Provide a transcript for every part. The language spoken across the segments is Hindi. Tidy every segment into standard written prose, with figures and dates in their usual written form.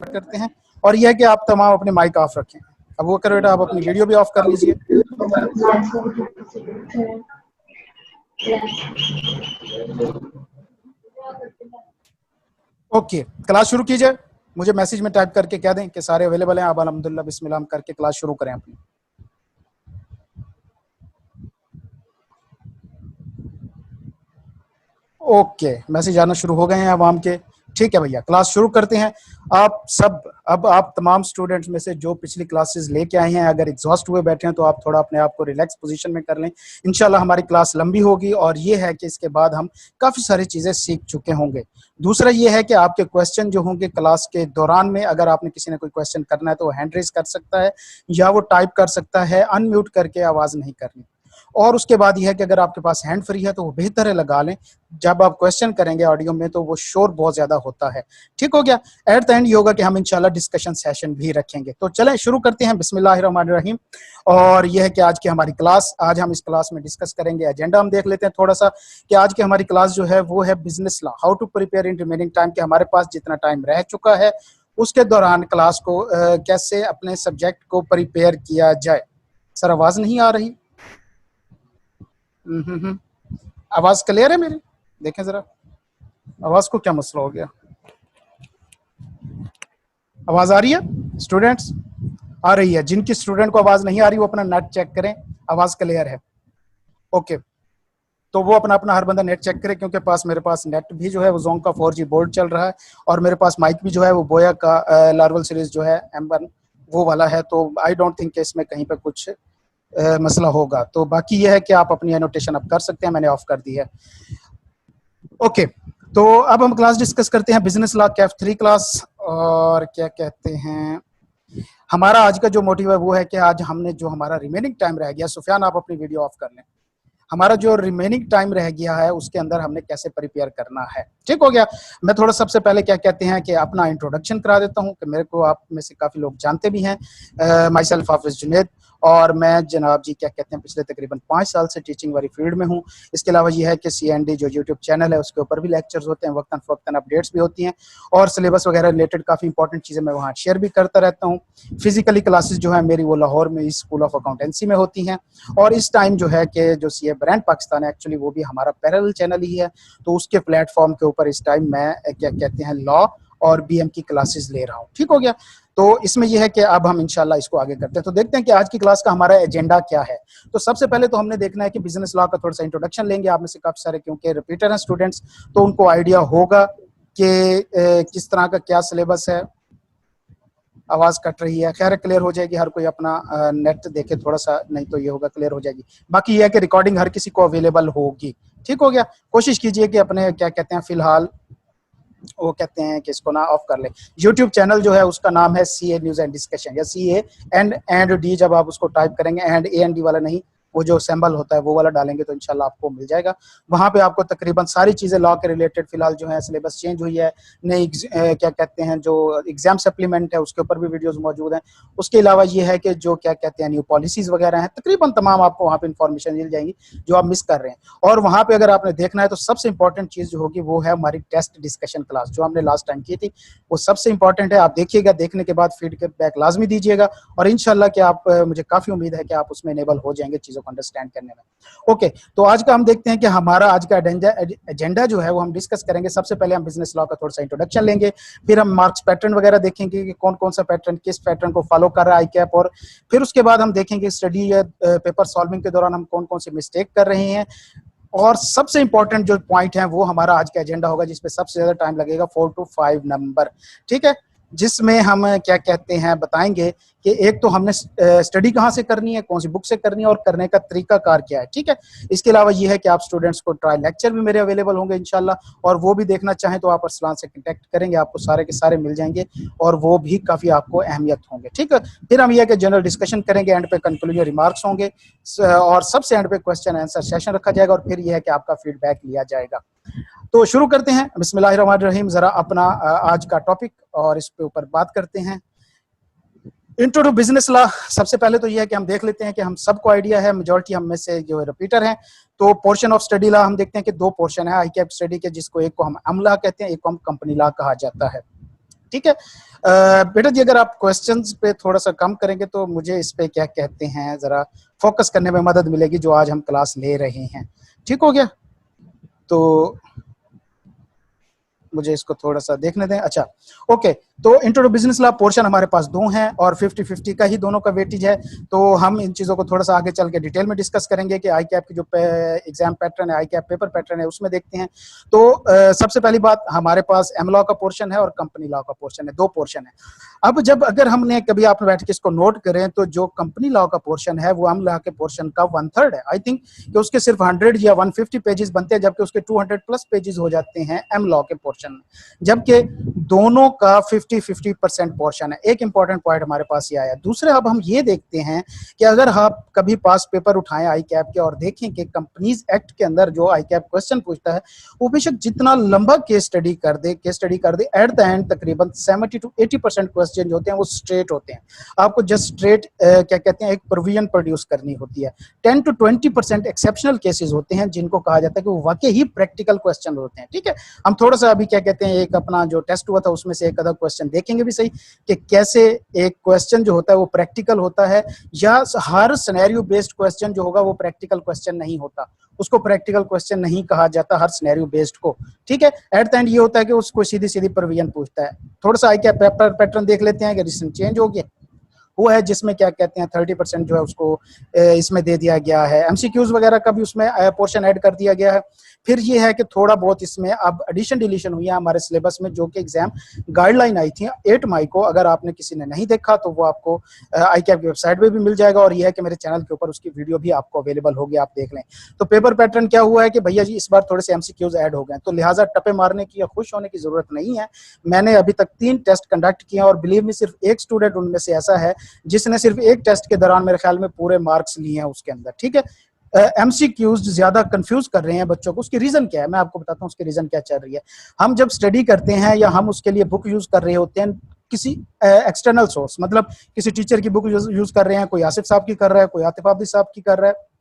करते हैं। और यह है कि आप तमाम अपने माइक ऑफ रखें। अब वो करो बेटा, आप अपनी वीडियो भी ऑफ कर लीजिए। ओके, क्लास शुरू कीजिए। मुझे मैसेज में टाइप करके कह दें कि सारे अवेलेबल हैं। आप अल्हम्दुलिल्लाह बिस्मिल्लाह करके क्लास शुरू करें अपनी। ओके, मैसेज आना शुरू हो गए हैं आवाम के। ठीक है भैया, क्लास शुरू करते हैं। आप सब, अब आप तमाम स्टूडेंट्स में से जो पिछली क्लासेस लेके आए हैं, अगर एग्जॉस्ट हुए बैठे हैं तो आप थोड़ा अपने आप को रिलैक्स पोजीशन में कर लें। इंशाल्लाह हमारी क्लास लंबी होगी और ये है कि इसके बाद हम काफ़ी सारी चीज़ें सीख चुके होंगे। दूसरा ये है कि आपके क्वेश्चन जो होंगे क्लास के दौरान में, अगर आपने किसी ने कोई क्वेश्चन करना है तो वो हैंड रेज कर सकता है या वो टाइप कर सकता है, अनम्यूट करके आवाज़ नहीं करनी। और उसके बाद यह है कि अगर आपके पास हैंड फ्री है तो वो बेहतर है लगा लें। जब आप क्वेश्चन करेंगे ऑडियो में तो वो शोर बहुत ज्यादा होता है। ठीक हो गया। एट द एंड ये होगा कि हम इंशाल्लाह डिस्कशन सेशन भी रखेंगे। तो चलें शुरू करते हैं, बिस्मिल्लाहिर्रहमानिर्रहीम। और यह है कि आज की हमारी क्लास, आज हम इस क्लास में डिस्कस करेंगे, एजेंडा हम देख लेते हैं थोड़ा सा कि आज की हमारी क्लास जो है वो है business law, how to prepare in remaining time. कि हमारे पास जितना टाइम रह चुका है उसके दौरान क्लास को कैसे अपने सब्जेक्ट को प्रिपेयर किया जाए। सर आवाज नहीं आ रही? आवाज क्लियर है मेरी? देखें जरा आवाज को क्या मसला हो गया। आवाज आ रही है स्टूडेंट्स? आ रही है। जिनकी स्टूडेंट को आवाज नहीं आ रही वो अपना नेट चेक करें, आवाज क्लियर है। ओके, तो वो अपना अपना हर बंदा नेट चेक करे, क्योंकि मेरे पास नेट भी जो है वो जोंग का 4G बोर्ड चल रहा है और मेरे पास माइक भी जो है वो बोया का लार्वल सीरीज जो है M1 वो वाला है। तो आई डोंट थिंक इसमें कहीं पर कुछ मसला होगा। तो बाकी ये है कि आप अपनी एनोटेशन अब कर सकते हैं, मैंने ऑफ कर दी है। ओके, तो अब हम क्लास डिस्कस करते हैं, बिजनेस लॉ कैफ 3 क्लास। और क्या कहते हैं, हमारा आज का जो मोटिव है वो है कि आज हमने जो हमारा रिमेनिंग टाइम रह गया, सुफियान आप अपनी वीडियो ऑफ कर लें, हमारा जो रिमेनिंग टाइम रह गया है उसके अंदर हमने कैसे प्रिपेयर करना है। ठीक हो गया। मैं थोड़ा सबसे पहले क्या कहते हैं कि अपना इंट्रोडक्शन करा देता हूं कि मेरे को आप में से काफ़ी लोग जानते भी हैं। माई सेल्फ हाफिज जुनैद, और मैं जनाब जी क्या कहते हैं पिछले तकरीबन 5 साल से टीचिंग वाली फील्ड में हूं। इसके अलावा ये है कि CND जो यूट्यूब चैनल है उसके ऊपर भी लेक्चर्स होते हैं, वक्तन फ़वक्तन अपडेट्स भी होती हैं और सिलेबस वगैरह रिलेटेड काफ़ी इंपॉर्टेंट चीज़ें मैं वहाँ शेयर भी करता रहता हूँ। फिजिकली क्लासेस जो है मेरी वो लाहौर में स्कूल ऑफ अकाउंटेंसी में होती हैं। और इस टाइम जो है कि जो CA ब्रांड पाकिस्तान है, एक्चुअली वो भी हमारा पैरेलल चैनल ही है, तो उसके प्लेटफॉर्म के ऊपर इस टाइम मैं क्या कहते हैं लॉ और BM की क्लासेस ले रहा हूँ। ठीक हो गया। तो इसमें यह है कि अब हम इंशाल्लाह इसको आगे करते हैं। तो देखते हैं कि आज की क्लास का हमारा एजेंडा क्या है। तो सबसे पहले तो हमने देखना है कि बिजनेस लॉ का थोड़ा सा इंट्रोडक्शन लेंगे। आप में से काफी सारे क्योंकि रिपीटर हैं स्टूडेंट्स, तो उनको आइडिया होगा कि किस तरह का क्या सिलेबस है। आवाज कट रही है, खैर क्लियर हो जाएगी। हर कोई अपना नेट देखे थोड़ा सा, नहीं तो ये होगा क्लियर हो जाएगी। बाकी ये है कि रिकॉर्डिंग हर किसी को अवेलेबल होगी। ठीक हो गया। कोशिश कीजिए कि अपने क्या कहते हैं फिलहाल वो कहते हैं कि इसको ना ऑफ कर ले। यूट्यूब चैनल जो है उसका नाम है CA न्यूज एंड डिस्कशन, या CA एंड डी जब आप उसको टाइप करेंगे, एंड AND वाला नहीं, वो जो सिंबल होता है वो वाला डालेंगे तो इंशाल्लाह आपको मिल जाएगा। वहाँ पे आपको तकरीबन सारी चीज़ें लॉ के रिलेटेड फिलहाल जो है सिलेबस चेंज हुई है, नई क्या कहते हैं जो एग्जाम सप्लीमेंट है उसके ऊपर भी वीडियोस मौजूद हैं। उसके अलावा ये है कि जो क्या कहते हैं न्यू पॉलिसीज वगैरह हैं, तकरीबन तमाम आपको वहाँ पे इंफॉर्मेशन मिल जाएंगी जो आप मिस कर रहे हैं। और वहाँ पे अगर आपने देखना है तो सबसे इंपॉर्टेंट चीज़ जो होगी वो है हमारी टेस्ट डिस्कशन क्लास जो हमने लास्ट टाइम की थी, वो सबसे इंपॉर्टेंट है। आप देखिएगा, देखने के बाद फीडबैक लाजमी दीजिएगा और इंशाल्लाह कि आप मुझे काफ़ी उम्मीद है कि आप उसमें इनेबल हो जाएंगे चीज़ों को अंडरस्टैंड करने में। ओके, तो आज का हम देखते हैं कि हमारा आज का एजेंडा जो है वो हम डिस्कस करेंगे। सबसे पहले हम बिजनेस लॉ का थोड़ा सा इंट्रोडक्शन लेंगे, फिर हम मार्क्स पैटर्न वगैरह देखेंगे कि कौन कौन सा पैटर्न किस पैटर्न को फॉलो कर रहा है ICAP, और फिर उसके बाद हम देखेंगे स्टडी या पेपर सॉल्विंग के दौरान हम कौन कौन सी मिस्टेक कर रहे हैं। और सबसे इंपॉर्टेंट जो पॉइंट है वो हमारा आज का एजेंडा होगा जिसपे सबसे ज्यादा टाइम लगेगा, 4 to 5 नंबर। ठीक है, जिसमें हम क्या कहते हैं बताएंगे कि एक तो हमने स्टडी कहाँ से करनी है, कौन सी बुक से करनी है और करने का तरीका कार क्या है। ठीक है, इसके अलावा ये है कि आप स्टूडेंट्स को ट्रायल लेक्चर भी मेरे अवेलेबल होंगे इंशाल्लाह, और वो भी देखना चाहें तो आप अरसलान से कांटेक्ट करेंगे, आपको सारे के सारे मिल जाएंगे और वो भी काफ़ी आपको अहमियत होंगे। ठीक है, फिर हम यह कि जनरल डिस्कशन करेंगे, एंड पे कंक्लूजन रिमार्क्स होंगे और सबसे एंड पे क्वेश्चन आंसर सेशन रखा जाएगा और फिर यह है कि आपका फीडबैक लिया जाएगा। तो शुरू करते हैं, बिस्मिल्लाहिर्रहमानिर्रहीम। जरा अपना आज का टॉपिक और इस पे ऊपर बात करते हैं। Intro to business law. सबसे पहले तो यह है कि हम देख लेते हैं कि हम सबको आइडिया है, मेजॉरिटी हम में से जो रिपीटर हैं, तो पोर्शन ऑफ स्टडी लॉ हम देखते हैं कि 2 पोर्शन है ICAP स्टडी के, जिसको एक को हम अमला कहते हैं, एक को हम कंपनी लॉ कहा जाता है। ठीक है। बेटा जी अगर आप क्वेश्चंस पे थोड़ा सा कम करेंगे तो मुझे इस पे क्या कहते हैं जरा फोकस करने में मदद मिलेगी जो आज हम क्लास ले रहे हैं। ठीक हो गया, तो मुझे इसको थोड़ा सा देखने दें। अच्छा ओके, तो intro to business law portion हमारे पास दो हैं और 50-50 का ही दोनों का वेटेज है। तो हम इन चीज़ों को थोड़ा सा आगे चल के डिटेल में डिस्कस करेंगे कि आई कैप की जो एग्जाम पैटर्न है, आई कैप पेपर पैटर्न है, उसमें देखते हैं। तो सबसे पहली बात हमारे पास एम लॉ का पोर्शन है और कंपनी लॉ का पोर्शन है, दो पोर्शन है। अब जब अगर हमने कभी आपने बैठ के इसको नोट करें तो जो कंपनी लॉ का पोर्शन है वो एम लॉ के पोर्शन का 1/3 है। आई थिंक कि उसके सिर्फ 100 या 150 पेजेस बनते हैं, जबकि उसके 200+ पेजेस हो जाते हैं एम लॉ के पोर्शन में, जबकि दोनों का 50-50% पोर्शन है। एक इंपॉर्टेंट पॉइंट हमारे पास ये आया। दूसरे अब हम ये देखते हैं कि अगर आप कभी पास पेपर उठाएं आई कैप के और देखें कि कंपनीज एक्ट के अंदर जो आई कैप क्वेश्चन पूछता है वो बेशक जितना लंबा केस स्टडी कर दे एट द एंड तकरीबन 70-80% क्वेश्चन जो होते हैं वो स्ट्रेट होते हैं। आपको जस्ट स्ट्रेट क्या कहते हैं एक प्रोविजन प्रोड्यूस करनी होती है। 10-20% एक्सेप्शनल केसेस होते हैं जिनको कहा जाता है कि वो वाकई ही प्रैक्टिकल क्वेश्चन होते हैं। ठीक है, हम थोड़ा सा अभी क्या कहते हैं एक अपना जो टेस्ट हुआ था उसमें से एक आधा क्वेश्चन देखेंगे भी सही कि कैसे एक क्वेश्चन जो होता है वो प्रैक्टिकल होता है, या हर सिनेरियो बेस्ड क्वेश्चन जो होगा वो प्रैक्टिकल क्वेश्चन नहीं होता, उसको प्रैक्टिकल क्वेश्चन नहीं कहा जाता हर सिनेरियो बेस्ड को। ठीक है, एट द एंड ये होता है कि उसको सीधी सीधी प्रोविजन पूछता है। थोड़ा सा आई क्या पेपर पैटर्न देख लेते हैं कि रिसेंट चेंज हो गया वो है जिसमें क्या कहते हैं 30% जो है उसको इसमें दे दिया गया है। एमसीक्यूज वगैरह का भी उसमें पोर्शन ऐड कर दिया गया है। फिर ये है कि थोड़ा बहुत इसमें अब एडिशन डिलीशन हुई है हमारे सिलेबस में, जो कि एग्जाम गाइडलाइन आई थी 8 मई को। अगर आपने किसी ने नहीं देखा तो वो आपको आई कैप की वेबसाइट पे भी मिल जाएगा, और ये है कि मेरे चैनल के ऊपर उसकी वीडियो भी आपको अवेलेबल होगी, आप देख लें। तो पेपर पैटर्न क्या हुआ है कि भैया जी इस बार थोड़े से एमसीक्यूज ऐड हो गए, तो लिहाजा टपे मारने की या खुश होने की जरूरत नहीं है। मैंने अभी तक 3 टेस्ट कंडक्ट किए और बिलीव मी सिर्फ एक स्टूडेंट उनमें से ऐसा है जिसने सिर्फ एक टेस्ट के दौरान मेरे ख्याल में पूरे मार्क्स लिए हैं उसके अंदर। ठीक है, एमसीक्यूज ज्यादा कंफ्यूज कर रहे हैं बच्चों को, उसकी रीजन क्या है मैं आपको बताता हूँ उसकी रीजन क्या चल रही है। हम जब स्टडी करते हैं या हम उसके लिए बुक यूज कर रहे होते हैं किसी एक्सटर्नल सोर्स, मतलब किसी टीचर की बुक यूज कर रहे हैं, कोई आसिफ साहब की कर रहा है, कोई आतिफ आबिद साहब की कर रहा है,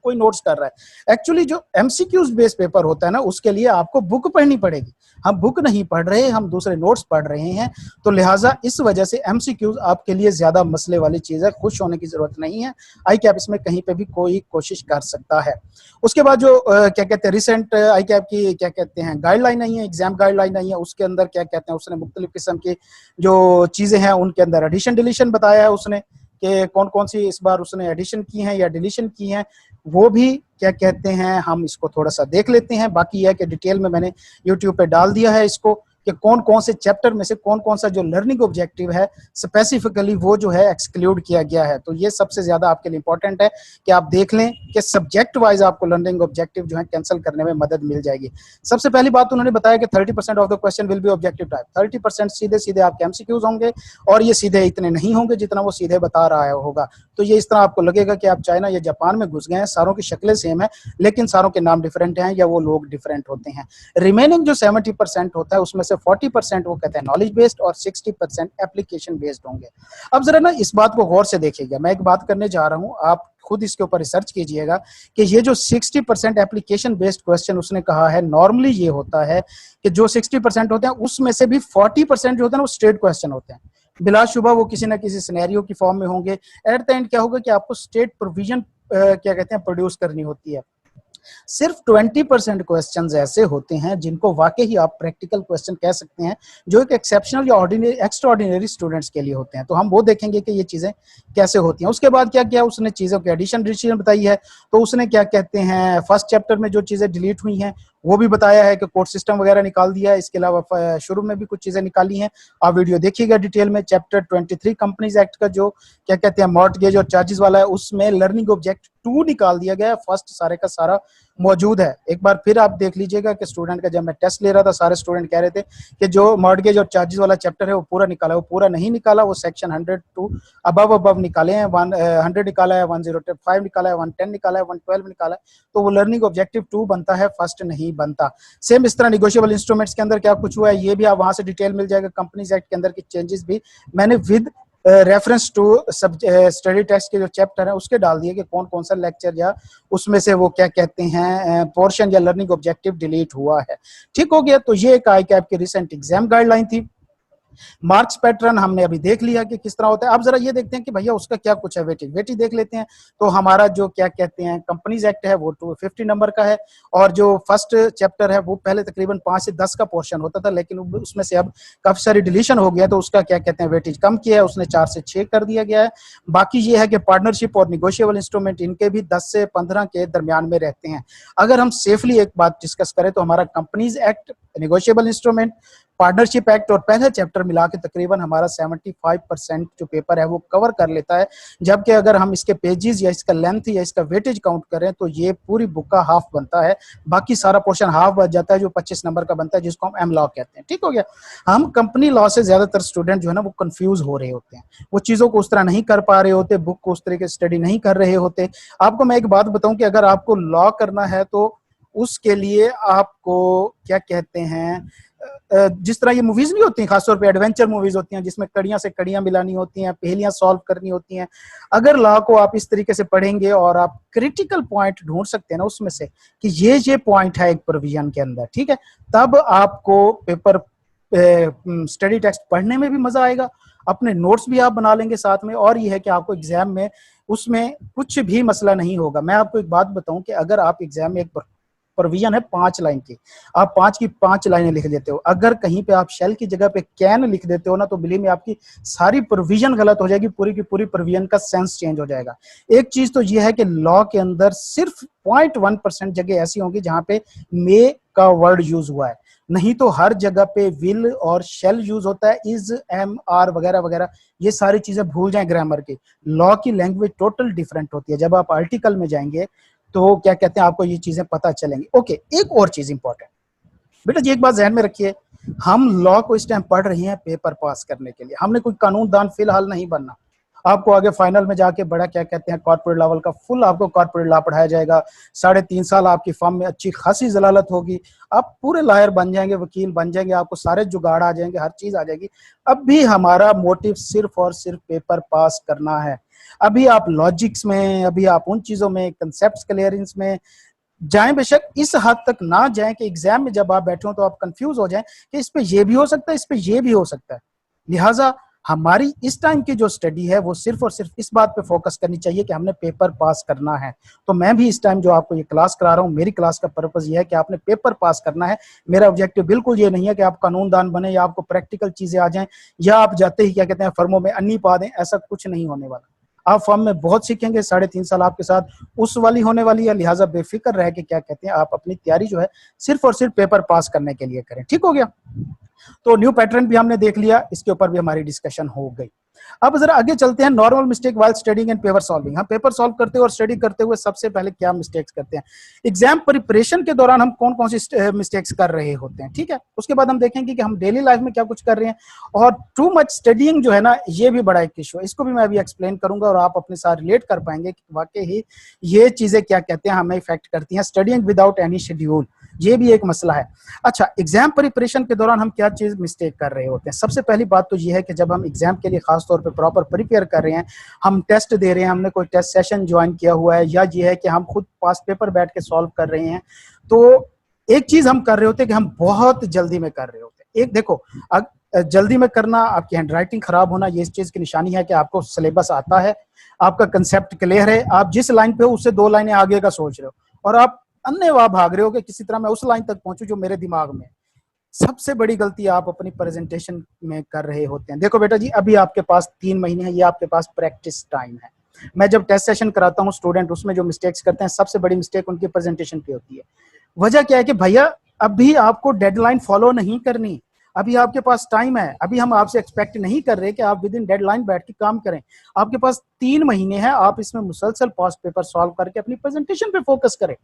कोई नोट्स कर रहा है। एक्चुअली जो एमसीक्यूज बेस्ड पेपर होता है ना उसके लिए आपको बुक पढ़नी पड़ेगी। हम बुक नहीं पढ़ रहे, हम दूसरे नोट्स पढ़ रहे हैं, तो लिहाजा इस वजह से एमसीक्यूज आपके लिए ज्यादा मसले वाली चीज है, खुश होने की जरूरत नहीं है। आई कैप इसमें कहीं पे भी कोई कोशिश कर सकता है। उसके बाद जो क्या कहते हैं रिसेंट आई कैप की क्या कहते हैं गाइडलाइन आई है, एग्जाम गाइडलाइन आई है, उसके अंदर क्या कहते हैं उसने मुख्तलिफ किस्म की जो चीजें हैं उनके अंदर एडिशन डिलीशन बताया है उसने कि कौन कौन सी इस बार उसने एडिशन की हैं या डिलीशन की हैं, वो भी क्या कहते हैं हम इसको थोड़ा सा देख लेते हैं। बाकी है कि डिटेल में मैंने यूट्यूब पे डाल दिया है इसको कि कौन कौन से चैप्टर में से कौन कौन सा जो लर्निंग ऑब्जेक्टिव है स्पेसिफिकली वो जो है एक्सक्लूड किया गया है। तो ये सबसे ज्यादा आपके लिए इंपॉर्टेंट है कि आप देख लें कि सब्जेक्ट वाइज आपको लर्निंग ऑब्जेक्टिव जो है कैंसिल करने में मदद मिल जाएगी। सबसे पहली बात उन्होंने बताया कि 30% of the question will be objective type, 30% सीधे सीधे आपके एमसीक्यूज होंगे, और ये सीधे इतने नहीं होंगे जितना वो सीधे बता रहा है होगा। तो ये इस तरह आपको लगेगा कि आप चाइना या जापान में घुस गए हैं, सारों की शक्लें सेम है लेकिन सारों के नाम डिफरेंट हैं या वो लोग डिफरेंट होते हैं। रिमेनिंग जो 70% होता है उसमें से 40% वो कहते हैं नॉलेज बेस्ड और 60% एप्लीकेशन बेस्ड होंगे। अब जरा ना इस बात को गौर से देखिएगा, मैं एक बात करने जा रहा हूं, आप खुद इसके ऊपर रिसर्च कीजिएगा कि ये जो 60% एप्लीकेशन बेस्ड क्वेश्चन उसने कहा है, नॉर्मली ये होता है कि जो 60% होते हैं उसमें से भी 40% जो होते हैं वो स्ट्रेट क्वेश्चन होते हैं, बिलाशुबा वो किसी ना किसी सिनेरियो की फॉर्म में होंगे। एट द एंड क्या होगा कि आपको स्टेट प्रोविजन क्या कहते हैं प्रोड्यूस करनी होती है। सिर्फ 20% क्वेश्चंस ऐसे होते हैं जिनको वाकई ही आप प्रैक्टिकल क्वेश्चन कह सकते हैं, जो एक एक्सेप्शनल या ऑर्डिनरी एक्स्ट्राऑर्डिनरी स्टूडेंट्स के लिए होते हैं। तो हम वो देखेंगे कि ये चीजें कैसे होती हैं। उसके बाद क्या किया उसने, चीजों की एडिशन डिलीशन बताई है। तो उसने क्या कहते हैं फर्स्ट चैप्टर में जो चीजें डिलीट हुई हैं वो भी बताया है कि कोर्ट सिस्टम वगैरह निकाल दिया है। इसके अलावा शुरू में भी कुछ चीजें निकाली हैं, आप वीडियो देखिएगा डिटेल में। चैप्टर 23 कंपनीज एक्ट का जो क्या कहते हैं मॉर्टगेज और चार्जेस वाला है उसमें लर्निंग ऑब्जेक्ट 2 निकाल दिया गया है, फर्स्ट सारे का सारा मौजूद है। एक बार फिर आप देख लीजिएगा कि स्टूडेंट का जब मैं टेस्ट ले रहा था सारे स्टूडेंट कह रहे थे कि जो मॉर्टगेज और चार्जेस वाला चैप्टर है वो पूरा निकाला, वो पूरा नहीं निकाला, वो सेक्शन 100 टू अबव निकाले हैं, 100 निकाला है, 105 निकाला है, 110 निकाला है, 112 निकाला है। तो वो लर्निंग ऑब्जेक्टिव 2 बनता है, फर्स्ट नहीं बनता। सेम इस तरह निगोशिएबल इंस्ट्रूमेंट्स के अंदर क्या कुछ हुआ है ये भी आप वहां से डिटेल मिल जाएगा। कंपनीज एक्ट के अंदर की चेंजेस भी मैंने with reference to study text के जो चैप्टर है उसके डाल दिए कि कौन कौन सा लेक्चर या उसमें से वो क्या कहते हैं पोर्शन या लर्निंग ऑब्जेक्टिव डिलीट हुआ है। ठीक हो गया। तो ये एक आई कैप की रिसेंट एग्जाम गाइडलाइन थी। मार्क्स पैटर्न हमने अभी देख लिया कि किस तरह होता है। अब जरा ये देखते हैं कि भैया उसका क्या कुछ है, वेटेज वेटेज देख लेते हैं। तो हमारा जो क्या कहते हैं कंपनीज एक्ट है वो 250 नंबर का है, और जो फर्स्ट चैप्टर है वो पहले तकरीबन 5 से 10 का पोर्शन होता था, लेकिन उसमें से अब काफी सारी डिलीशन हो गया, तो उसका क्या कहते हैं वेटेज कम किया है, उसने 4 से 6 कर दिया गया है। बाकी ये है कि पार्टनरशिप और निगोशिएबल इंस्ट्रूमेंट इनके भी 10 से 15 के दरमियान में रहते हैं। अगर हम सेफली एक बात डिस्कस करें तो हमारा companies act, negotiable instrument, partnership act और पहला चैप्टर मिला के तकरीबन हमारा 75% जो पेपर है वो कवर कर लेता है। जबकि अगर हम इसके पेजेस या इसका लेंथ या इसका वेटेज काउंट करें तो ये पूरी बुक का हाफ बनता है, बाकी सारा पोर्शन हाफ बच जाता है जो 25 नंबर का बनता है, जिसको हम एम लॉ कहते हैं। ठीक हो गया। हम कंपनी लॉ से ज्यादातर स्टूडेंट जो है ना वो कंफ्यूज हो रहे होते हैं, वो चीजों को उस तरह नहीं कर पा रहे होते, बुक को उस तरीके से स्टडी नहीं कर रहे होते। आपको मैं एक बात बताऊं कि अगर आपको लॉ करना है तो उसके लिए आपको क्या कहते हैं, जिस तरह ये मूवीज नहीं होती हैं, खासतौर पे एडवेंचर मूवीज होती हैं जिसमें कड़ियां से कड़ियां मिलानी होती हैं, पहेलियां सॉल्व करनी होती हैं, अगर लॉ को आप इस तरीके से पढ़ेंगे और आप क्रिटिकल पॉइंट ढूंढ सकते हैं ना उसमें से कि ये पॉइंट है एक प्रोविजन के अंदर, ठीक है, तब आपको पेपर स्टडी टेक्स्ट पढ़ने में भी मजा आएगा, अपने नोट्स भी आप बना लेंगे साथ में, और ये है कि आपको एग्जाम में उसमें कुछ भी मसला नहीं होगा। मैं आपको एक बात बताऊं कि अगर आप एग्जाम में एक प्रोविजन है 5 लाइन की, आप 5 की 5 लाइनें लिख देते हो, अगर कहीं पे आप शेल की जगह पे कैन लिख देते हो ना तो बिलीव में आपकी सारी प्रोविजन गलत हो जाएगी, पूरी की पूरी प्रोविजन का सेंस चेंज हो जाएगा। एक चीज तो यह है कि लॉ के अंदर सिर्फ 0.1% जगह ऐसी होंगी जहां पे मे का वर्ड यूज हुआ है, नहीं तो हर जगह पे विल और शेल यूज होता है, इज, एम, आर वगैरह वगैरह, ये सारी चीजें भूल जाएं ग्रामर की। लॉ की लैंग्वेज टोटल डिफरेंट होती है, जब आप आर्टिकल में जाएंगे तो क्या कहते हैं आपको ये चीजें पता चलेंगी। ओके, एक और चीज इंपॉर्टेंट बेटा जी, एक बात ध्यान में रखिए, हम लॉ को इस टाइम पढ़ रहे हैं पेपर पास करने के लिए, हमने कोई कानूनदान फिलहाल नहीं बनना। आपको आगे फाइनल में जाके बड़ा क्या कहते हैं कॉर्पोरेट लेवल का फुल आपको कॉर्पोरेट लॉ पढ़ाया जाएगा, 3.5 साल आपकी फर्म में अच्छी खासी जलालत होगी, आप पूरे लॉयर बन जाएंगे, वकील बन जाएंगे, आपको सारे जुगाड़ आ जाएंगे, हर चीज आ जाएगी। अब भी हमारा मोटिव सिर्फ और सिर्फ पेपर पास करना है। अभी आप लॉजिक्स में, अभी आप उन चीजों में, कंसेप्ट क्लियरेंस में जाएं, बेशक इस हद तक ना जाएं कि एग्जाम में जब आप बैठे हो तो आप कंफ्यूज हो जाएं कि इस पे ये भी हो सकता है, इस पे ये भी हो सकता है। लिहाजा हमारी इस टाइम की जो स्टडी है वो सिर्फ और सिर्फ इस बात पे फोकस करनी चाहिए कि हमने पेपर पास करना है। तो मैं भी इस टाइम जो आपको ये क्लास करा रहा हूँ, मेरी क्लास का पर्पस ये है कि आपने पेपर पास करना है। मेरा ऑब्जेक्टिव बिल्कुल ये नहीं है कि आप कानूनदान बने या आपको प्रैक्टिकल चीजें आ जाएं या आप जाते ही क्या कहते हैं फर्मों में अन्नी पा दें, ऐसा कुछ नहीं होने वाला। आप फर्म में बहुत सीखेंगे, 3.5 साल आपके साथ उस वाली होने वाली है, लिहाजा बेफिक्र रह के क्या कहते हैं आप अपनी तैयारी जो है सिर्फ और सिर्फ पेपर पास करने के लिए करें। ठीक हो गया। तो न्यू पैटर्न भी हमने देख लिया, इसके ऊपर भी हमारी डिस्कशन हो गई। अब जरा आगे चलते हैं, normal mistake while studying and paper solving. हम पेपर सॉल्व करते हुए और स्टडी करते हुए सबसे पहले क्या मिस्टेक्स करते हैं, एग्जाम प्रिपरेशन के दौरान हम कौन कौन सी मिस्टेक्स कर रहे होते हैं, ठीक है। उसके बाद हम देखेंगे कि हम डेली लाइफ में क्या कुछ कर रहे हैं, और टू मच स्टडीइंग जो है ना ये भी बड़ा एक इशू है, इसको भी मैं अभी एक्सप्लेन करूंगा और आप अपने साथ रिलेट कर पाएंगे कि वाकई ही ये चीजें क्या कहते हैं हमें इफेक्ट करती हैं। स्टडीइंग विदाउट एनी शेड्यूल, ये भी एक मसला है। अच्छा, एग्जाम प्रिपरेशन के दौरान हम क्या चीज मिस्टेक कर रहे होते हैं। सबसे पहली बात तो ये है कि जब हम एग्जाम के लिए खास तौर पे प्रॉपर प्रिपेयर कर रहे हैं, हम टेस्ट दे रहे हैं, हमने कोई टेस्ट सेशन ज्वाइन किया हुआ है, या ये है कि हम खुद पास पेपर बैठ के सॉल्व कर रहे हैं, तो एक चीज हम कर रहे होते हैं कि हम बहुत जल्दी में कर रहे होते हैं। एक देखो, जल्दी में करना, आपकी हैंडराइटिंग खराब होना, ये इस चीज की निशानी है कि आपको सिलेबस आता है, आपका कंसेप्ट क्लियर है, आप जिस लाइन पे हो उससे 2 लाइनें आगे का सोच रहे हो, और आप अन्यवाह भाग रहे हो कि किसी तरह मैं उस लाइन तक पहुंचू जो मेरे दिमाग में। सबसे बड़ी गलती आप अपनी प्रेजेंटेशन में कर रहे होते हैं। देखो बेटा जी, अभी आपके पास 3 महीने हैं, ये आपके पास प्रैक्टिस टाइम है। मैं जब टेस्ट सेशन कराता हूँ स्टूडेंट, उसमें जो मिस्टेक्स करते हैं, सबसे बड़ी मिस्टेक उनकी प्रेजेंटेशन की होती है। वजह क्या है कि भैया अभी आपको डेडलाइन फॉलो नहीं करनी, अभी आपके पास टाइम है, अभी हम आपसे एक्सपेक्ट नहीं कर रहे कि आप विद इन डेडलाइन बैठ के काम करें। आपके पास 3 महीने हैं, आप इसमें मुसलसल पास्ट पेपर सॉल्व करके अपनी प्रेजेंटेशन पे फोकस करें,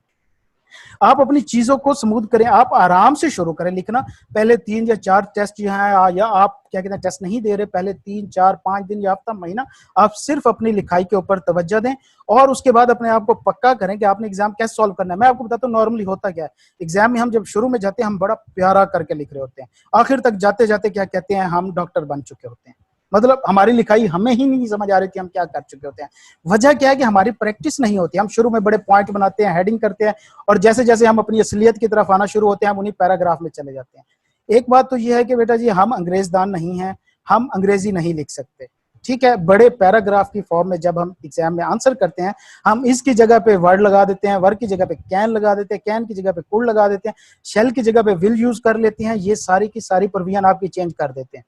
आप अपनी चीजों को स्मूथ करें, आप आराम से शुरू करें लिखना। पहले 3 या 4 टेस्ट जो है, या आप क्या कहते हैं टेस्ट नहीं दे रहे, पहले 3, 4, 5 दिन या हफ्ता, महीना आप सिर्फ अपनी लिखाई के ऊपर तवज्जो दें, और उसके बाद अपने आप को पक्का करें कि आपने एग्जाम कैसे सॉल्व करना है। मैं आपको बताता हूँ नॉर्मली होता क्या है, एग्जाम में हम जब शुरू में जाते हैं हम बड़ा प्यारा करके लिख रहे होते हैं, आखिर तक जाते जाते क्या कहते हैं हम डॉक्टर बन चुके होते हैं। मतलब हमारी लिखाई हमें ही नहीं समझ आ रही थी हम क्या कर चुके होते हैं। वजह क्या है कि हमारी प्रैक्टिस नहीं होती। हम शुरू में बड़े पॉइंट बनाते हैं, हेडिंग करते हैं, और जैसे जैसे हम अपनी असलियत की तरफ आना शुरू होते हैं हम उन्हीं पैराग्राफ में चले जाते हैं। एक बात तो ये है कि बेटा जी हम अंग्रेजदान नहीं हैं, हम अंग्रेजी नहीं लिख सकते, ठीक है। बड़े पैराग्राफ की फॉर्म में जब हम एग्जाम में आंसर करते हैं, हम इसकी जगह पे वर्ड लगा देते हैं, वर्ड की जगह पे कैन लगा देते हैं, कैन की जगह पे कुड लगा देते हैं, शेल की जगह पे विल यूज कर लेते हैं, ये सारी की सारी प्रोविजन आपकी चेंज कर देते हैं,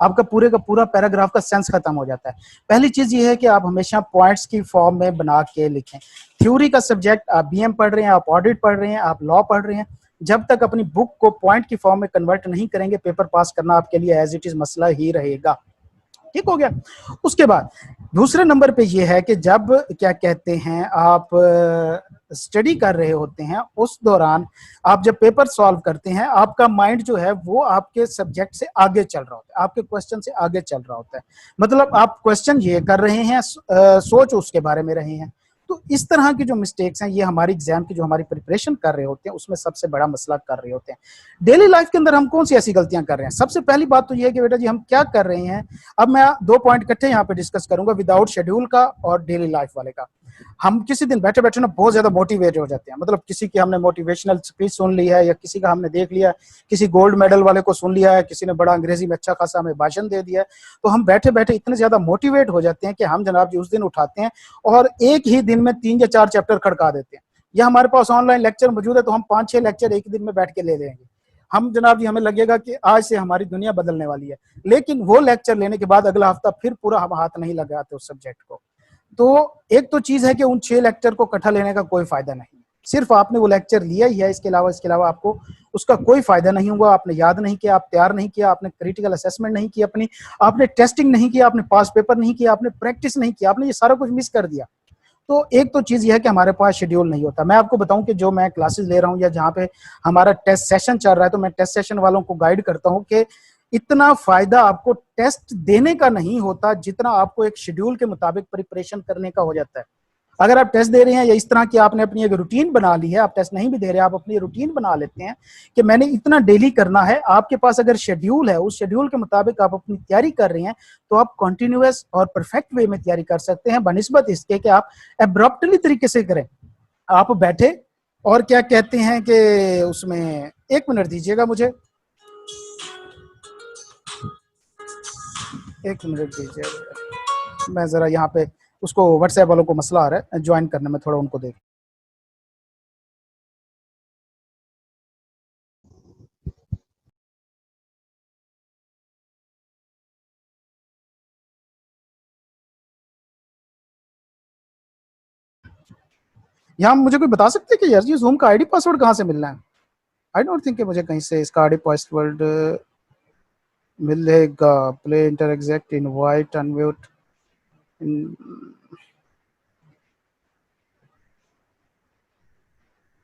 आपका पूरे का पूरा पैराग्राफ का सेंस खत्म हो जाता है। पहली चीज ये है कि आप हमेशा पॉइंट्स की फॉर्म में बना के लिखें। थ्योरी का सब्जेक्ट आप बीएम पढ़ रहे हैं, आप ऑडिट पढ़ रहे हैं, आप लॉ पढ़ रहे हैं, जब तक अपनी बुक को पॉइंट की फॉर्म में कन्वर्ट नहीं करेंगे, पेपर पास करना आपके लिए एज इट इज मसला ही रहेगा। ठीक हो गया। उसके बाद दूसरे नंबर पे ये है कि जब क्या कहते हैं आप स्टडी कर रहे होते हैं, उस दौरान आप जब पेपर सॉल्व करते हैं, आपका माइंड जो है वो आपके सब्जेक्ट से आगे चल रहा होता है, आपके क्वेश्चन से आगे चल रहा होता है। मतलब आप क्वेश्चन ये कर रहे हैं, सोच उसके बारे में रहे हैं। तो इस तरह की जो मिस्टेक्स हैं, ये हमारी एग्जाम की जो हमारी प्रिपरेशन कर रहे होते हैं उसमें सबसे बड़ा मसला कर रहे होते हैं। डेली लाइफ के अंदर हम कौन सी ऐसी गलतियां कर रहे हैं? सबसे पहली बात तो ये है कि बेटा जी हम क्या कर रहे हैं। अब मैं दो पॉइंट इकट्ठे यहाँ पे डिस्कस करूंगा, विदाउट शेड्यूल का और डेली लाइफ वाले का। हम किसी दिन बैठे बैठे ना बहुत ज्यादा मोटिवेट हो जाते हैं, मतलब किसी की हमने मोटिवेशनल स्पीच सुन ली है, या किसी का हमने देख लिया, किसी गोल्ड मेडल वाले को सुन लिया है, किसी ने बड़ा अंग्रेजी में अच्छा खासा हमें भाषण दे दिया है, तो हम बैठे बैठे इतने ज्यादा मोटिवेट हो जाते हैं कि हम जनाब जी उस दिन उठाते हैं और एक ही दिन में 3 या 4 चैप्टर खड़का देते हैं। या हमारे पास ऑनलाइन लेक्चर मौजूद है तो हम 5-6 लेक्चर एक दिन में बैठ के ले लेंगे। हम जनाब जी हमें लगेगा कि आज से हमारी दुनिया बदलने वाली है, लेकिन वो लेक्चर लेने के बाद अगला हफ्ता फिर पूरा हम हाथ नहीं लगाते उस सब्जेक्ट को। तो एक तो चीज है कि उन 6 लेक्चर को इकट्ठा लेने का कोई फायदा नहीं, सिर्फ आपने वो लेक्चर लिया ही है, इसके अलावा आपको उसका कोई फायदा नहीं हुआ। आपने याद नहीं किया, आप तैयार नहीं किया, आपने क्रिटिकल असेसमेंट नहीं किया अपनी, आपने टेस्टिंग नहीं किया, आपने पास पेपर नहीं किया, आपने प्रैक्टिस नहीं किया, आपने ये सारा कुछ मिस कर दिया। तो एक तो चीज यह है कि हमारे पास शेड्यूल नहीं होता। मैं आपको बताऊं कि जो मैं क्लासेस ले रहा हूं या जहां पे हमारा टेस्ट सेशन चल रहा है, तो मैं टेस्ट सेशन वालों को गाइड करता हूं कि इतना फायदा आपको टेस्ट देने का नहीं होता जितना आपको एक शेड्यूल के मुताबिक प्रिपरेशन करने का हो जाता है। अगर आप टेस्ट दे रहे हैं या इस तरह की आपने अपनी एक रूटीन बना ली है, आप टेस्ट नहीं भी दे रहे, आप अपनी रूटीन बना लेते हैं कि मैंने इतना डेली करना है, आपके पास अगर शेड्यूल है, उस शेड्यूल के मुताबिक आप अपनी तैयारी कर रहे हैं, तो आप कंटिन्यूअस और परफेक्ट वे में तैयारी कर सकते हैं, बनिस्बत इसके कि आप एब्रप्टली तरीके से करें। आप बैठे और क्या कहते हैं कि उसमें, एक मिनट दीजिएगा मुझे, एक मिनट दीजिएगा, मैं जरा यहाँ पे उसको व्हाट्सएप वालों को मसला आ रहा है ज्वाइन करने में, थोड़ा उनको देख। यहाँ मुझे कोई बता सकते हैं कि यार ये जूम का आईडी पासवर्ड कहाँ से मिलना है? आई डोंट थिंक कि मुझे कहीं से इसका आईडी पासवर्ड मिलेगा। Play inter exact invite unmute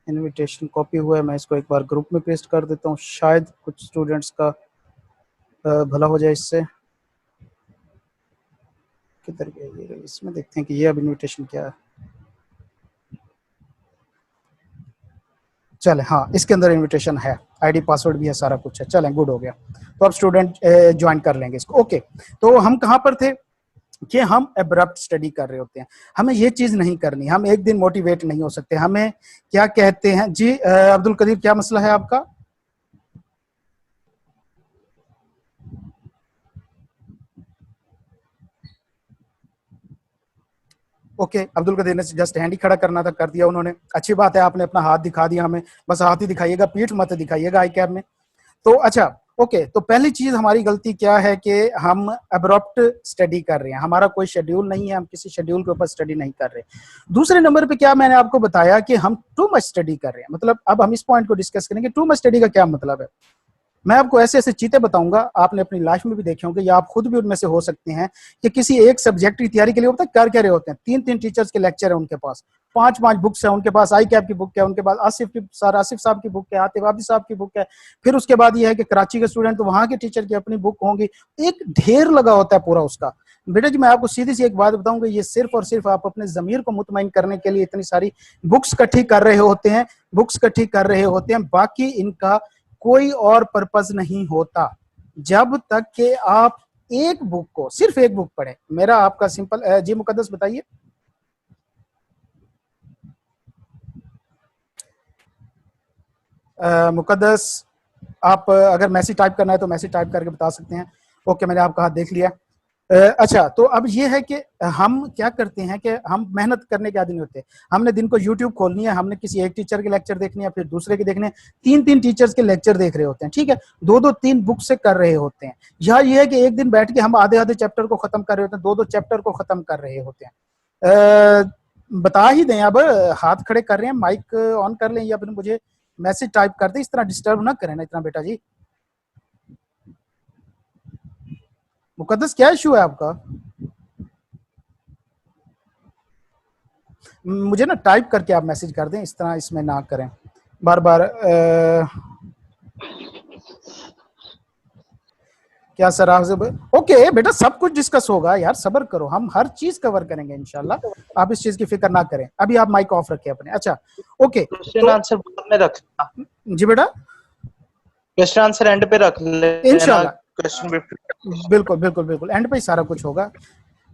invitation copy हुआ है, मैं इसको एक बार ग्रुप में पेस्ट कर देता हूँ, शायद कुछ स्टूडेंट्स का भला हो जाए इससे। किधर गया ये? इसमें देखते हैं कि ये अब इनविटेशन क्या है। चले, हाँ इसके अंदर इनविटेशन है, आईडी पासवर्ड भी है, सारा कुछ है। चलें, गुड हो गया। तो अब स्टूडेंट ज्वाइन कर लेंगे इसको। ओके, तो हम कहाँ पर थे कि हम एब्रप्ट स्टडी कर रहे होते हैं। हमें ये चीज नहीं करनी, हम एक दिन मोटिवेट नहीं हो सकते। हमें क्या कहते हैं जी, अब्दुल कदीर क्या मसला है आपका? ओके, अब्दुल कदीर ने जस्ट हैंड ही खड़ा करना था, कर दिया उन्होंने। अच्छी बात है, आपने अपना हाथ दिखा दिया हमें, बस हाथ ही दिखाइएगा, पीठ मत दिखाइएगा आई कैब में। तो अच्छा, ओके, तो पहली चीज हमारी गलती क्या है कि हम अब्रप्ट स्टडी कर रहे हैं, हमारा कोई शेड्यूल नहीं है, हम किसी शेड्यूल के ऊपर स्टडी नहीं कर रहे। दूसरे नंबर पे क्या मैंने आपको बताया कि हम टू मच स्टडी कर रहे हैं। मतलब अब हम इस पॉइंट को डिस्कस करेंगे, टू मच स्टडी का क्या मतलब है। मैं आपको ऐसे ऐसे चीजें बताऊंगा, आपने अपनी लाइफ में भी देखे होंगे या आप खुद भी उनमें से हो सकते हैं, कि किसी एक सब्जेक्ट की तैयारी के लिए होता है, कर क्या रहे होते हैं, 3-3 टीचर्स के लेक्चर है उनके पास, 5-5 बुक्स है उनके पास, आई कैप की बुक है उनके पास, आसिफ साहब की बुक है, आतिफ आबिद साहब की बुक है। फिर उसके बाद ये है कि कराची के स्टूडेंट तो वहां के टीचर की अपनी बुक होंगी, एक ढेर लगा होता है पूरा उसका। बेटा जी मैं आपको सीधी सी एक बात बताऊंगा, ये सिर्फ और सिर्फ आप अपने जमीर को मुतमईन करने के लिए इतनी सारी बुक्स इकट्ठी कर रहे होते हैं, बुक्स इकट्ठी कर रहे होते हैं, बाकी इनका कोई और पर्पस नहीं होता। जब तक कि आप एक बुक को, सिर्फ एक बुक पढ़े। मेरा आपका सिंपल जी, मुकद्दस बताइए। मुकद्दस आप अगर मैसेज टाइप करना है तो मैसेज टाइप करके बता सकते हैं। ओके, मैंने आपका हाथ देख लिया। अच्छा, तो अब ये है कि हम क्या करते हैं कि हम मेहनत करने के आदमी होते हैं। हमने दिन को यूट्यूब खोलनी है, हमने किसी एक टीचर के लेक्चर देखने हैं, फिर दूसरे के देखने हैं, 3-3 टीचर्स के लेक्चर देख रहे होते हैं, ठीक है, 2-2 3 बुक से कर रहे होते हैं। यहाँ ये है कि एक दिन बैठ के हम आधे आधे चैप्टर को खत्म कर रहे होते हैं, 2-2 चैप्टर को खत्म कर रहे होते हैं। बता ही दें, अब हाथ खड़े कर रहे हैं, माइक ऑन कर लें या फिर मुझे मैसेज टाइप कर दें, इस तरह डिस्टर्ब ना करें ना इतना बेटा जी। मुकद्दस क्या इशू है आपका? मुझे ना टाइप करके आप मैसेज कर दें, इस तरह इसमें ना करें बार बार। क्या सर आप? ओके बेटा, सब कुछ डिस्कस होगा यार, सब्र करो, हम हर चीज कवर करेंगे इंशाल्लाह, आप इस चीज की फिक्र ना करें। अभी आप माइक ऑफ रखें अपने। अच्छा ओके, क्वेश्चन आंसर बाद में रख लेना जी बेटा, क्वेश्चन आंसर एंड पे रख लेना। इंशाल्लाह, क्वेश्चन बिल्कुल बिल्कुल बिल्कुल, एंड पे ही सारा कुछ होगा।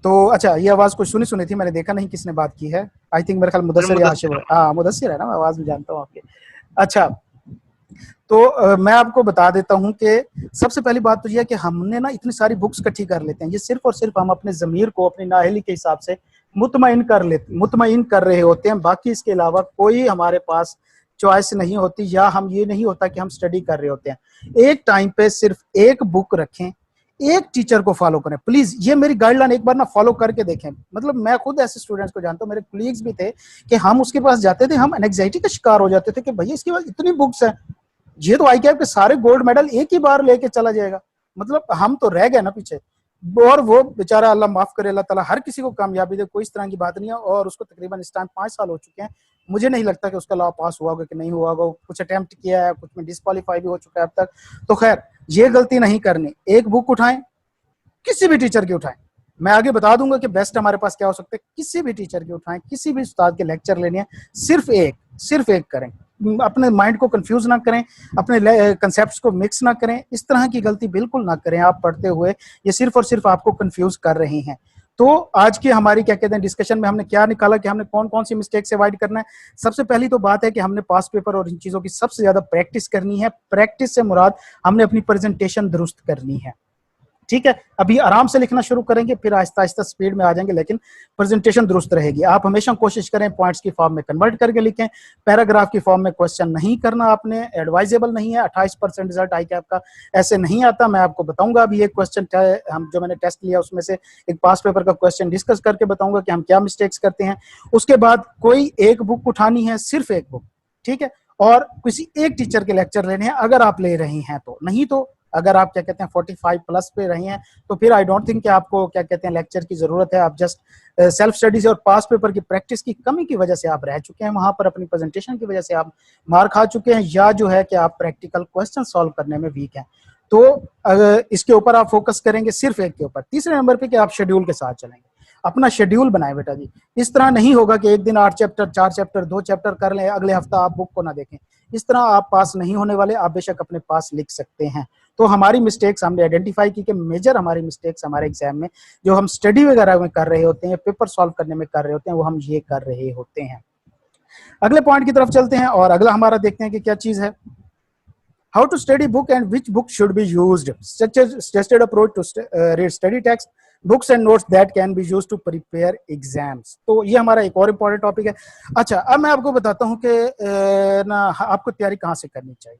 तो अच्छा, ये आवाज कुछ सुनी सुनी थी, मैंने देखा नहीं किसने बात की है। आई थिंक मेरे ख्याल मुदस्सिर या आशिफ है। हाँ मुदस्सिर है ना, मैं आवाज में जानता हूँ आपके। अच्छा, तो मैं आपको बता देता हूं कि सबसे पहली बात तो यह है कि हमने ना इतनी सारी बुक्स इकट्ठी कर लेते हैं, ये सिर्फ और सिर्फ हम अपने ज़मीर को अपनी नाअहली के हिसाब से मुतमईन कर रहे होते हैं। बाकी इसके अलावा कोई हमारे पास चॉइस नहीं होती, या हम ये नहीं होता कि हम स्टडी कर रहे होते हैं। एक टाइम पे सिर्फ एक बुक रखें, एक टीचर को फॉलो करें प्लीज। ये मेरी गाइडलाइन एक बार ना फॉलो करके देखें। मतलब मैं खुद ऐसे स्टूडेंट्स को जानता हूँ, मेरे कोलीग्स भी थे कि हम उसके पास जाते थे, हम एंग्जाइटी का शिकार हो जाते थे कि भैया इसके पास इतनी बुक्स हैं, ये तो आई कैप के सारे गोल्ड मेडल एक ही बार लेके चला जाएगा। मतलब हम तो रह गए ना पीछे। और वो बेचारा, अल्लाह माफ करे, अल्लाह ताला हर किसी को कामयाबी दे, कोई इस तरह की बात नहीं है। और उसको तकरीबन इस टाइम 5 साल हो चुके हैं। मुझे नहीं लगता कि उसका लॉ पास हुआ होगा कि नहीं हुआ होगा। कुछ अटेम्प्ट किया है, कुछ में डिस्क्वालीफाई भी हो चुका है अब तक। तो खैर, ये गलती नहीं करनी। एक बुक उठाएं, किसी भी टीचर की उठाएं, मैं आगे बता दूंगा कि बेस्ट हमारे पास क्या हो सकता है। किसी भी टीचर की उठाएं, किसी भी उस्ताद के लेक्चर लेने हैं, सिर्फ एक करें। अपने माइंड को कंफ्यूज ना करें, अपने कंसेप्ट्स को मिक्स ना करें। इस तरह की गलती बिल्कुल ना करें आप पढ़ते हुए, ये सिर्फ और सिर्फ आपको कंफ्यूज कर रहे हैं। तो आज की हमारी क्या कहते हैं डिस्कशन में हमने क्या निकाला कि हमने कौन कौन सी मिस्टेक से अवॉइड करना है। सबसे पहली तो बात है कि हमने पास पेपर और इन चीजों की सबसे ज्यादा प्रैक्टिस करनी है। प्रैक्टिस से मुराद हमने अपनी प्रेजेंटेशन दुरुस्त करनी है, ठीक है। अभी आराम से लिखना शुरू करेंगे, फिर आहिस्ता आहिस्ता स्पीड में आ जाएंगे, लेकिन प्रेजेंटेशन दुरुस्त रहेगी। आप हमेशा कोशिश करें पॉइंट्स की फॉर्म में कन्वर्ट करके लिखें, पैराग्राफ की फॉर्म में क्वेश्चन नहीं करना आपने, एडवाइजेबल नहीं है। 28% रिजल्ट आई कैप का ऐसे नहीं आता। मैं आपको बताऊंगा अभी एक क्वेश्चन हम जो मैंने टेस्ट लिया उसमें से एक पास पेपर का क्वेश्चन डिस्कस करके बताऊंगा कि हम क्या मिस्टेक्स करते हैं। उसके बाद कोई एक बुक उठानी है, सिर्फ एक बुक, ठीक है, और किसी एक टीचर के लेक्चर लेने हैं अगर आप ले रही हैं तो। नहीं तो अगर आप क्या कहते हैं 45 प्लस पे रही हैं तो फिर आई डोंट थिंक कि आपको क्या कहते हैं लेक्चर की जरूरत है। आप जस्ट सेल्फ स्टडीज और पास पेपर की प्रैक्टिस की कमी की वजह से आप रह चुके हैं वहां पर, अपनी प्रेजेंटेशन की वजह से आप मार खा चुके हैं, या जो है कि आप प्रैक्टिकल क्वेश्चन सॉल्व करने में वीक हैं। तो अगर इसके ऊपर आप फोकस करेंगे सिर्फ एक के ऊपर। तीसरे नंबर पे कि आप शेड्यूल के साथ चलेंगे, अपना शेड्यूल बनाए बेटा जी। इस तरह नहीं होगा कि एक दिन 8 चैप्टर 4 चैप्टर 2 चैप्टर कर लें, अगले हफ्ता आप बुक को ना देखें। इस तरह आप पास नहीं होने वाले। आप बेशक अपने पास लिख सकते हैं। तो हमारी मिस्टेक्स हमने आइडेंटिफाई की कि मेजर हमारी मिस्टेक्स हमारे एग्जाम में जो हम स्टडी वगैरह में कर रहे होते हैं, पेपर सॉल्व करने में कर रहे होते हैं, वो हम ये कर रहे होते हैं। अगले पॉइंट की तरफ चलते हैं और अगला हमारा देखते हैं कि क्या चीज है। How to study book and which book should be used, suggested approach to read study text, books and notes that can be used to prepare exams. तो ये हमारा एक और इम्पोर्टेंट टॉपिक है। अच्छा, अब मैं आपको बताता हूँ कि ना आपको तैयारी कहाँ से करनी चाहिए।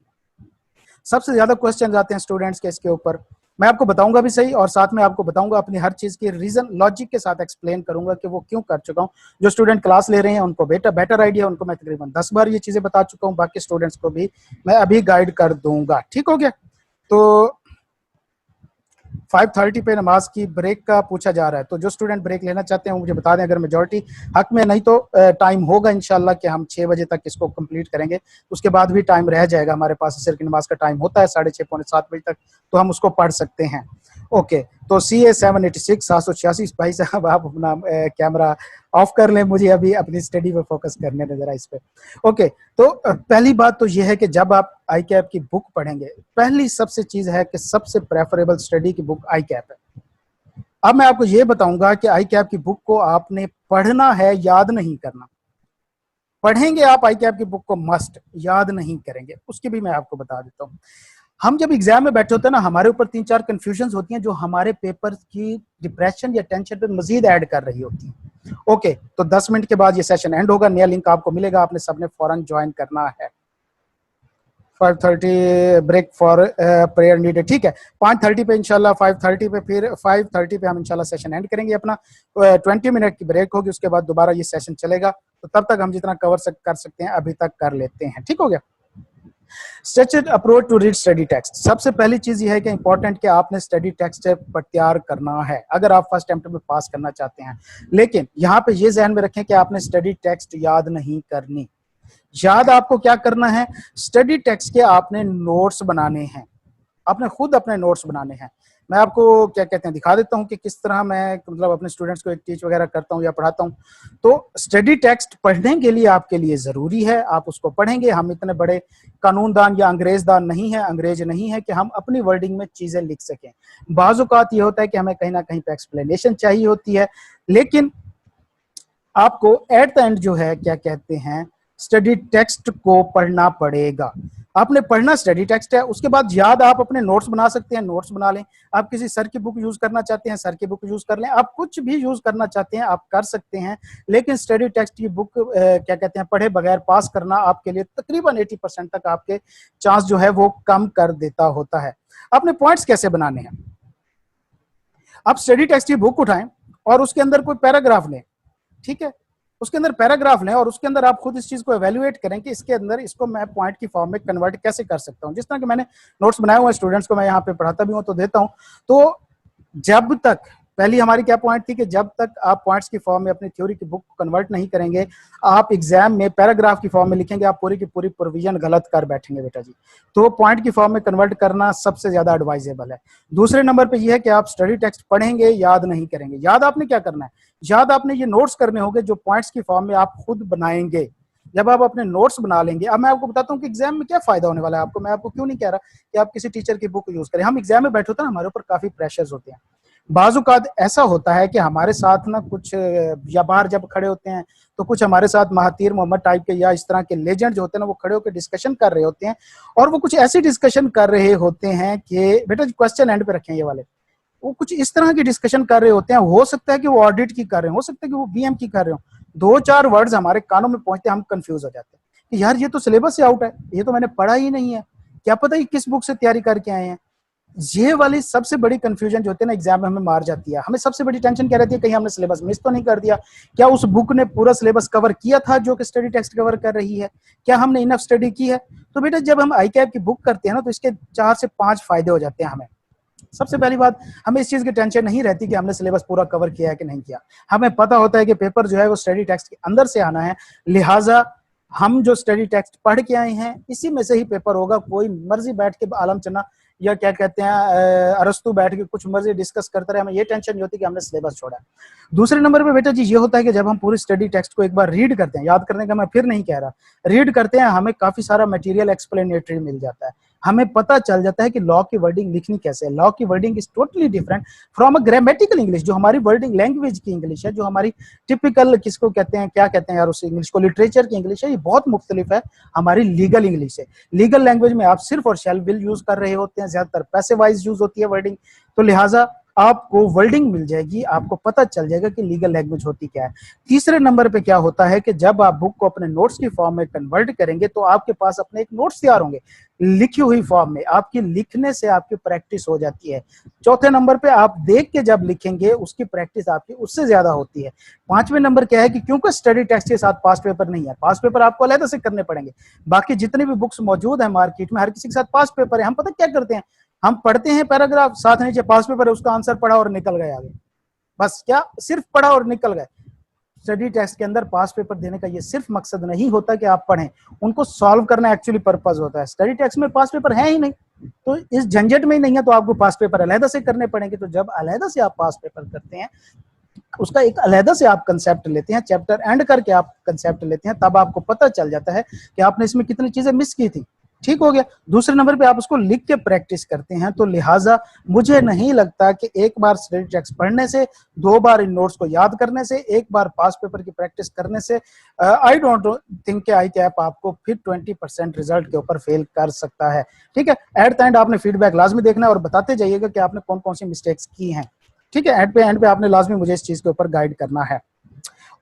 सबसे ज्यादा क्वेश्चन आते हैं स्टूडेंट्स के इसके ऊपर। मैं आपको बताऊंगा भी सही, और साथ में आपको बताऊंगा अपनी हर चीज की रीजन लॉजिक के साथ एक्सप्लेन करूंगा कि वो क्यों कर चुका हूं। जो स्टूडेंट क्लास ले रहे हैं उनको बेटर आइडिया, उनको मैं तकरीबन 10 बार ये चीजें बता चुका हूं। बाकी स्टूडेंट्स को भी मैं अभी गाइड कर दूंगा, ठीक हो गया। तो 5:30 पे नमाज की ब्रेक का पूछा जा रहा है, तो जो स्टूडेंट ब्रेक लेना चाहते हैं वो मुझे बता दें, अगर मेजॉरिटी हक में, नहीं तो टाइम होगा इंशाल्लाह कि हम 6 बजे तक इसको कंप्लीट करेंगे। उसके बाद भी टाइम रह जाएगा हमारे पास, असर की नमाज का टाइम होता है 6:30 पौने 7 बजे तक, तो हम उसको पढ़ सकते हैं। ओके, तो CA 786 786 भाई साहब, आप अपना कैमरा ऑफ कर लें, मुझे अभी अपनी स्टडी पे फोकस करने दें जरा इस पे। ओके, तो पहली बात तो ये है कि जब आप आई कैप की बुक पढ़ेंगे, पहली सबसे चीज है कि सबसे प्रेफरेबल स्टडी की बुक आई कैप है। अब मैं आपको ये बताऊंगा कि आई कैप की बुक को आपने पढ़ना है, याद नहीं करना। पढ़ेंगे आप आई कैप की बुक को, मस्ट, याद नहीं करेंगे, उसकी भी मैं आपको बता देता हूँ। हम जब एग्जाम में बैठे होते हैं ना, हमारे ऊपर 3-4 कंफ्यूजन होती हैं जो हमारे पेपर की डिप्रेशन या टेंशन पे मजीद ऐड कर रही होती हैं। ओके, तो 10 मिनट के बाद ये सेशन एंड होगा, नया लिंक आपको मिलेगा, आपने सबने फौरन ज्वाइन करना है। 5:30 ब्रेक फॉर प्रेयर नीडेड, ठीक है। 5:30 पे इंशाल्लाह, 5:30 पे फिर 5:30 पे हम इंशाल्लाह सेशन एंड करेंगे अपना। 20 मिनट की ब्रेक होगी, उसके बाद दोबारा ये सेशन चलेगा। तो तब तक हम जितना कर सकते हैं अभी तक कर लेते हैं, ठीक हो गया। Structured approach to read study text. सबसे पहली चीज ये है कि इंपॉर्टेंट कि आपने स्टडी टेक्स्ट पर तैयार करना है अगर आप फर्स्ट अटेम्प्ट में पास करना चाहते हैं। लेकिन यहाँ पे ये ध्यान में रखें कि आपने स्टडी टेक्स्ट याद नहीं करनी। याद आपको क्या करना है, स्टडी टेक्स्ट के आपने नोट्स बनाने हैं, आपने खुद अपने नोट्स बनाने हैं। मैं आपको क्या कहते हैं दिखा देता हूं कि किस तरह मैं मतलब अपने स्टूडेंट्स को एक टीच वगैरह करता हूं या पढ़ाता हूं। तो स्टडी टेक्स्ट पढ़ने के लिए आपके लिए जरूरी है, आप उसको पढ़ेंगे। हम इतने बड़े कानूनदान या अंग्रेजदान नहीं है, अंग्रेज नहीं है कि हम अपनी वर्डिंग में चीजें लिख सकें। बाज़ औक़ात ये होता है कि हमें कहीं ना कहीं पे एक्सप्लेनेशन चाहिए होती है, लेकिन आपको एट द एंड जो है क्या कहते हैं स्टडी टेक्स्ट को पढ़ना पड़ेगा। आपने पढ़ना स्टडी टेक्स्ट है, उसके बाद याद आप अपने नोट्स बना सकते हैं, नोट्स बना लें। आप किसी सर की बुक यूज करना चाहते हैं, सर की बुक यूज कर लें। आप कुछ भी यूज करना चाहते हैं आप कर सकते हैं, लेकिन स्टडी टेक्स्ट की बुक क्या कहते हैं पढ़े बगैर पास करना आपके लिए तकरीबन 80% तक आपके चांस जो है वो कम कर देता होता है। आपने पॉइंट्स कैसे बनाने हैं, आप स्टडी टेक्स्ट की बुक उठाएं और उसके अंदर कोई पैराग्राफ लें, ठीक है, उसके अंदर पैराग्राफ लें और उसके अंदर आप खुद इस चीज को एवेल्युएट करें कि इसके अंदर इसको मैं पॉइंट की फॉर्म में कन्वर्ट कैसे कर सकता हूं। जिस तरह के मैंने नोट्स बनाए हुए हैं, स्टूडेंट्स को मैं यहाँ पे पढ़ाता भी हूं तो देता हूं। तो जब तक पहली हमारी क्या पॉइंट थी कि जब तक आप पॉइंट्स की फॉर्म में अपनी थ्योरी की बुक को कन्वर्ट नहीं करेंगे, आप एग्जाम में पैराग्राफ की फॉर्म में लिखेंगे, आप पूरी की पूरी प्रोविजन गलत कर बैठेंगे बेटा जी। तो पॉइंट की फॉर्म में कन्वर्ट करना सबसे ज्यादा एडवाइजेबल है। दूसरे नंबर पे यह है कि आप स्टडी टेक्स्ट पढ़ेंगे, याद नहीं करेंगे। याद आपने क्या करना है, याद आपने ये नोट्स करने होंगे जो पॉइंट्स की फॉर्म में आप खुद बनाएंगे। जब आप अपने नोट्स बना लेंगे, अब मैं आपको बताता हूँ कि एग्जाम में क्या फायदा होने वाला है आपको। मैं आपको क्यों नहीं कह रहा कि आप किसी टीचर की बुक यूज करें। हम एग्जाम में बैठे होते हैं, हमारे ऊपर काफी प्रेशर्स होते हैं। बाजुकात ऐसा होता है कि हमारे साथ ना कुछ या बाहर जब खड़े होते हैं तो कुछ हमारे साथ महातीर मोहम्मद टाइप के या इस तरह के लेजेंड जो होते हैं ना, वो खड़े होकर डिस्कशन कर रहे होते हैं और वो कुछ ऐसी डिस्कशन कर रहे होते हैं कि बेटा क्वेश्चन एंड पे रखें ये वाले, वो कुछ इस तरह की डिस्कशन कर रहे होते हैं। हो सकता है कि वो ऑडिट की कर रहे हो सकता है कि वो बीएम की कर रहे हो। 2-4 वर्ड्स हमारे कानों में पहुंचते हैं, हम कंफ्यूज हो जाते हैं कि यार ये तो सिलेबस से आउट है, ये तो मैंने पढ़ा ही नहीं है, क्या पता ही किस बुक से तैयारी करके आए हैं। ये वाली सबसे बड़ी कंफ्यूजन जो होती है ना एग्जाम में हमें मार जाती है। हमें सबसे बड़ी टेंशन क्या रहती है, कहीं हमने सिलेबस मिस तो नहीं कर दिया, क्या उस बुक ने पूरा सिलेबस कवर किया था जो कि स्टडी टेक्स्ट कवर कर रही है, क्या हमने इनफ स्टडी की है। तो बेटा जब हम आई कैप की बुक करते हैं ना तो इसके 4 से 5 फायदे हो जाते हैं हमें। सबसे पहली बात, हमें इस चीज की टेंशन नहीं रहती कि हमने सिलेबस पूरा कवर किया है कि नहीं किया। हमें पता होता है कि पेपर जो है वो स्टडी टेक्स्ट के अंदर से आना है, लिहाजा हम जो स्टडी टेक्स्ट पढ़ के आए हैं इसी में से ही पेपर होगा। कोई मर्जी बैठ के आलम चना या क्या कहते हैं अरस्तु बैठ के कुछ मर्जी डिस्कस करते रहे, हमें ये टेंशन नहीं होती कि हमने सिलेबस छोड़ा है। दूसरे नंबर पे बेटा जी ये होता है कि जब हम पूरी स्टडी टेक्स्ट को एक बार रीड करते हैं, याद करने का मैं फिर नहीं कह रहा, रीड करते हैं, हमें काफी सारा मटेरियल एक्सप्लेनेटरी मिल जाता है। हमें पता चल जाता है कि लॉ की वर्डिंग लिखनी कैसे है। लॉ की wording is totally different from a grammatical English, जो हमारी वर्डिंग लैंग्वेज की इंग्लिश है, जो हमारी टिपिकल किसको कहते हैं, क्या कहते हैं यार उस इंग्लिश को, लिटरेचर की इंग्लिश है, ये बहुत मुख्तलिफ है हमारी लीगल इंग्लिश से। लीगल लैंग्वेज में आप सिर्फ और शैल विल यूज कर रहे होते हैं, ज्यादातर पैसे वाइज यूज होती है वर्डिंग, तो लिहाजा आपको वर्डिंग मिल जाएगी, आपको पता चल जाएगा कि लीगल लैंग्वेज होती क्या है। तीसरे नंबर पे क्या होता है कि जब आप बुक को अपने नोट्स की फॉर्म में कन्वर्ट करेंगे तो आपके पास अपने एक नोट्स तैयार होंगे लिखी हुई फॉर्म में, आपकी लिखने से आपकी प्रैक्टिस हो जाती है। चौथे नंबर पे आप देख के जब लिखेंगे उसकी प्रैक्टिस आपकी उससे ज्यादा होती है। पांचवें नंबर क्या है कि क्योंकि स्टडी टेक्स्ट के साथ पास्ट पेपर नहीं है, पास्ट पेपर आपको अलग से करने पड़ेंगे। बाकी जितने भी बुक्स मौजूद है मार्केट में हर किसी के साथ पास्ट पेपर है। हम पता क्या करते हैं, हम पढ़ते हैं पैराग्राफ, साथ नीचे पास्ट पेपर है, उसका आंसर पढ़ा और निकल गए आगे, बस क्या सिर्फ पढ़ा और निकल गए। स्टडी टेक्स्ट के अंदर पास पेपर देने का ये सिर्फ मकसद नहीं होता कि आप पढ़ें, उनको सॉल्व करना एक्चुअली पर्पस होता है। स्टडी टेक्स्ट में पास पेपर है ही नहीं, तो इस झंझट में ही नहीं है, तो आपको पास पेपर अलहदा से करने पड़ेंगे। तो जब अलहदा से आप पास पेपर करते हैं, उसका एक अलहदा से आप कंसेप्ट लेते हैं, चैप्टर एंड करके आप कंसेप्ट लेते हैं, तब आपको पता चल जाता है कि आपने इसमें कितनी चीजें मिस की थी। ठीक हो गया। दूसरे नंबर पे आप उसको लिख के प्रैक्टिस करते हैं, तो लिहाजा मुझे नहीं लगता कि एक बार स्टडी टेक्स्ट पढ़ने से, 2 बार इन नोट्स को याद करने से, एक बार पास पेपर की प्रैक्टिस करने से आई डोंट थिंक कि आई कैप आपको फिर 20% रिजल्ट के ऊपर फेल कर सकता है। ठीक है, एट द एंड आपने फीडबैक लाजमी देखना है और बताते जाइएगा कि आपने कौन कौन सी मिस्टेक्स की हैं। ठीक है, एंड पे आपने लाजमी मुझे इस चीज के ऊपर गाइड करना है।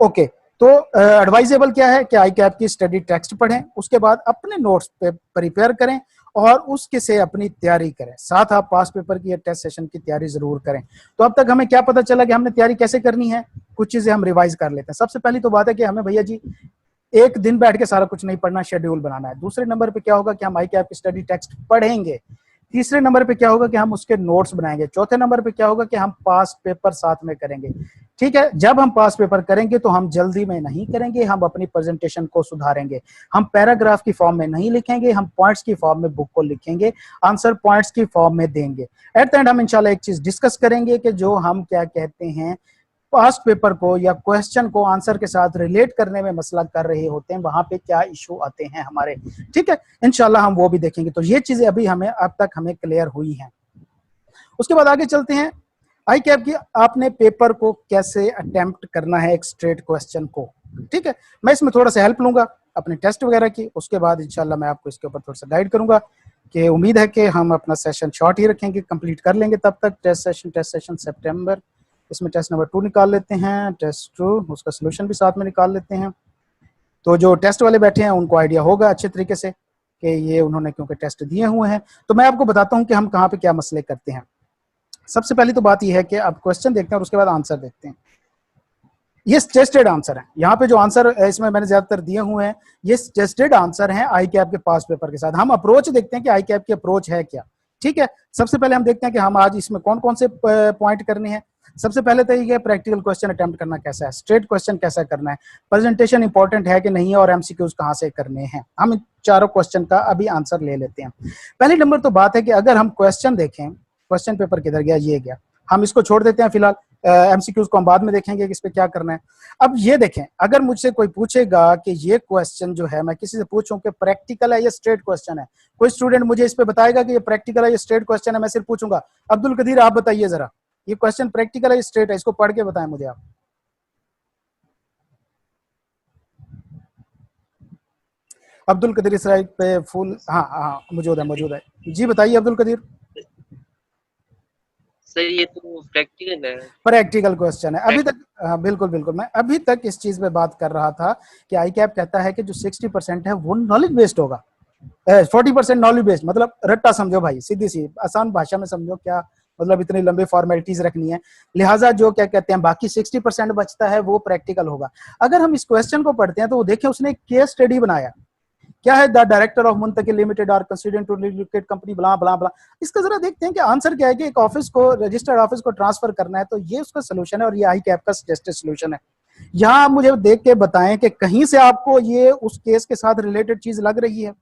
ओके, तो एडवाइजेबल क्या है कि आई कैप की स्टडी टेक्स्ट पढ़ें, उसके बाद अपने नोट्स पे प्रिपेयर करें और उसके से अपनी तैयारी करें, साथ आप पास पेपर की या टेस्ट सेशन की तैयारी जरूर करें। तो अब तक हमें क्या पता चला कि हमने तैयारी कैसे करनी है, कुछ चीजें हम रिवाइज कर लेते हैं। सबसे पहली तो बात है कि हमें भैया जी एक दिन बैठ के सारा कुछ नहीं पढ़ना, शेड्यूल बनाना है। दूसरे नंबर पे क्या होगा कि हम आई कैप की स्टडी टेक्स्ट पढ़ेंगे। तीसरे नंबर पे क्या होगा कि हम उसके नोट्स बनाएंगे। चौथे नंबर पे क्या होगा कि हम पास पेपर साथ में करेंगे। ठीक है, जब हम पास पेपर करेंगे तो हम जल्दी में नहीं करेंगे, हम अपनी प्रेजेंटेशन को सुधारेंगे। हम पैराग्राफ की फॉर्म में नहीं लिखेंगे, हम पॉइंट्स की फॉर्म में बुक को लिखेंगे, आंसर पॉइंट्स की फॉर्म में देंगे। एट द एंड हम इंशाल्लाह एक चीज डिस्कस करेंगे कि जो हम क्या कहते हैं पास्ट पेपर को या क्वेश्चन को आंसर के साथ रिलेट करने में मसला कर रहे होते हैं, वहां पे क्या इशू आते हैं हमारे। ठीक है, इंशाल्लाह हम वो भी देखेंगे। तो ये चीजें अभी हमें अब तक हमें क्लियर हुई हैं। उसके बाद आगे चलते हैं आई कैप की आपने पेपर को कैसे अटेम्प्ट करना है एक स्ट्रेट क्वेश्चन को। ठीक है, मैं इसमें थोड़ा सा हेल्प लूंगा अपने टेस्ट वगैरह की, उसके बाद इंशाल्लाह मैं आपको इसके ऊपर थोड़ा सा गाइड करूंगा कि उम्मीद है कि हम अपना सेशन शॉर्ट ही रखेंगे, कंप्लीट कर लेंगे तब तक। टेस्ट सेशन सितंबर, इसमें टेस्ट नंबर 2 निकाल लेते हैं, टेस्ट 2 उसका सोल्यूशन भी साथ में निकाल लेते हैं। तो जो टेस्ट वाले बैठे हैं उनको आइडिया होगा अच्छे तरीके से कि ये उन्होंने क्योंकि टेस्ट दिए हुए हैं। तो मैं आपको बताता हूं कि हम कहाँ पे क्या मसले करते हैं। सबसे पहली तो बात यह है कि आप क्वेश्चन देखते हैं और उसके बाद आंसर देखते हैं। ये सजेस्टेड आंसर है, यहाँ पे जो आंसर इसमें मैंने ज्यादातर दिए हुए हैं ये सजेस्टेड आंसर हैं आई कैप के पास पेपर के साथ। हम अप्रोच देखते हैं कि आई कैप की अप्रोच है क्या। ठीक है, सबसे पहले हम देखते हैं कि हम आज इसमें कौन कौन से पॉइंट करने हैं। सबसे पहले तो ये प्रैक्टिकल क्वेश्चन अटेम्प्ट करना कैसा है, स्ट्रेट क्वेश्चन कैसा करना है, प्रेजेंटेशन इंपॉर्टेंट है कि नहीं है और एमसीक्यूज कहाँ से करने हैं। हम इन चारों क्वेश्चन का अभी आंसर ले लेते हैं। पहली नंबर तो बात है कि अगर हम क्वेश्चन देखें, क्वेश्चन पेपर किधर गया, ये गया, हम इसको छोड़ देते हैं फिलहाल, एमसीक्यूज को हम बाद में देखेंगे कि इस पे क्या करना है। अब ये देखें, अगर मुझसे कोई पूछेगा कि ये क्वेश्चन जो है, मैं किसी से पूछूं कि प्रैक्टिकल है या स्ट्रेट क्वेश्चन है, कोई स्टूडेंट मुझे इस पे बताएगा कि ये प्रैक्टिकल है या स्ट्रेट क्वेश्चन है, मैं सिर्फ पूछूंगा अब्दुल कदीर आप बताइए जरा ये क्वेश्चन प्रैक्टिकल है या स्ट्रेट है, इसको पढ़ के बताएं मुझे आप। अब्दुल कदीर इस राइट पे फुल, हाँ हाँ मौजूद है जी, बताइए अब्दुल कदीर। सर ये तो प्रैक्टिकल है, प्रैक्टिकल क्वेश्चन है अभी तक। हाँ बिल्कुल बिल्कुल, मैं अभी तक इस चीज पे बात कर रहा था कि आई कैप कहता है कि जो 60% है वो नॉलेज बेस्ड होगा, 40% नॉलेज बेस्ड, मतलब रट्टा समझो भाई, सीधी सी आसान भाषा में समझो, क्या मतलब इतनी लंबी फॉर्मेलिटीज रखनी है। लिहाजा जो क्या कहते हैं बाकी 60% बचता है वो प्रैक्टिकल होगा। अगर हम इस क्वेश्चन को पढ़ते हैं तो देखें उसने एक केस स्टडी बनाया, क्या है, द डायरेक्टर ऑफ मुंतकिल limited are considering to relocate company blah blah blah. इसका जरा देखते हैं कि आंसर क्या है कि एक ऑफिस को, रजिस्टर्ड ऑफिस को ट्रांसफर करना है, तो ये उसका सोल्यूशन है और ये आई कैप का सजेस्टेड सोल्यूशन है। यहाँ आप मुझे देख के बताएं कि कहीं से आपको ये उस केस के साथ रिलेटेड चीज लग रही है।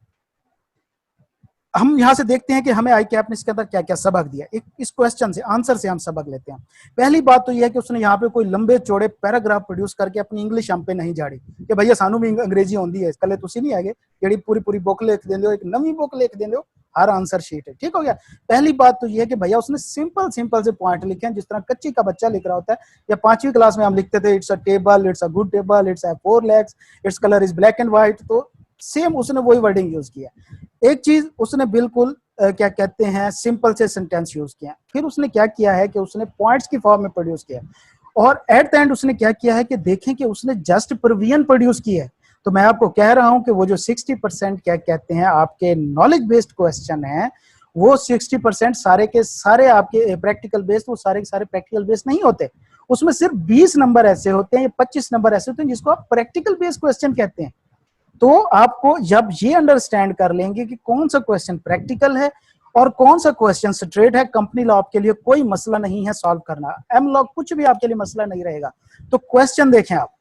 हम यहाँ से देखते हैं कि हमें आई कैप ने इसके अंदर क्या क्या सबक दिया। एक इस क्वेश्चन से, आंसर से हम सबक लेते हैं। पहली बात तो यह है कि उसने यहाँ पे कोई लंबे चौड़े पैराग्राफ प्रोड्यूस करके अपनी इंग्लिश हम पे नहीं झाड़ी कि भैया सानू भी अंग्रेजी होती है, कल तुसी नहीं आगे जेडी पूरी पूरी बुक लिख देंगे, एक नवी बुक लिख देंगे हर आंसर शीट है। ठीक हो गया। पहली बात तो यह है कि भैया उसने सिंपल सिंपल से पॉइंट लिखे हैं, जिस तरह कच्ची का बच्चा लिख रहा होता है, या 5वीं क्लास में हम लिखते थे, it's a table, it's a good table, it's a 4 legs, its colour is black and white. तो सेम उसने वही वर्डिंग यूज किया। एक चीज उसने बिल्कुल क्या कहते हैं सिंपल से सेंटेंस यूज किया। फिर उसने क्या किया है कि उसने पॉइंट्स की फॉर्म में प्रोड्यूस किया, और एट द एंड उसने क्या किया है कि देखें कि उसने जस्ट प्रिविजन प्रोड्यूस की है। तो मैं आपको कह रहा हूं कि वो जो 60% क्या कहते हैं आपके नॉलेज बेस्ड क्वेश्चन है, वो 60% सारे के सारे आपके प्रैक्टिकल बेस्ड, वो सारे के सारे प्रैक्टिकल बेस्ड नहीं होते। उसमें सिर्फ 20 नंबर ऐसे होते हैं, 25 नंबर ऐसे होते हैं जिसको आप प्रैक्टिकल बेस्ड क्वेश्चन कहते हैं। तो आपको जब ये अंडरस्टैंड कर लेंगे कि कौन सा क्वेश्चन प्रैक्टिकल है और कौन सा क्वेश्चन स्ट्रेट है, कंपनी लॉ आपके लिए कोई मसला नहीं है सॉल्व करना, एम लॉ कुछ भी आपके लिए मसला नहीं रहेगा। तो क्वेश्चन देखें आप,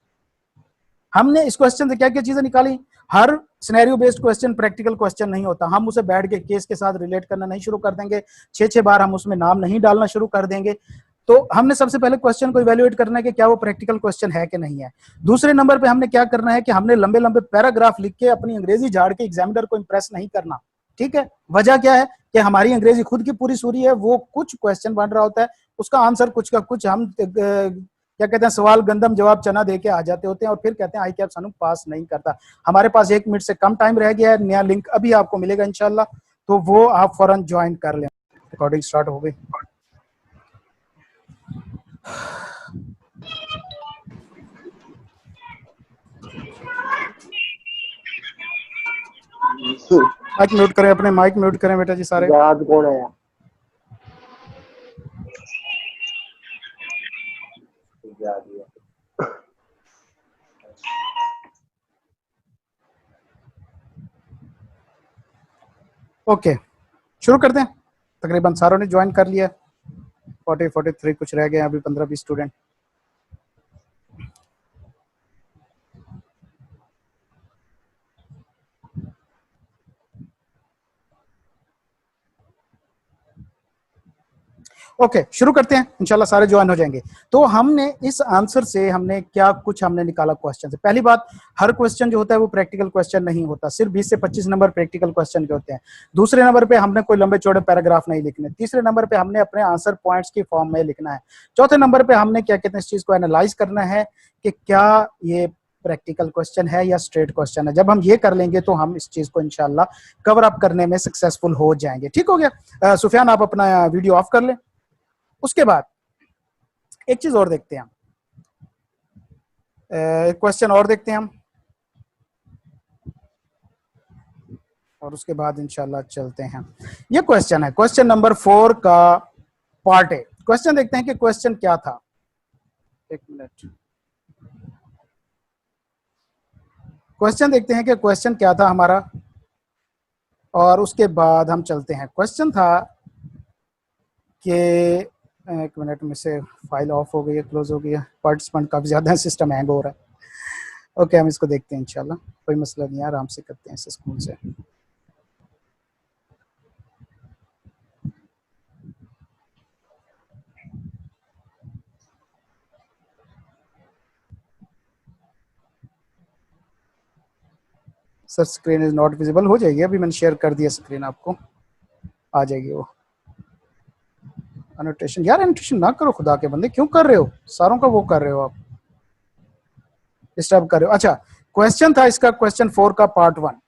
हमने इस क्वेश्चन से क्या क्या चीजें निकाली। हर scenario based question practical question नहीं होता। हम उसे बैठ के केस के साथ रिलेट करना नहीं शुरू कर देंगे, 6-6 बार हम उसमें नाम नहीं डालना शुरू कर देंगे। तो हमने सबसे पहले क्वेश्चन को इवैल्यूएट करना है कि क्या वो प्रैक्टिकल क्वेश्चन है कि नहीं है। दूसरे नंबर पे हमने क्या करना है कि हमने लंबे लंबे पैराग्राफ लिख के अपनी अंग्रेजी झाड़ के एग्जामिनर को इंप्रेस नहीं करना। ठीक है, वजह क्या है कि हमारी अंग्रेजी खुद की पूरी सूरी है, वो कुछ क्वेश्चन बन रहा होता है, उसका आंसर कुछ का कुछ हम क्या कहते हैं सवाल गंदम जवाब चना दे के आ जाते होते हैं और फिर कहते हैं आई कैप सानू पास नहीं करता। हमारे पास 1 मिनट से कम टाइम रह गया है, नया लिंक अभी आपको मिलेगा इंशाल्लाह, तो वो आप फौरन ज्वाइन कर लें। रिकॉर्डिंग स्टार्ट हो गई। माइक म्यूट करें, अपने माइक म्यूट करें बेटा जी सारे। याद कौन है? ओके, शुरू करते हैं। तकरीबन सारों ने ज्वाइन कर लिया, 43 कुछ रह गए, अभी 15-20 स्टूडेंट। ओके, शुरू करते हैं, इंशाल्लाह सारे ज्वाइन हो जाएंगे। तो हमने इस आंसर से हमने क्या कुछ हमने निकाला क्वेश्चन से। पहली बात, हर क्वेश्चन जो होता है वो प्रैक्टिकल क्वेश्चन नहीं होता, सिर्फ 20 से 25 नंबर प्रैक्टिकल क्वेश्चन के होते हैं। दूसरे नंबर पे हमने कोई लंबे चौड़े पैराग्राफ नहीं लिखने। तीसरे नंबर पे हमने अपने आंसर पॉइंट्स की फॉर्म में लिखना है। चौथे नंबर पे हमने क्या कहते हैं इस चीज को एनालाइज करना है कि क्या ये प्रैक्टिकल क्वेश्चन है या स्ट्रेट क्वेश्चन है। जब हम ये कर लेंगे तो हम इस चीज को इंशाल्लाह कवर अप करने में सक्सेसफुल हो जाएंगे। ठीक हो गया? सुफियान आप अपना वीडियो ऑफ कर लें। उसके बाद एक चीज और देखते हैं हम, एक क्वेश्चन और देखते हैं हम, और उसके बाद इंशाल्लाह चलते हैं। ये क्वेश्चन है, क्वेश्चन नंबर 4 का पार्ट है। क्वेश्चन देखते हैं कि क्वेश्चन क्या था। एक मिनट, क्वेश्चन देखते हैं कि क्वेश्चन क्या था हमारा, और उसके बाद हम चलते हैं। क्वेश्चन था कि एक मिनट में से फाइल ऑफ हो गई है, क्लोज हो गया, पार्टिसिपेंट काफी ज्यादा है, सिस्टम हैंग हो रहा है। ओके, हम इसको देखते हैं इंशाल्लाह, कोई मसला नहीं है, आराम से करते हैं इस स्कूल से। Sir screen is not visible, हो जाएगी, अभी मैंने शेयर कर दिया स्क्रीन, आपको आ जाएगी वो एनोटेशन। यार एनोटेशन ना करो खुदा के बंदे, क्यों कर रहे हो? सारों का वो कर रहे हो आप, डिस्टर्ब कर रहे हो। अच्छा, क्वेश्चन था इसका, क्वेश्चन 4 का part 1।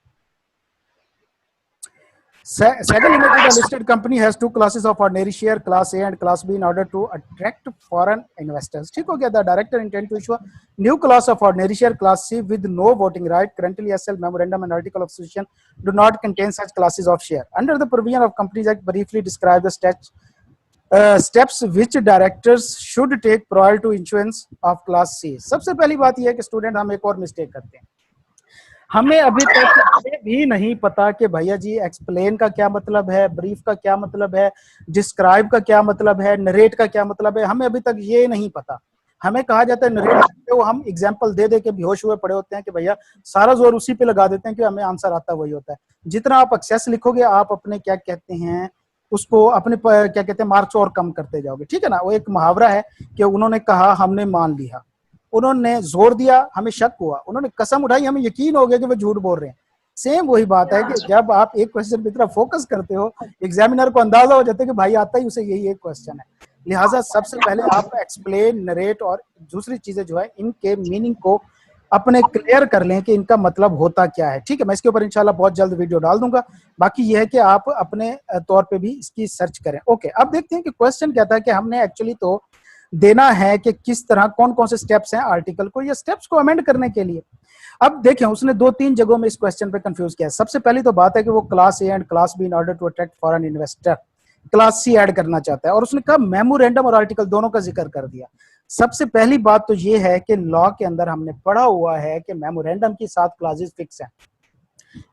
Saga Limited, a listed company, has 2 classes of ordinary share, class A and class B, in order to attract foreign investors. ठीक हो गया? The director intend to issue a new class of ordinary share, class C, with no voting right. Currently, SL memorandum and article of association do not contain such classes of share. Under the provision of Companies Act, briefly describe the steps which directors should take prior to issuance of class C. सबसे पहली बात यह है कि स्टूडेंट हम एक और मिस्टेक करते हैं, हमें अभी तक ये भी नहीं पता कि भैया जी एक्सप्लेन का क्या मतलब है, ब्रीफ का क्या मतलब है, डिस्क्राइब का क्या मतलब है, नरेट का क्या मतलब है, हमें अभी तक ये नहीं पता। हमें कहा जाता है नरेट, वो हम एग्जांपल दे दे के बेहोश हुए पड़े होते हैं कि भैया सारा जोर उसी पे लगा देते हैं कि हमें आंसर आता वही होता है। जितना आप एक्सेस लिखोगे आप अपने क्या कहते हैं उसको, अपने क्या कहते हैं मार्क्स और कम करते जाओगे। ठीक है ना? वो एक मुहावरा है कि उन्होंने कहा हमने मान लिया, उन्होंने जोर दिया हमें शक हुआ, उन्होंने कसम उठाई हमें यकीन हो गया कि वो झूठ बोल रहे हैं। सेम वही बात है कि जब आप एक क्वेश्चन की तरफ फोकस करते हो, एग्जामिनर को अंदाजा हो जाता है कि भाई आता ही उसे यही एक क्वेश्चन है। लिहाजा सबसे पहले आप एक्सप्लेन, नरेट और दूसरी चीजें जो है इनके मीनिंग को अपने क्लियर कर लें कि इनका मतलब होता क्या है। ठीक है, मैं इसके ऊपर इंशाल्लाह बहुत जल्द वीडियो डाल दूंगा। बाकी यह है कि आप अपने तौर पे भी इसकी सर्च करें। ओके, अब देखते हैं कि क्वेश्चन क्या था कि हमने एक्चुअली तो देना है कि किस तरह कौन कौन से स्टेप्स हैं आर्टिकल को या स्टेप्स को अमेंड करने के लिए। अब देखें, उसने 2-3 जगहों में इस क्वेश्चन पे कंफ्यूज किया है। सबसे पहली तो बात है कि वो class A and class B in order to attract foreign investor, class C add करना चाहता है, और उसने कहा मेमोरेंडम और आर्टिकल दोनों का जिक्र कर दिया। सबसे पहली बात तो ये है कि लॉ के अंदर हमने पढ़ा हुआ है कि मेमोरेंडम की 7 क्लासेस फिक्स हैं,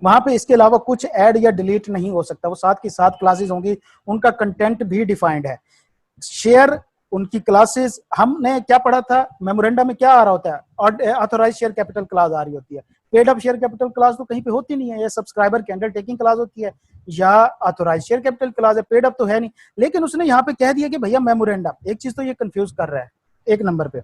वहां पे इसके अलावा कुछ ऐड या डिलीट नहीं हो सकता। वो 7 की 7 क्लासेस होंगी, उनका कंटेंट भी डिफाइंड है। शेयर उनकी क्लासेस, हमने क्या पढ़ा था मेमोरेंडम में क्या आ रहा होता है, और ऑथोराइज शेयर कैपिटल क्लास आ रही होती है। Paid up share capital class तो कहीं पे होती नहीं है, या सब्सक्राइबर की अंडरटेकिंग क्लास होती है, या ऑथोराइज शेयर कैपिटल क्लास है, पेड अप तो है नहीं। लेकिन उसने यहाँ पे कह दिया कि भैया मेमोरेंडम, एक चीज तो ये कंफ्यूज कर रहा है एक नंबर पे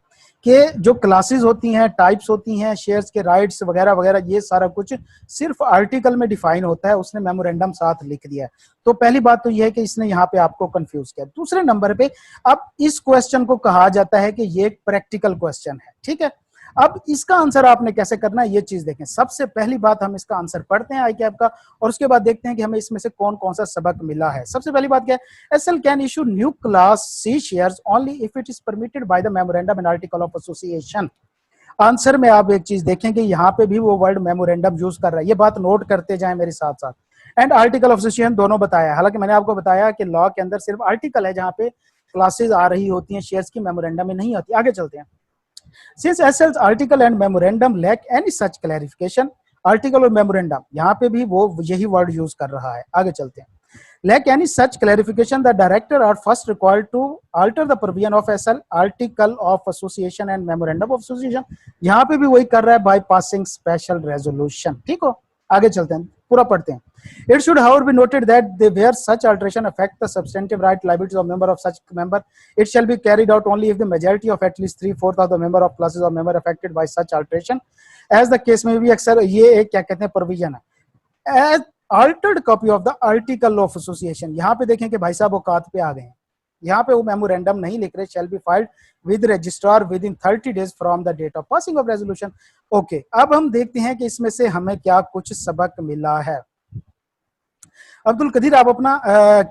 कि जो क्लासेस होती हैं, टाइप्स होती हैं, शेयर्स के राइट्स वगैरह वगैरह, ये सारा कुछ सिर्फ आर्टिकल में डिफाइन होता है, उसने मेमोरेंडम साथ लिख दिया है। तो पहली बात तो ये है कि इसने यहाँ पे आपको कंफ्यूज किया। दूसरे नंबर पे अब इस क्वेश्चन को कहा जाता है कि ये एक प्रैक्टिकल क्वेश्चन है, ठीक है। अब इसका आंसर आपने कैसे करना है ये चीज देखें। सबसे पहली बात हम इसका आंसर पढ़ते हैं आई कैप का, और उसके बाद देखते हैं कि हमें इसमें से कौन कौन सा सबक मिला है। सबसे पहली बात क्या है, SL can issue new class C shares only if it is permitted by the memorandum and article of association. Answer में आप एक चीज देखें कि यहाँ पे भी वो वर्ड मेमोरेंडम यूज कर रहा है, ये बात नोट करते जाएं मेरे साथ साथ। एंड आर्टिकल ऑफ एसोसिएशन दोनों बताया, हालांकि मैंने आपको बताया कि लॉ के अंदर सिर्फ आर्टिकल है जहां पे क्लासेस आ रही होती हैं, शेयर्स की मेमोरेंडम में नहीं आती। आगे चलते हैं। Since SL's article and memorandum lack any such clarification, article और मेमोरेंडम यहाँ पे भी वो यही वर्ड यूज कर रहा है। आगे चलते हैं। Lack any such clarification, the director are first required to alter the provision of SL, article of association and memorandum of association। यहाँ पे भी वही कर रहा है by passing special resolution। ठीक हो, आगे चलते हैं, पूरा पढ़ते हैं। It should however be noted that where such alteration affect the substantive right liabilities of member of such member, it shall be carried out only if the majority of at least 3/4 of the member of classes or member affected by such alteration, as the case may be। अक्सर ये एक क्या कहते हैं प्रोविजन है। As altered copy of the article of association, यहाँ पे देखें कि भाई साहब औकात पे आ गए हैं, यहाँ पे वो मेमोरेंडम नहीं लिख रहे, shall be filed with registrar within 30 days from the date of passing of resolution। Okay, अब हम देखते हैं कि इसमें से हमें क्या कुछ सबक मिला है। अब्दुल कदीर आप अपना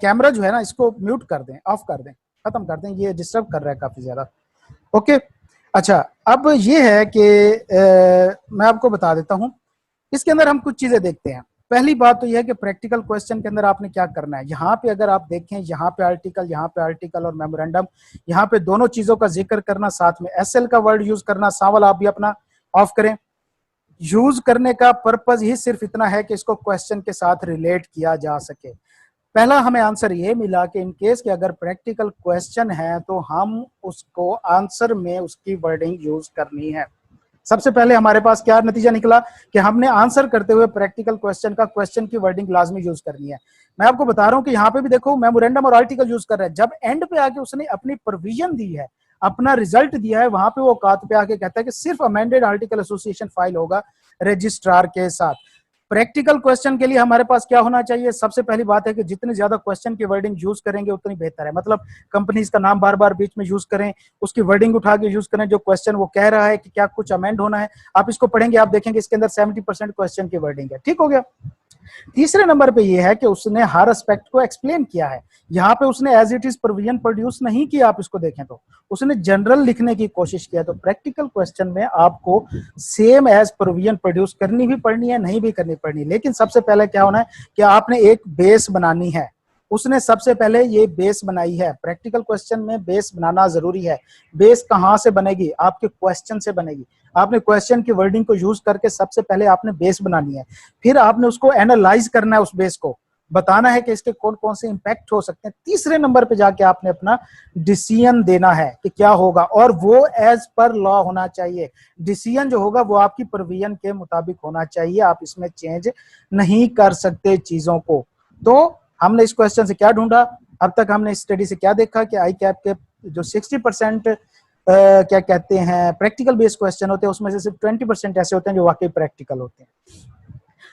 कैमरा जो है ना इसको म्यूट कर दें, ऑफ कर दें, खत्म कर दें, ये डिस्टर्ब कर रहा है काफी ज्यादा। ओके, अच्छा अब ये है कि मैं आपको बता देता हूं, इसके अंदर हम कुछ चीजें देखते हैं। पहली बात तो यह है कि प्रैक्टिकल क्वेश्चन के अंदर आपने क्या करना है। यहाँ पे अगर आप देखें, यहाँ पे आर्टिकल और मेमोरेंडम, यहाँ पे दोनों चीजों का जिक्र करना, साथ में एसएल का वर्ड यूज करना। सावल आप भी अपना ऑफ करें। यूज करने का पर्पज ही सिर्फ इतना है कि इसको क्वेश्चन के साथ रिलेट किया जा सके। पहला हमें आंसर ये मिला कि इन केस के अगर प्रैक्टिकल क्वेश्चन है तो हम उसको आंसर में उसकी वर्डिंग यूज करनी है। सबसे पहले हमारे पास क्या नतीजा निकला कि हमने आंसर करते हुए प्रैक्टिकल क्वेश्चन का क्वेश्चन की वर्डिंग लाजमी यूज करनी है। मैं आपको बता रहा हूं कि यहाँ पे भी देखो मेमोरेंडम और आर्टिकल यूज कर रहा है। जब एंड पे आके उसने अपनी प्रोविजन दी है, अपना रिजल्ट दिया है, वहां पे वो औकात पे आके कहता है कि सिर्फ अमेंडेड आर्टिकल एसोसिएशन फाइल होगा रजिस्ट्रार के साथ। प्रैक्टिकल क्वेश्चन के लिए हमारे पास क्या होना चाहिए। सबसे पहली बात है कि जितनी ज्यादा क्वेश्चन की वर्डिंग यूज करेंगे उतनी बेहतर है। मतलब कंपनीज का नाम बार बार बीच में यूज करें, उसकी वर्डिंग उठा के यूज करें, जो क्वेश्चन वो कह रहा है कि क्या कुछ अमेंड होना है, आप इसको पढ़ेंगे, आप देखेंगे इसके अंदर 70% क्वेश्चन की वर्डिंग है। ठीक हो गया। तीसरे नंबर पे ये है कि उसने हर एस्पेक्ट को एक्सप्लेन किया है। यहाँ पे उसने as it is provision produce नहीं किया, आप इसको देखें तो उसने जनरल लिखने की कोशिश किया। तो प्रैक्टिकल क्वेश्चन में आपको सेम एज प्रोविजन प्रोड्यूस करनी भी पड़नी है, नहीं भी करनी पड़नी, लेकिन सबसे पहले क्या होना है कि आपने एक बेस बनानी है। उसने सबसे पहले ये बेस बनाई है। प्रैक्टिकल क्वेश्चन में बेस बनाना जरूरी है। बेस कहाँ से बनेगी? आपके क्वेश्चन से बनेगी। आपने क्वेश्चन की वर्डिंग को यूज करके सबसे पहले आपने बेस बनानी है, फिर आपने उसको एनालाइज करना है, उस बेस को बताना है कि इसके कौन कौन से इंपैक्ट हो सकते हैं। तीसरे नंबर पे जाके आपने अपना डिसीजन देना है कि क्या होगा, और वो एज पर लॉ होना चाहिए। डिसीजन जो होगा वो आपकी प्रोविजन के मुताबिक होना चाहिए, आप इसमें चेंज नहीं कर सकते चीजों को। तो हमने इस क्वेश्चन से क्या ढूंढा, अब तक हमने इस स्टडी से क्या देखा कि आई कैप के जो 60% क्या कहते हैं प्रैक्टिकल बेस्ड क्वेश्चन होते हैं, उसमें से सिर्फ 20% ऐसे होते हैं जो वाकई प्रैक्टिकल होते हैं।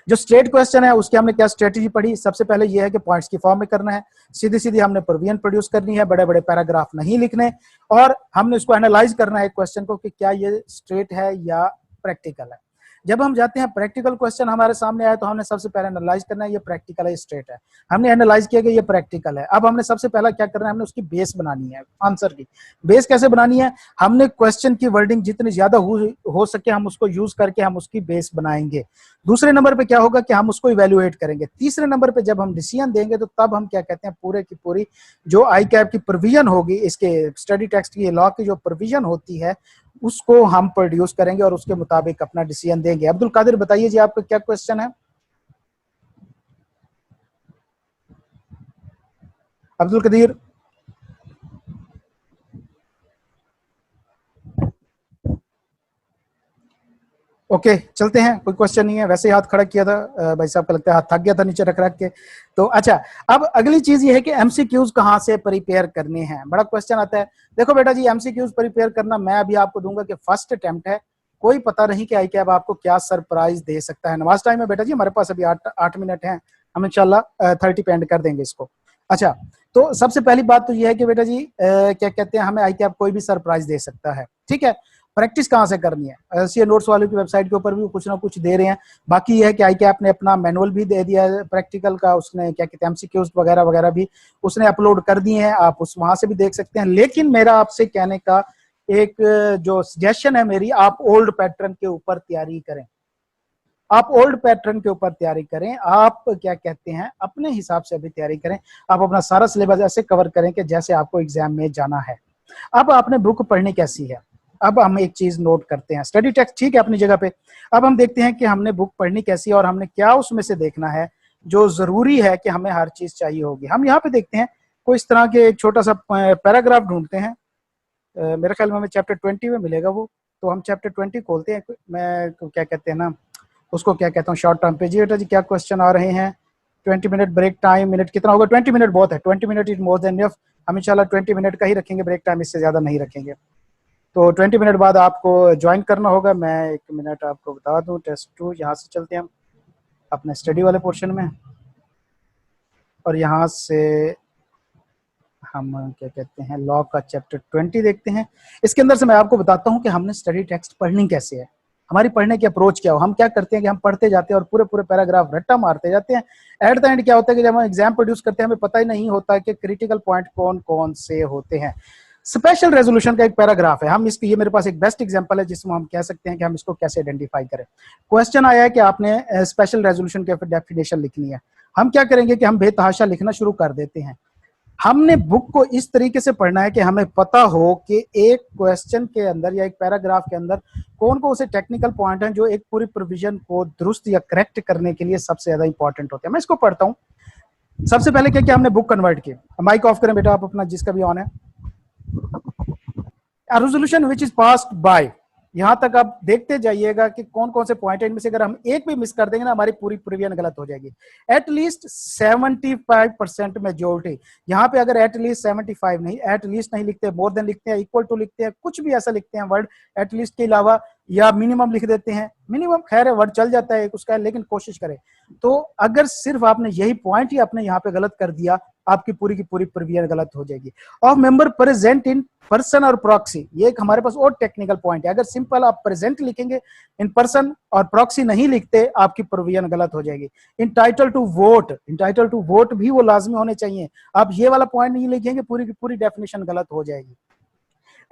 जो स्ट्रेट क्वेश्चन है उसकी हमने क्या स्ट्रेटेजी पढ़ी। सबसे पहले ये है कि पॉइंट्स की फॉर्म में करना है, सीधी सीधी हमने प्रोविजन प्रोड्यूस करनी है, बड़े बड़े पैराग्राफ नहीं लिखने, और हमने उसको एनालाइज करना है क्वेश्चन को कि क्या ये स्ट्रेट है या प्रैक्टिकल है। जब हम जाते हैं प्रैक्टिकल क्वेश्चन हमारे सामने आए तो हमने सबसे पहले एनालाइज करना है ये प्रैक्टिकल है स्ट्रेट है। हमने एनालाइज किया कि ये प्रैक्टिकल है। अब हमने सबसे पहला क्या करना है, हमने उसकी बेस बनानी है। आंसर की बेस कैसे बनानी है, हमने क्वेश्चन की वर्डिंग जितनी ज्यादा हो सके हम उसको यूज करके हम उसकी बेस बनाएंगे। दूसरे नंबर पे क्या होगा कि हम उसको इवेल्युएट करेंगे। तीसरे नंबर पे जब हम डिसीजन देंगे तो तब हम क्या कहते हैं पूरे की पूरी जो आई कैप की प्रोविजन होगी, इसके स्टडी टेक्स्ट की लॉ की जो प्रोविजन होती है उसको हम प्रोड्यूस करेंगे और उसके मुताबिक अपना डिसीजन देंगे। अब्दुल कादिर बताइए जी आपका क्या क्वेश्चन है। अब्दुल कदीर ओके चलते हैं, कोई क्वेश्चन नहीं है, वैसे ही हाथ खड़ा किया था भाई साहब का, लगता है हाथ थक गया था नीचे रख रख के। तो अच्छा, अब अगली चीज ये है कि एमसीक्यूज कहाँ से प्रिपेयर करने हैं, बड़ा क्वेश्चन आता है। देखो बेटा जी, एमसीक्यूज प्रिपेयर करना मैं अभी आपको दूंगा कि फर्स्ट अटेम्प्ट है, कोई पता नहीं कि ICAP आपको क्या सरप्राइज दे सकता है। नमाज टाइम है बेटा जी, हमारे पास अभी 8 मिनट है, हम इंशाल्लाह 30 पे एंड कर देंगे इसको। अच्छा, तो सबसे पहली बात तो ये है कि बेटा जी क्या कहते हैं, हमें ICAP कोई भी सरप्राइज दे सकता है, ठीक है। प्रैक्टिस कहाँ से करनी है, सी नोट्स वालों की वेबसाइट के ऊपर भी कुछ ना कुछ दे रहे हैं। बाकी यह है कि ICAP ने अपना मैनुअल भी दे दिया है प्रैक्टिकल का, उसने क्या कहते हैं MCQs वगैरह वगैरह भी उसने अपलोड कर दिए हैं, आप उस वहां से भी देख सकते हैं। लेकिन मेरा आपसे कहने का एक जो सजेशन है मेरी, आप ओल्ड पैटर्न के ऊपर तैयारी करें, आप ओल्ड पैटर्न के ऊपर तैयारी करें, आप क्या कहते हैं अपने हिसाब से अभी तैयारी करें, आप अपना सारा सिलेबस ऐसे कवर करें कि जैसे आपको एग्जाम में जाना है। अब आपने बुक पढ़नी कैसी है, अब हम एक चीज नोट करते हैं, स्टडी टेक्स्ट ठीक है अपनी जगह पे, अब हम देखते हैं कि हमने बुक पढ़नी कैसी है और हमने क्या उसमें से देखना है जो जरूरी है कि हमें हर चीज चाहिए होगी। हम यहाँ पे देखते हैं कोई इस तरह के एक छोटा सा पैराग्राफ ढूंढते हैं, मेरे ख्याल में हमें चैप्टर 20 में मिलेगा वो, तो हम चैप्टर 20 खोलते हैं। मैं क्या कहते हैं ना उसको, क्या कहता हूँ शॉर्ट टर्म पे। जी बेटा जी क्या क्वेश्चन आ रहे हैं, 20 मिनट ब्रेक टाइम, मिनट कितना होगा, 20 मिनट बहुत है, 20 minute is more than enough, हम इंशाल्लाह 20 मिनट का ही रखेंगे ब्रेक टाइम, इससे ज्यादा नहीं रखेंगे। तो 20 मिनट बाद आपको ज्वाइन करना होगा। मैं 1 मिनट आपको बता दूं, टेस्ट 2 यहाँ से चलते हैं हम अपने स्टडी वाले पोर्शन में, और यहाँ से हम क्या कहते हैं लॉ का चैप्टर 20 देखते हैं। इसके अंदर से मैं आपको बताता हूँ कि हमने स्टडी टेक्स्ट पढ़नी कैसे है, हमारी पढ़ने की अप्रोच क्या हो। हम क्या करते हैं कि हम पढ़ते जाते हैं और पूरे पूरे पैराग्राफ रट्टा मारते जाते हैं। एट द एंड क्या होता है कि जब हम एग्जाम प्रोड्यूस करते हैं हमें पता ही नहीं होता कि क्रिटिकल पॉइंट कौन कौन से होते हैं। स्पेशल रेजोल्यूशन का एक पैराग्राफ है, हम इसकी, ये मेरे पास एक बेस्ट एग्जांपल है जिसमें हम कह सकते हैं कि हम इसको कैसे आइडेंटिफाई करें। क्वेश्चन आया है कि आपने स्पेशल रेजोल्यूशन की डेफिनेशन लिखनी है, हम क्या करेंगे कि हम बेतहाशा लिखना शुरू कर देते हैं। हमने बुक को इस तरीके से पढ़ना है कि हमें पता हो कि एक क्वेश्चन के अंदर या एक पैराग्राफ के अंदर कौन कौन से टेक्निकल पॉइंट हैं जो एक पूरी प्रोविजन को दुरुस्त या करेक्ट करने के लिए सबसे ज्यादा इंपॉर्टेंट होते हैं। मैं इसको पढ़ता हूँ। सबसे पहले क्या किया हमने, बुक कन्वर्ट की। माइक ऑफ करें बेटा आप अपना, जिसका भी ऑन है। A resolution which is passed by, यहां तक आप देखते जाइएगा कि कौन कौन से पॉइंट है, इनमें से अगर हम एक भी मिस कर देंगे ना हमारी पूरी प्रिविजन गलत हो जाएगी। एटलीस्ट 75% मेजोरिटी, यहाँ पे अगर एटलीस्ट 75 नहीं, एटलीस्ट नहीं लिखते, मोर देन लिखते हैं, इक्वल टू लिखते हैं, कुछ भी ऐसा लिखते हैं वर्ड एटलीस्ट के अलावा, या मिनिमम लिख देते हैं। मिनिमम खैर है वर्ड चल जाता है उसका, लेकिन कोशिश करें। तो अगर सिर्फ आपने यही पॉइंट ही आपने यहाँ पे गलत कर दिया, आपकी पूरी की पूरी प्रिविजन गलत हो जाएगी। Of member present in person और प्रॉक्सी, ये एक हमारे पास और टेक्निकल पॉइंट है। अगर सिंपल आप प्रेजेंट लिखेंगे, इन पर्सन और प्रॉक्सी नहीं लिखते, आपकी प्रोविजन गलत हो जाएगी। Entitle to vote, entitle to vote भी वो लाजमी होने चाहिए। आप ये वाला पॉइंट नहीं लिखेंगे, पूरी की पूरी डेफिनेशन गलत हो जाएगी।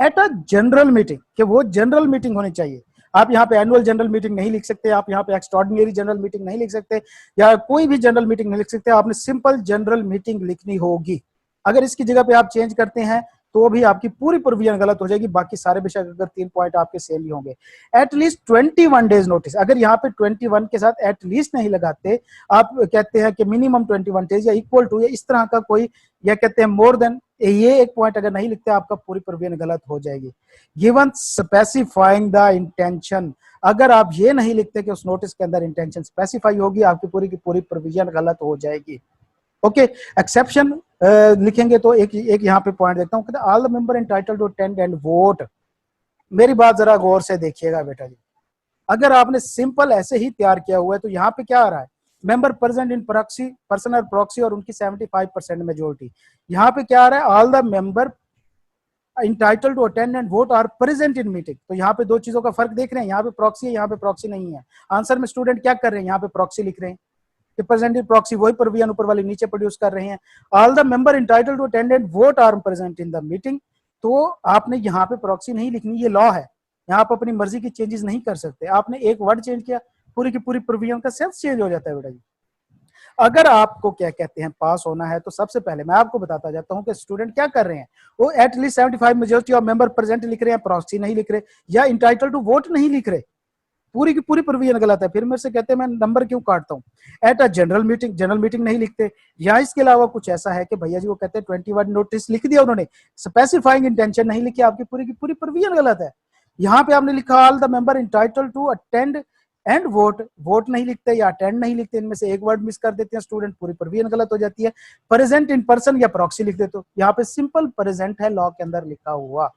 एट अ जनरल मीटिंग, कि वो जनरल मीटिंग होनी चाहिए। आप यहाँ पे एनुअल जनरल मीटिंग नहीं लिख सकते, आप यहाँ पे एक्स्ट्राऑर्डिनरी जनरल मीटिंग नहीं लिख सकते, या कोई भी जनरल मीटिंग नहीं लिख सकते, आपने सिंपल जनरल मीटिंग लिखनी होगी। अगर इसकी जगह पे आप चेंज करते हैं तो भी आपकी पूरी प्रोविजन गलत हो जाएगी। बाकी सारे बेशक अगर 3 पॉइंट आपके सेम ही होंगे। एटलीस्ट 21 डेज नोटिस, अगर यहाँ पे 21 के साथ एटलीस्ट नहीं लगाते, आप कहते हैं कि मिनिमम 21 डेज या इक्वल टू या इस तरह का कोई, या कहते हैं मोर देन, ये एक पॉइंट अगर नहीं लिखते आपका पूरी प्रोविजन गलत हो जाएगी। गिवन स्पेसिफाइंग द इंटेंशन, अगर आप ये नहीं लिखते कि उस नोटिस के अंदर इंटेंशन स्पेसिफाई होगी, आपकी पूरी की पूरी प्रोविजन गलत हो जाएगी। ओके, एक्सेप्शन लिखेंगे तो एक यहाँ पे पॉइंट देखता हूँ, all the member entitled to attend and vote. मेरी बात जरा गौर से देखिएगा बेटा जी, अगर आपने सिंपल ऐसे ही तैयार किया हुआ है तो यहाँ पे क्या आ रहा है, मेंबर प्रेजेंट इन प्रॉक्सी, पर्सन और प्रॉक्सी, और उनकी 75% मेजोरिटी। यहाँ पे क्या आ रहा है, all the member entitled to attend and vote are present in meeting. तो यहाँ पे दो चीजों का फर्क देख रहे हैं, यहाँ पे प्रॉक्सी है, यहाँ पे प्रॉक्सी नहीं है। आंसर में स्टूडेंट क्या कर रहे हैं, यहाँ पे प्रॉक्सी लिख रहे हैं, रिप्रेजेंटेटिव प्रॉक्सी वही प्रोविजन ऊपर वाली नीचे प्रोड्यूस कर रहे हैं। All the member entitled to attend and vote are present in the meeting. तो आपने यहाँ पे प्रॉक्सी नहीं लिखनी, ये लॉ है, यहाँ आप अपनी मर्जी की चेंजेस नहीं कर सकते। आपने एक वर्ड चेंज किया, पूरी की पूरी प्रोविजन का सेंस चेंज हो जाता है बेटा जी। अगर आपको क्या कहते हैं पास होना है तो सबसे पहले मैं आपको बताता जाता हूं कि स्टूडेंट क्या कर रहे हैं, वो at least 75 majority of member present लिख रहे हैं, प्रॉक्सी नहीं लिख रहे, या इंटाइटल टू वोट नहीं लिख रहे, पूरी की पूरी प्रोविजन गलत है। फिर मेरे से कहते हैं मैं नंबर क्यों काटता हूँ। At a general meeting, general meeting नहीं लिखते, या इसके अलावा कुछ ऐसा है कि भैया जी वो कहते हैं 21 नोटिस लिख दिया उन्होंने, स्पेसिफाइंग इंटेंशन नहीं लिखी, आपकी पूरी की पूरी प्रोविजन गलत है। यहाँ पे आपने लिखा all the member entitle to attend and vote, vote नहीं लिखते या अटेंड नहीं लिखते, इनमें से एक वर्ड मिस कर देते हैं स्टूडेंट, पूरी प्रोविजन गलत हो जाती है। प्रेजेंट इन पर्सन या प्रॉक्सी लिख देते हो, यहाँ पे सिंपल प्रेजेंट है लॉ के अंदर लिखा हुआ।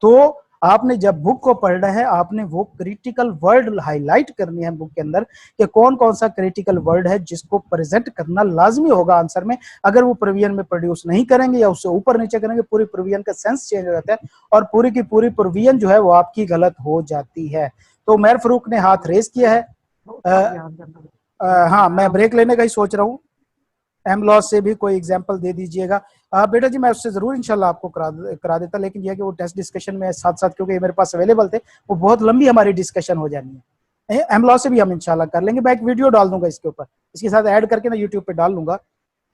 तो आपने जब बुक को पढ़ना है आपने वो क्रिटिकल वर्ड हाईलाइट करनी है बुक के अंदर कि कौन कौन सा क्रिटिकल वर्ड है जिसको प्रेजेंट करना लाजमी होगा आंसर में। अगर वो प्रोविजन में प्रोड्यूस नहीं करेंगे या उससे ऊपर नीचे करेंगे पूरी प्रोविजन का सेंस चेंज हो जाता है और पूरी की पूरी प्रोविजन जो है वो आपकी गलत हो जाती है। तो उमर फारूक ने हाथ रेस किया है। हाँ, मैं ब्रेक लेने का ही सोच रहा हूँ। एम लॉस से भी कोई एग्जांपल दे दीजिएगा। बेटा जी मैं उससे जरूर इंशाल्लाह आपको करा देता, लेकिन यह कि वो टेस्ट डिस्कशन में साथ साथ क्योंकि मेरे पास अवेलेबल थे, वो बहुत लंबी हमारी डिस्कशन हो जानी है। एम लॉस से भी हम इंशाल्लाह कर लेंगे। मैं एक वीडियो डाल दूंगा इसके ऊपर, इसके साथ ऐड करके ना यूट्यूब पे डाल लूंगा।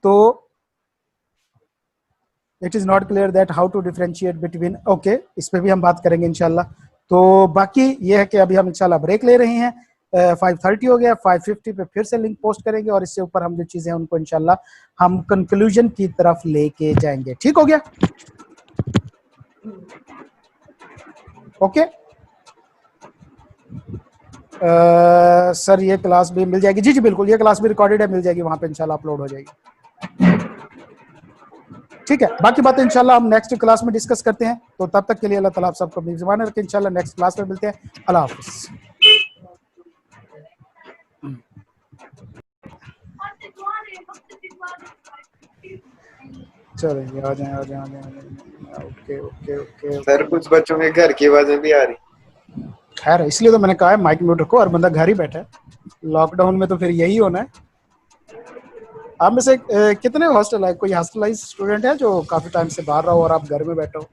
तो it is not clear that how to differentiate between, okay, इस पे भी हम बात करेंगे इंशाल्लाह। तो बाकी ये है कि अभी हम इंशाल्लाह ब्रेक ले रहे हैं। 5:30 हो गया, 5:50 पे फिर से लिंक पोस्ट करेंगे और इससे ऊपर हम जो चीजें हैं उनको इंशाल्लाह हम कंक्लूजन की तरफ लेके जाएंगे। ठीक हो गया? ओके। सर ये क्लास भी मिल जाएगी? जी जी बिल्कुल, ये क्लास भी रिकॉर्डेड है, मिल जाएगी वहां पे इंशाल्लाह अपलोड हो जाएगी। ठीक है, बाकी बातें इंशाल्लाह हम नेक्स्ट क्लास में डिस्कस करते हैं। तो तब तक के लिए अल्लाह ताला आप सबको अपनी ज़ुबान रखे, इंशाल्लाह नेक्स्ट क्लास में मिलते हैं। अल्लाह हाफिज़। चलिए आ जाए आ जाए आ जाए। ओके ओके ओके सर कुछ बच्चों के घर की आवाजें भी आ रही। खैर इसलिए तो मैंने कहा है माइक म्यूट रखो, और बंदा घर ही बैठा है लॉकडाउन में, तो फिर यही होना है। आप में से कितने हॉस्टल है, कोई हॉस्टलाइज स्टूडेंट है जो काफी टाइम से बाहर रहा हो और आप घर में बैठे हो?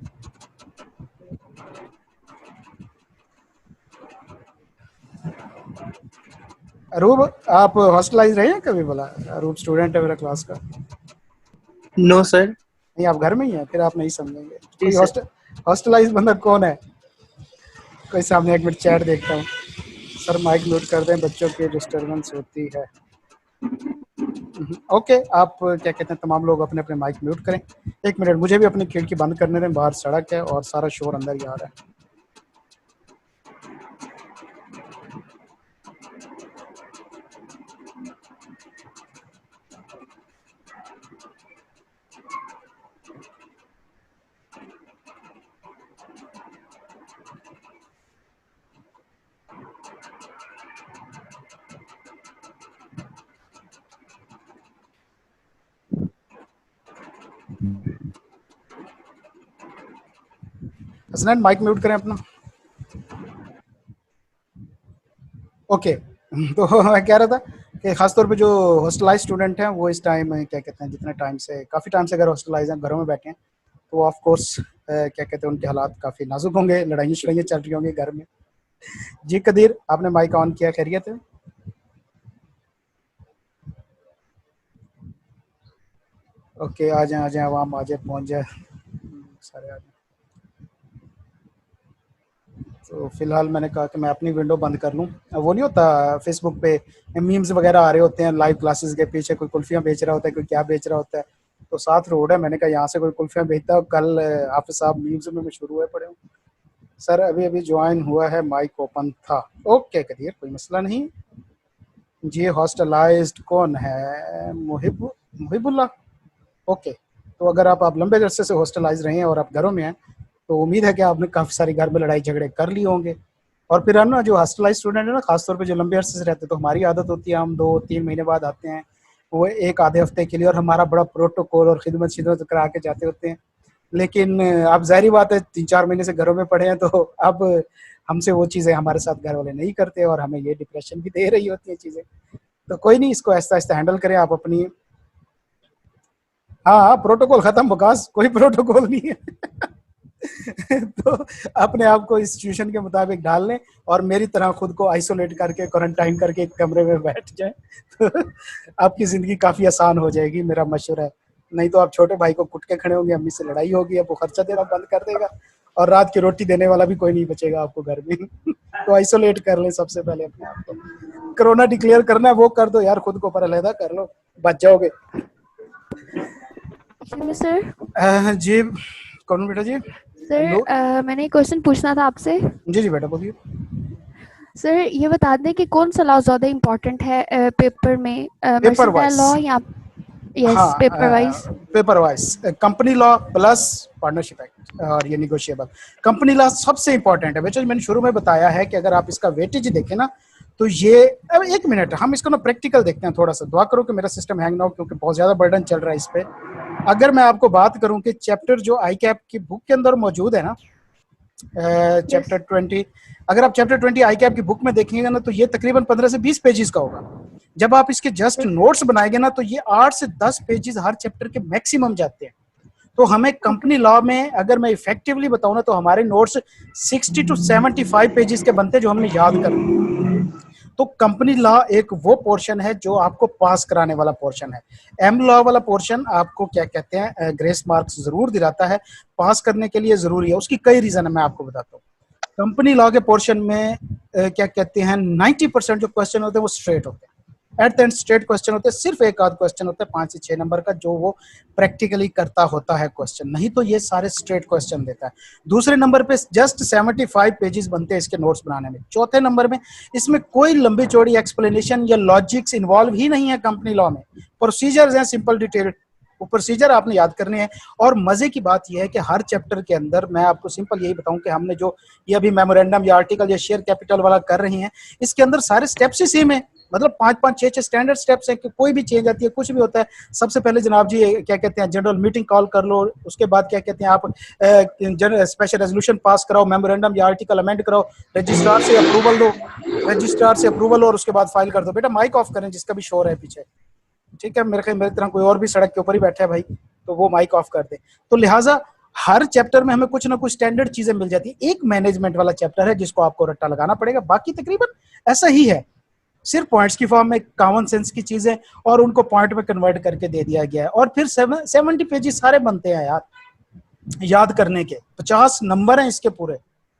अरूब आप हॉस्टलाइज रहे हैं कभी? बोला अरूब स्टूडेंट है मेरा क्लास का। No sir. नहीं आप घर में ही हैं, फिर आप नहीं समझेंगे। जी कोई हॉस्टलाइज बंदा कौन है? कोई सामने, एक मिनट चैट देखता हूँ। सर माइक म्यूट कर दें, बच्चों की डिस्टर्बेंस होती है। ओके, आप क्या कहते हैं, तमाम लोग अपने अपने माइक म्यूट करें। एक मिनट, मुझे भी अपनी खिड़की बंद करने दें, बाहर सड़क है और सारा शोर अंदर ही आ रहा है। हसनैन माइक म्यूट करें अपना। ओके तो मैं कह रहा था कि खासतौर पे जो हॉस्टलाइज स्टूडेंट हैं वो इस टाइम क्या कहते हैं, जितने टाइम से, काफ़ी टाइम से अगर हॉस्टलाइज हैं, घरों में बैठे हैं, तो ऑफ कोर्स क्या कहते हैं उनके हालात काफ़ी नाजुक होंगे, लड़ाइयाँ शड़ाइयाँ चल रही होंगी घर में। जी कदीर आपने माइक ऑन किया, खैरियत है? ओके आ जाए आवाम आ जाए, पहुँच जाए सारे आ जाए। तो फिलहाल मैंने कहा कि मैं अपनी विंडो बंद कर लूँ। वो नहीं होता फेसबुक पे मीम्स वगैरह आ रहे होते हैं लाइव क्लासेस के पीछे, कोई कुल्फियाँ बेच रहा होता है, कोई क्या बेच रहा होता है, तो साथ रोड है, मैंने कहा यहाँ से कोई कुल्फियाँ बेचता है। कल हाफिज साहब मीम्स में शुरू हुए पड़े हूँ। सर अभी अभी ज्वाइन हुआ है, माइक ओपन था। ओके कदीर कोई मसला नहीं जी। हॉस्टलाइज्ड कौन है? मुहिबुल्ला। ओके, तो अगर आप लंबे अरसे से हॉस्टलाइज रहे हैं और आप घरों में हैं, तो उम्मीद है कि आपने काफ़ी सारी घर में लड़ाई झगड़े कर लिए होंगे। और फिर हम ना जो हॉस्टलाइज स्टूडेंट है ना, खासतौर पे जो लंबे अरसे से रहते हैं, तो हमारी आदत होती है हम 2-3 महीने बाद आते हैं, वो एक आधे हफ्ते के लिए, और हमारा बड़ा प्रोटोकॉल और खिदमत शिदमत करा के जाते होते हैं। लेकिन अब जाहिर बात है 3-4 महीने से घरों में पड़े हैं, तो अब हमसे वो चीज़ें हमारे साथ घर वाले नहीं करते और हमें ये डिप्रेशन भी दे रही होती है चीज़ें। तो कोई नहीं, इसको आहिस्ता आहिस्ता हैंडल करें आप अपनी। हाँ प्रोटोकॉल खत्म बकास, कोई प्रोटोकॉल नहीं है तो अपने आप को इस सिचुएशन के मुताबिक ढाल लें और मेरी तरह खुद को आइसोलेट करके, क्वारंटाइन करके एक कमरे में बैठ जाए तो आपकी ज़िंदगी काफ़ी आसान हो जाएगी, मेरा मशवरा है। नहीं तो आप छोटे भाई को कुट के खड़े होंगे, अम्मी से लड़ाई होगी, अब वो खर्चा देना बंद कर देगा और रात की रोटी देने वाला भी कोई नहीं बचेगा आपको घर में तो आइसोलेट कर लें सबसे पहले अपने आप को। कोरोना डिक्लेयर करना है वो कर दो यार, खुद को पर अलहदा कर लो, बच जाओगे। सर जी कौन बेटा जी? सर मैंने एक क्वेश्चन पूछना था आपसे। जी जी बेटा बोलिए। सर ये बता दें कि कौन सा लॉ ज़्यादा इम्पोर्टेंट है पेपर में, पेपर मर्सेंटाइल वाइज, लॉ या यस हाँ paper wise? Paper wise company law plus partnership act और ये निगोशिएबल। कंपनी लॉ सबसे इंपॉर्टेंट है बेटा, मैंने शुरू में बताया है कि अगर आप इसका वेटेज देखें ना तो ये, अब एक मिनट हम इसको ना प्रैक्टिकल देखते हैं थोड़ा सा, दुआ करो कि मेरा सिस्टम हैंग ना हो क्योंकि बहुत ज्यादा बर्डन चल रहा है इस पे। अगर मैं आपको बात करूं कि चैप्टर जो आई कैप की बुक के अंदर मौजूद है ना, चैप्टर 20, अगर आप चैप्टर 20 आई कैप की बुक में देखेंगे ना तो ये तकरीबन 15 से 20 पेजेस का होगा। जब आप इसके जस्ट नोट्स बनाएंगे ना तो ये 8 से 10 पेजेस हर चैप्टर के मैक्सिमम जाते हैं। तो हमें कंपनी लॉ में अगर मैं इफेक्टिवली बताऊं ना तो हमारे नोट्स 60 टू 75 पेजेस के बनते हैं जो हमने याद करना। तो कंपनी लॉ एक वो पोर्शन है जो आपको पास कराने वाला पोर्शन है। एम लॉ वाला पोर्शन आपको क्या कहते हैं, ग्रेस मार्क्स जरूर दिलाता है, पास करने के लिए जरूरी है। उसकी कई रीजन है, मैं आपको बताता हूँ। कंपनी लॉ के पोर्शन में क्या कहते हैं 90% जो क्वेश्चन होते हैं वो स्ट्रेट होते हैं, at the end straight question होते हैं। सिर्फ एक आध क्वेश्चन होता है 5 से 6 नंबर का जो वो प्रैक्टिकली करता होता है क्वेश्चन, नहीं तो ये सारे स्ट्रेट क्वेश्चन देता है। दूसरे नंबर पे जस्ट 75 पेजेस बनते हैं इसके नोट्स बनाने में। चौथे नंबर में इसमें कोई लंबी चौड़ी एक्सप्लेनेशन या लॉजिक्स इन्वॉल्व ही नहीं है। कंपनी लॉ में प्रोसीजर्स हैं सिंपल डिटेल्ड, वो प्रोसीजर आपने याद करने हैं। और मजे की बात यह है कि हर चैप्टर के अंदर मैं आपको सिंपल यही बताऊं कि हमने जो ये अभी मेमोरेंडम या आर्टिकल या शेयर कैपिटल वाला कर रहे हैं, इसके अंदर सारे स्टेप्स ही सेम है। मतलब 5-5 6-6 स्टैंडर्ड स्टेप्स है कि कोई भी चेंज आती है, कुछ भी होता है, सबसे पहले जनाब जी क्या कहते हैं जनरल मीटिंग कॉल कर लो, उसके बाद क्या कहते हैं आप स्पेशल रेजोल्यूशन पास कराओ, मेमोरेंडम या आर्टिकल अमेंड कराओ, रजिस्ट्रार से अप्रूवल दो, रजिस्ट्रार से अप्रूवल और उसके बाद फाइल कर दो। बेटा माइक ऑफ करें जिसका भी शोर है पीछे, ठीक है? मेरे तरह कोई और भी सड़क के ऊपर ही बैठा है भाई तो वो माइक ऑफ कर दे। तो लिहाजा हर चैप्टर में हमें कुछ ना कुछ स्टैंडर्ड चीजें मिल जाती है। एक मैनेजमेंट वाला चैप्टर है जिसको आपको रट्टा लगाना पड़ेगा, बाकी तकरीबन ऐसा ही है, सिर्फ पॉइंट्स की फॉर्म में कॉमन सेंस की चीजें और उनको पॉइंट में कन्वर्ट करके दे दिया गया है। और फिर 70 पेजेस सारे बनते हैं यार याद करने के, 50 नंबर हैं इसके पूरे।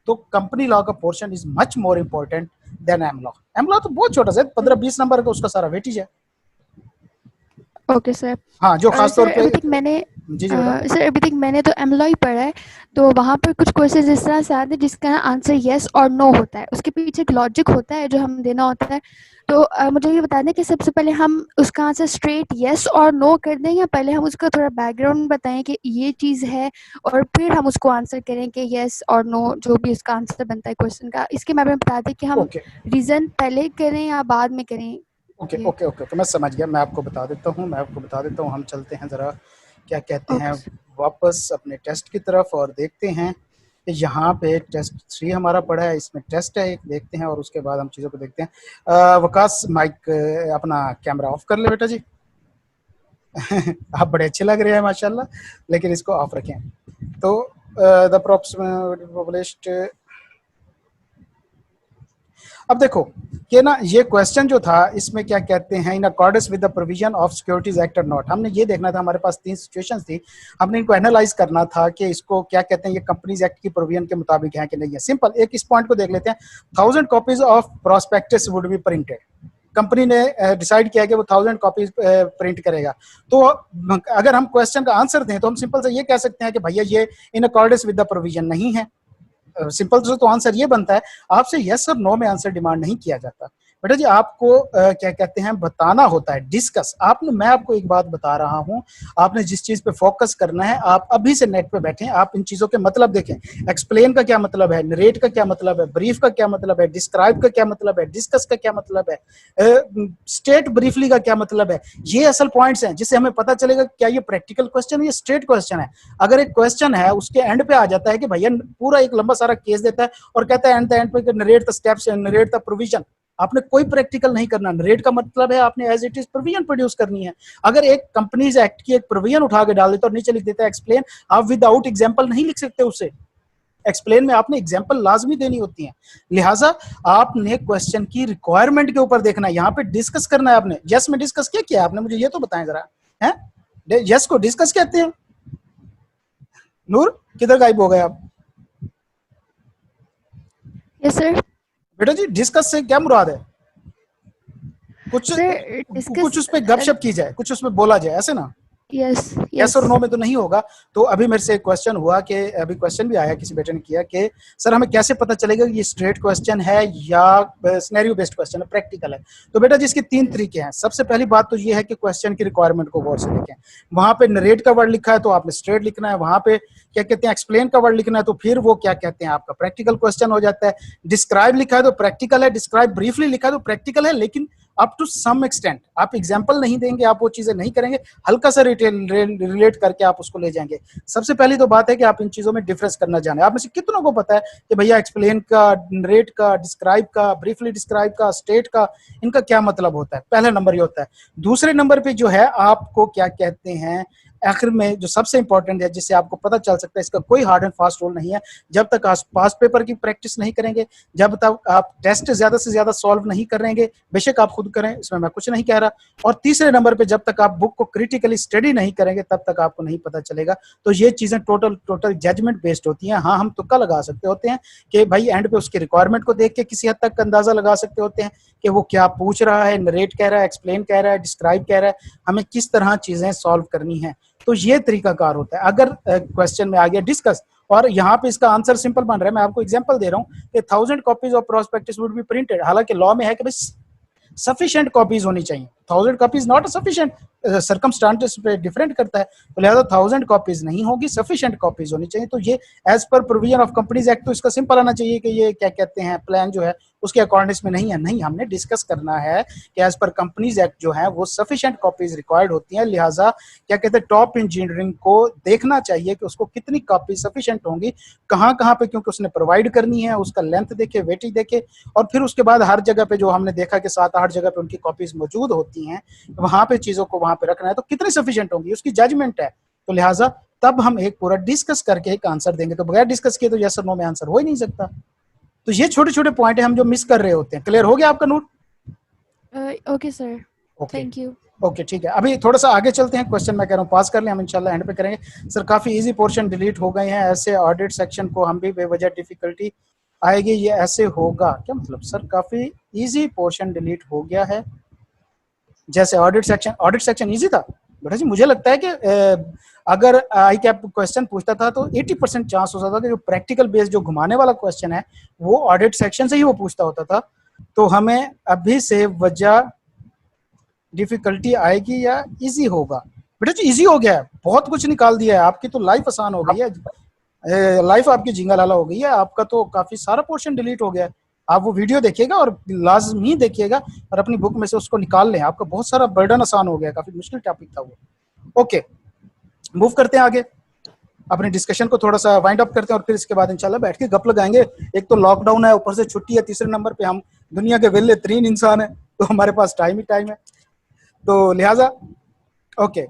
तो कंपनी लॉ का portion is much more important than M law. M law तो बहुत छोटा सा 15-20 नंबर का उसका सारा वेटेज है। Okay sir. हाँ जो खास तौर पे अभी तक मैंने जी सर अभी तक मैंने तो एम्प्लॉय पढ़ा है, तो वहाँ पर कुछ क्वेश्चन इस तरह से आते हैं जिसका आंसर येस और नो होता है, उसके पीछे एक लॉजिक होता है जो हम देना होता है। तो मुझे ये बता दें कि सबसे पहले हम उसका आंसर स्ट्रेट येस और नो कर दें या पहले हम उसका थोड़ा बैकग्राउंड बताएं कि ये चीज़ है और फिर हम उसको आंसर करें कि येस और नो जो भी उसका आंसर बनता है क्वेश्चन का। इसके बारे में बता दें कि हम रीज़न पहले करें या बाद में करें। ओके तो मैं समझ गया, मैं आपको बता देता हूँ हम चलते हैं ज़रा क्या कहते हैं वापस अपने टेस्ट की तरफ और देखते हैं कि यहाँ पे टेस्ट 3 हमारा पड़ा है, इसमें टेस्ट है एक, देखते हैं और उसके बाद हम चीज़ों को देखते हैं। वकास माइक अपना कैमरा ऑफ कर ले बेटा जी। आप बड़े अच्छे लग रहे हैं माशाल्लाह, लेकिन इसको ऑफ रखें। तो द पब्लिश्ड, अब देखो कि ना ये क्वेश्चन जो था इसमें क्या कहते हैं in accordance with the provision of securities act और नॉट। हमने ये देखना था, हमारे पास 3 सिचुएशंस थी, हमने इनको एनालाइज करना था कि इसको क्या कहते हैं ये कंपनीज एक्ट की प्रोविजन के मुताबिक है कि नहीं है। सिंपल एक इस पॉइंट को देख लेते हैं। 1000 copies of prospectus would be printed. Company ने डिसाइड किया कि वो 1000 कॉपीज प्रिंट करेगा। तो अगर हम क्वेश्चन का आंसर दें तो हम सिंपल से ये कह सकते हैं कि भैया ये in accordance with the provision नहीं है। सिंपल तो आंसर ये बनता है, आपसे यस और नो में आंसर डिमांड नहीं किया जाता बेटा जी, आपको क्या कहते हैं बताना होता है, डिस्कस। आपने, मैं आपको एक बात बता रहा हूं, आपने जिस चीज पे फोकस करना है, आप अभी से नेट पे बैठें, आप इन चीजों के मतलब देखें। एक्सप्लेन का क्या मतलब है, नरेट का क्या मतलब है, ब्रीफ का क्या मतलब है, डिस्क्राइब का क्या मतलब है, डिस्कस का क्या मतलब है, स्टेट ब्रीफली का क्या मतलब है। ये असल पॉइंट्स हैं जिससे हमें पता चलेगा क्या ये प्रैक्टिकल क्वेश्चन है या स्ट्रेट क्वेश्चन है। अगर एक क्वेश्चन है उसके एंड पे आ जाता है कि भैया पूरा एक लंबा सारा केस देता है और कहता है एंड पे narrate the steps, narrate the provision, आपने कोई प्रैक्टिकल नहीं करना। नरेट का मतलब है आपने as it is provision produce करनी है। अगर एक कंपनीज एक्ट की एक प्रोविजन उठा के डाल देता और नीचे लिख देता है एक्सप्लेन, आप विदाउट एग्जांपल नहीं लिख सकते उसे। एक्सप्लेन में आपने एग्जांपल लाजमी देनी होती है। लिहाजा आपने क्वेश्चन की रिक्वायरमेंट के ऊपर देखना है, यहाँ पे डिस्कस करना है आपने। यस में डिस्कस क्या किया आपने, मुझे ये तो बताएं जरा, है यस को डिस्कस कहते हैं? नूर किधर गायब हो गए आप? Yes sir. बेटा जी डिस्कस से क्या मुराद है? कुछ उस पर गपशप की जाए, कुछ उसमें बोला जाए, ऐसे ना? यस यस और नो में तो नहीं होगा। तो अभी मेरे से एक क्वेश्चन हुआ कि अभी क्वेश्चन भी आया, किसी बेटे ने किया कि सर हमें कैसे पता चलेगा कि ये स्ट्रेट क्वेश्चन है या सिनेरियो बेस्ड क्वेश्चन है, प्रैक्टिकल है। तो बेटा जिसके 3 तरीके हैं। सबसे पहली बात तो ये है कि क्वेश्चन की रिक्वायरमेंट को गौर से देखें। वहां पे नरेट का वर्ड लिखा है तो आपने स्ट्रेट लिखना है, वहां पे क्या कहते हैं एक्सप्लेन का वर्ड लिखना है तो फिर वो क्या कहते हैं आपका प्रैक्टिकल क्वेश्चन हो जाता है। डिस्क्राइब लिखा है तो प्रैक्टिकल है, डिस्क्राइब ब्रीफली लिखा है तो प्रैक्टिकल है, लेकिन अप टू सम एक्सटेंट। आप एग्जाम्पल नहीं देंगे, आप वो चीजें नहीं करेंगे, हल्का सा रिलेट करके आप उसको ले जाएंगे। सबसे पहली तो बात है कि आप इन चीजों में डिफरेंस करना जाने। आप में से कितनों को पता है कि भैया एक्सप्लेन का, नरेट का, डिस्क्राइब का, ब्रीफली डिस्क्राइब का, स्टेट का, इनका क्या मतलब होता है? पहला नंबर ये होता है। दूसरे नंबर पे जो है आपको क्या कहते हैं, आखिर में जो सबसे इंपॉर्टेंट है जिससे आपको पता चल सकता है, इसका कोई हार्ड एंड फास्ट रूल नहीं है। जब तक आप पास्ट पेपर की प्रैक्टिस नहीं करेंगे, जब तक आप टेस्ट ज्यादा से ज्यादा सॉल्व नहीं करेंगे, बेशक आप खुद करें, इसमें मैं कुछ नहीं कह रहा। और तीसरे नंबर पे जब तक आप बुक को क्रिटिकली स्टडी नहीं करेंगे तब तक आपको नहीं पता चलेगा। तो ये चीजें टोटल जजमेंट बेस्ड होती हैं। हाँ, हम तुक्का लगा सकते होते हैं कि भाई एंड पे उसकी रिक्वायरमेंट को देख के किसी हद तक अंदाजा लगा सकते होते हैं कि वो क्या पूछ रहा है, नरेट कह रहा है, एक्सप्लेन कह रहा है, डिस्क्राइब कह रहा है, हमें किस तरह चीजें सॉल्व करनी है। तो ये तरीकाकार होता है। अगर क्वेश्चन में आ गया डिस्कस और यहाँ पे इसका आंसर सिंपल बन रहा है, मैं आपको एग्जांपल दे रहा हूँ कि 1000 copies of prospectus would be printed. हालांकि लॉ में है कि भाई सफिशिएंट कॉपीज होनी चाहिए, 1000 कॉपीज नॉट सफिशिएंट, सर्कमस्टांसेस पे डिफरेंट करता है। तो लिहाजा 1000 कॉपीज नहीं होगी, सफिशिएंट कॉपीज होनी चाहिए। तो ये as per provision of companies act, तो इसका सिंपल आना चाहिए कि ये क्या कहते हैं प्लान जो है उसके अकॉर्डिंग में नहीं है। नहीं, हमने डिस्कस करना है कि एज पर कंपनीज एक्ट जो है वो सफिशिएंट कॉपीज रिक्वायर्ड होती हैं। लिहाजा क्या कहते हैं टॉप इंजीनियरिंग को देखना चाहिए कि उसको कितनी कॉपी सफिशिएंट होंगी, कहाँ पे, क्योंकि उसने प्रोवाइड करनी है, उसका लेंथ देखे, वेटेज देखे, और फिर उसके बाद हर जगह पे जो हमने देखा कि 7-8 जगह पे उनकी कॉपीज मौजूद होती हैं, वहां पे चीजों को वहां पे रखना है तो कितनी सफिशिएंट होंगी उसकी जजमेंट है। तो लिहाजा तब हम एक पूरा डिस्कस करके एक आंसर देंगे। तो बगैर डिस्कस किए तो यस और नो में आंसर हो ही नहीं सकता। तो ये छोटे छोटे पॉइंट है हम जो मिस कर रहे होते हैं। क्लियर हो गया आपका note? Okay sir, thank you. Okay, ठीक है। अभी थोड़ा सा आगे चलते हैं। क्वेश्चन मैं कह रहा हूँ पास कर लें, हम इंशाल्लाह एंड पे करेंगे। सर काफी इजी पोर्शन डिलीट हो गए हैं, ऐसे ऑडिट सेक्शन को हम भी बेवजह डिफिकल्टी आएगी, ये ऐसे होगा क्या मतलब? सर काफी इजी पोर्शन डिलीट हो गया है, जैसे ऑडिट सेक्शन इजी था बेटा जी। मुझे लगता है कि अगर आई कैप क्वेश्चन पूछता था तो 80% चांस हो सकता था कि जो प्रैक्टिकल बेस्ड जो घुमाने वाला क्वेश्चन है वो ऑडिट सेक्शन से ही वो पूछता होता था। तो हमें अभी से वजह डिफिकल्टी आएगी या इजी होगा? बेटा जी इजी हो गया है, बहुत कुछ निकाल दिया है, आपकी तो लाइफ आसान हो गई है, लाइफ आपकी झिंगा लाला हो गई है। आपका तो काफी सारा पोर्शन डिलीट हो गया है। आप वो वीडियो देखिएगा और लाजमी देखिएगा और अपनी बुक में से उसको निकाल लें, आपका बहुत सारा बर्डन आसान हो गया। काफी मुश्किल टॉपिक था वो। ओके, मूव करते हैं आगे, अपने डिस्कशन को थोड़ा सा वाइंड अप करते हैं और फिर इसके बाद इंशाल्लाह बैठ के गप लगाएंगे। एक तो लॉकडाउन है, ऊपर से छुट्टी है, तीसरे नंबर पे हम दुनिया के वेले 3 इंसान है, तो हमारे पास टाइम ही टाइम है। तो लिहाजा ओके,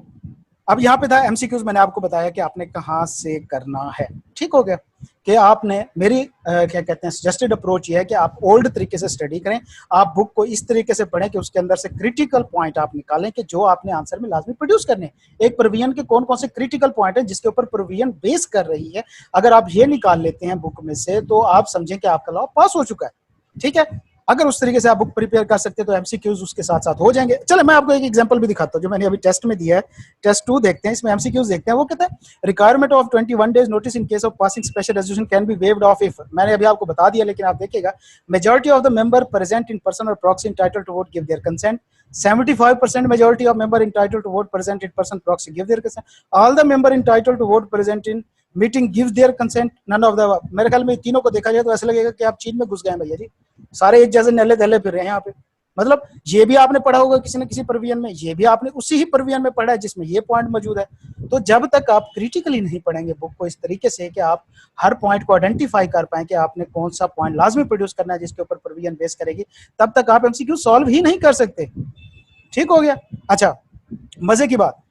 अब यहाँ पे था एमसीक्यूज, मैंने आपको बताया कि आपने कहाँ से करना है। ठीक हो गया कि आपने मेरी क्या कहते हैं सजेस्टेड अप्रोच ये है कि आप ओल्ड तरीके से स्टडी करें। आप बुक को इस तरीके से पढ़ें कि उसके अंदर से क्रिटिकल पॉइंट आप निकालें कि जो आपने आंसर में लाजमी प्रोड्यूस करने। एक प्रोविजन के कौन कौन से क्रिटिकल पॉइंट है जिसके ऊपर प्रोविजन बेस कर रही है, अगर आप ये निकाल लेते हैं बुक में से तो आप समझें कि आपका लॉ पास हो चुका है। ठीक है, अगर उस तरीके से आप बुक प्रिपेयर कर सकते हैं तो एमसीक्यूज उसके साथ साथ हो जाएंगे। चलो मैं आपको एक एग्जांपल भी दिखाता हूं जो मैंने अभी टेस्ट में दिया है। टेस्ट 2 देखते हैं, इसमें एमसीक्यूज देखते हैं। वो कहता है requirement of 21 days notice in case of passing special resolution can be waived off if. मैंने अभी आपको बता दिया लेकिन आप देखिएगा, majority of the member present in person और proxy entitled to vote give their consent. 75% majority of member entitled to vote present in person proxy give their consent. All the member entitled to vote present in meeting give their consent, none of the. मेरे ख्याल में तीनों को देखा जाए तो ऐसा लगेगा कि आप चीन में घुस गए हैं भैया जी, सारे एक जैसे नल्ले धल्ले फिर रहे हैं यहाँ पे। मतलब ये भी आपने पढ़ा होगा किसी न किसी प्रोविजन में, ये भी आपने उसी ही प्रोविजन में पढ़ा है जिसमें ये पॉइंट मौजूद है। तो जब तक आप क्रिटिकली नहीं पढ़ेंगे बुक को इस तरीके से कि आप हर पॉइंट को आइडेंटिफाई कर पाए कि आपने कौन सा पॉइंट लाजमी प्रोड्यूस करना है जिसके ऊपर प्रोविजन बेस करेगी, तब तक आप एमसीक्यू सॉल्व ही नहीं कर सकते। ठीक हो गया? अच्छा, मजे की बात,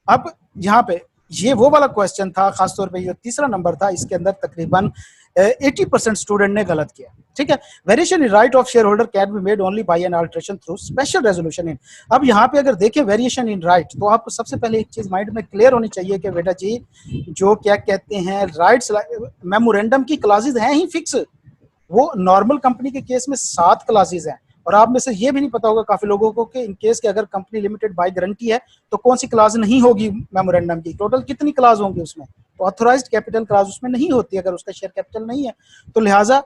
अब यहाँ पे ये वो वाला क्वेश्चन था, खासतौर पे ये तीसरा नंबर था, इसके अंदर तकरीबन 80% स्टूडेंट ने गलत किया। ठीक है, variation in right of share holder can be made only by an alteration through special resolution in. अब यहाँ पे अगर देखें वेरिएशन इन राइट, तो आपको सबसे पहले एक चीज माइंड में क्लियर होनी चाहिए कि बेटा जी जो क्या कहते हैं राइट्स मेमोरेंडम की क्लासेज हैं ही फिक्स। वो नॉर्मल कंपनी के केस में 7 क्लासेज हैं और आप में से ये भी नहीं पता होगा काफी लोगों को कि इन केस के अगर कंपनी लिमिटेड बाय गारंटी है तो कौन सी क्लास नहीं होगी मेमोरेंडम की, टोटल कितनी क्लास होंगी उसमें, तो ऑथोराइज्ड कैपिटल क्लास उसमें नहीं होती अगर उसका शेयर कैपिटल नहीं है। तो लिहाजा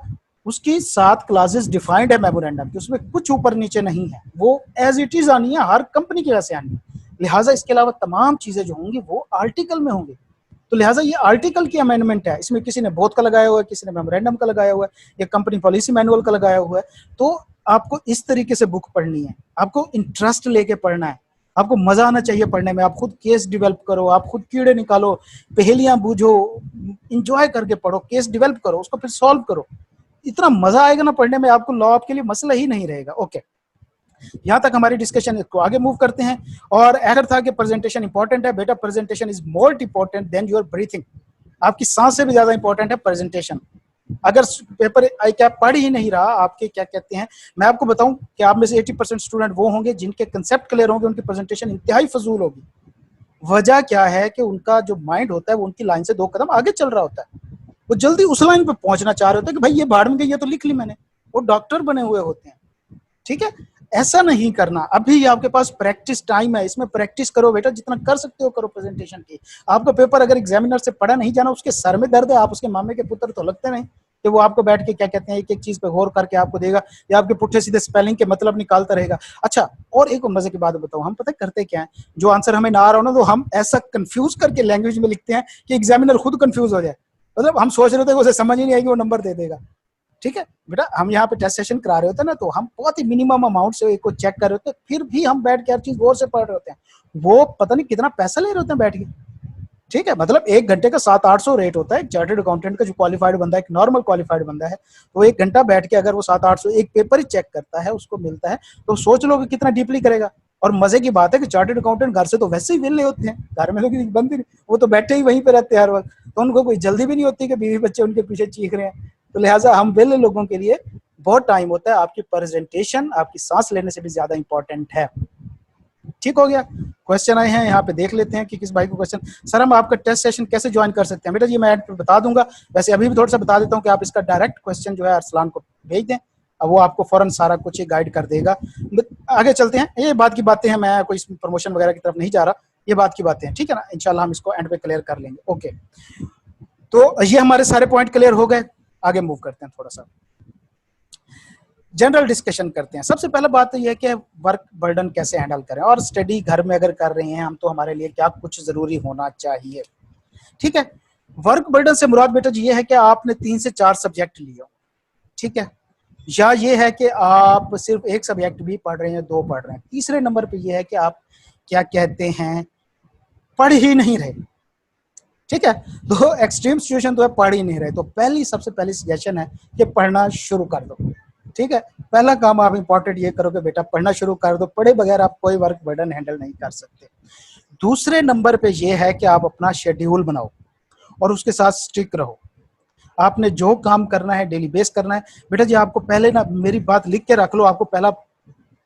उसकी 7 क्लासेस डिफाइंड है मेमोरेंडम की, उसमें कुछ ऊपर नीचे नहीं है, वो एज इट इज आनी है, हर कंपनी की वैसे आनी है। लिहाजा इसके अलावा तमाम चीजें जो होंगी वो आर्टिकल में होंगी। तो लिहाजा ये आर्टिकल की अमेंडमेंट है, इसमें किसी ने बोथ का लगाया हुआ है, किसी ने मेमोरेंडम का लगाया हुआ है, या कंपनी पॉलिसी मैनुअल का लगाया हुआ है। तो आपको इस तरीके से बुक पढ़नी है, आपको इंटरेस्ट लेके पढ़ना है, आपको मजा आना चाहिए पढ़ने में। आप खुद केस डेवलप करो, आप खुद कीड़े निकालो, पहेलियां बूझो, इंजॉय करके पढ़ो, केस डेवलप करो, उसको फिर सॉल्व करो। इतना मजा आएगा ना पढ़ने में, आपको लॉ आपके लिए मसला ही नहीं रहेगा। ओके, यहाँ तक हमारी डिस्कशन को आगे मूव करते हैं। और अगर था कि प्रेजेंटेशन इंपॉर्टेंट है, बेटा presentation is more important than your breathing. आपकी सांस से भी ज्यादा इंपॉर्टेंट है प्रेजेंटेशन। अगर पेपर आई क्या पढ़ ही नहीं रहा, आपके क्या कहते हैं, मैं आपको बताऊं कि आप में से 80% स्टूडेंट वो होंगे जिनके कंसेप्ट क्लियर होंगे, उनकी प्रेजेंटेशन इंतहाई फजूल होगी। वजह क्या है कि उनका जो माइंड होता है वो उनकी लाइन से 2 कदम आगे चल रहा होता है, वो जल्दी उस लाइन पे पहुंचना चाह रहे होते हैं कि भाई ये भाड़ में गई, ये तो लिख ली मैंने। वो डॉक्टर बने हुए होते हैं, ठीक है। ऐसा नहीं करना, अभी आपके पास प्रैक्टिस टाइम है, इसमें प्रैक्टिस करो बेटा, जितना कर सकते हो करो प्रेजेंटेशन की। आपका पेपर अगर एग्जामिनर से पढ़ा नहीं जाना, उसके सर में दर्द है, आप उसके मामे के पुत्र तो लगते नहीं कि वो आपको बैठ के क्या कहते हैं एक एक चीज पे गौर करके आपको देगा या आपके पुट्ठे सीधे स्पेलिंग के मतलब निकालता रहेगा। अच्छा, और एक मजे की बात बताऊं, हम पता करते क्या है, जो आंसर हमें ना आ रहा हो ना, तो हम ऐसा कंफ्यूज करके लैंग्वेज में लिखते हैं कि एग्जामिनर खुद कंफ्यूज हो जाए। मतलब हम सोच रहे थे उसे समझ ही नहीं आएगी, वो नंबर दे देगा। ठीक है बेटा, हम यहाँ पे टेस्ट सेशन करा रहे होते हैं ना, तो हम बहुत ही मिनिमम अमाउंट से एक को चेक कर रहे होते हैं, फिर भी हम बैठ के हर चीज गौर से पढ़ रहे होते हैं। वो पता नहीं कितना पैसा ले रहे होते हैं बैठ के, ठीक है। मतलब 1 घंटे का 700-800 रेट होता है चार्टर्ड अकाउंटेंट का, जो क्वालिफाइड बंदा है, एक नॉर्मल क्वालिफाइड बंदा है, तो 1 घंटा बैठ के अगर वो 700-800 एक पेपर ही चेक करता है, उसको मिलता है, तो सोच लो कि कितना डीपली करेगा। और मजे की बात है कि चार्टर्ड अकाउंटेंट घर से तो वैसे ही विले होते हैं, घर में लोग बंद ही, वो तो बैठे ही वहीं पे रहते हैं हर वक्त, तो उनको कोई जल्दी भी नहीं होती कि बीवी बच्चे उनके पीछे चीख रहे हैं। तो लिहाजा हम विले लोगों के लिए बहुत टाइम होता है, आपकी प्रेजेंटेशन आपकी सांस लेने से भी ज्यादा इंपॉर्टेंट है। ठीक हो गया। क्वेश्चन आए हैं यहाँ पे, देख लेते हैं कि किस भाई को क्वेश्चन। सर हम आपका टेस्ट सेशन कैसे ज्वाइन कर सकते हैं? बेटा जी मैं ऐड पे बता दूंगा, वैसे अभी भी थोड़ा सा बता देता हूँ कि आप इसका डायरेक्ट क्वेश्चन जो है अरसलान को भेज दें, अब वो आपको फौरन सारा कुछ ही गाइड कर देगा। आगे चलते हैं, ये बात की बातें हैं, मैं कोई प्रमोशन वगैरह की तरफ नहीं जा रहा, ये बात की बातें हैं, ठीक है ना। इंशाल्लाह हम इसको एंड पे क्लियर कर लेंगे। ओके, तो ये हमारे सारे पॉइंट क्लियर हो गए, आगे मूव करते हैं, थोड़ा सा जनरल डिस्कशन करते हैं। सबसे पहले बात तो यह है कि वर्क बर्डन कैसे हैंडल करें, और स्टडी घर में अगर कर रहे हैं हम, तो हमारे लिए क्या कुछ जरूरी होना चाहिए। ठीक है, वर्क बर्डन से मुराद बेटा जी ये है कि आपने 3 से 4 सब्जेक्ट लिए, ठीक है, या ये है कि आप सिर्फ एक सब्जेक्ट भी पढ़ रहे हैं, 2 पढ़ रहे हैं। तीसरे नंबर पे ये है कि आप क्या कहते हैं पढ़ ही नहीं रहे, ठीक है। तो एक्सट्रीम सिचुएशन तो है पढ़ ही नहीं रहे, तो सबसे पहली सजेशन है कि पढ़ना शुरू कर दो, ठीक है। पहला काम आप इंपॉर्टेंट ये करो कि बेटा पढ़ना शुरू कर दो, पढ़े बगैर आप कोई वर्क बर्डन हैंडल नहीं कर सकते। दूसरे नंबर पे ये है कि आप अपना शेड्यूल बनाओ और उसके साथ स्टिक रहो। आपने जो काम करना है डेली बेस करना है। बेटा जी आपको पहले ना मेरी बात लिख के रख लो, आपको पहला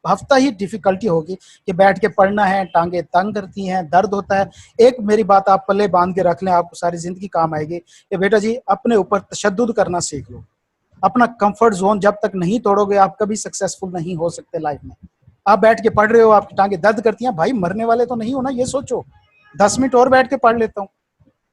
हफ्ता ही डिफिकल्टी होगी कि बैठ के पढ़ना है, टांगे तंग करती हैं, दर्द होता है। एक मेरी बात आप पल्ले बांध के रख लें, आपको सारी जिंदगी काम आएगी कि बेटा जी अपने ऊपर तशद्दुद करना सीख लो। अपना कंफर्ट जोन जब तक नहीं तोड़ोगे आप कभी सक्सेसफुल नहीं हो सकते लाइफ में। आप बैठ के पढ़ रहे हो, आपकी टांगे दर्द करती हैं, भाई मरने वाले तो नहीं हो ना, ये सोचो 10 मिनट और बैठ के पढ़ लेता हूँ।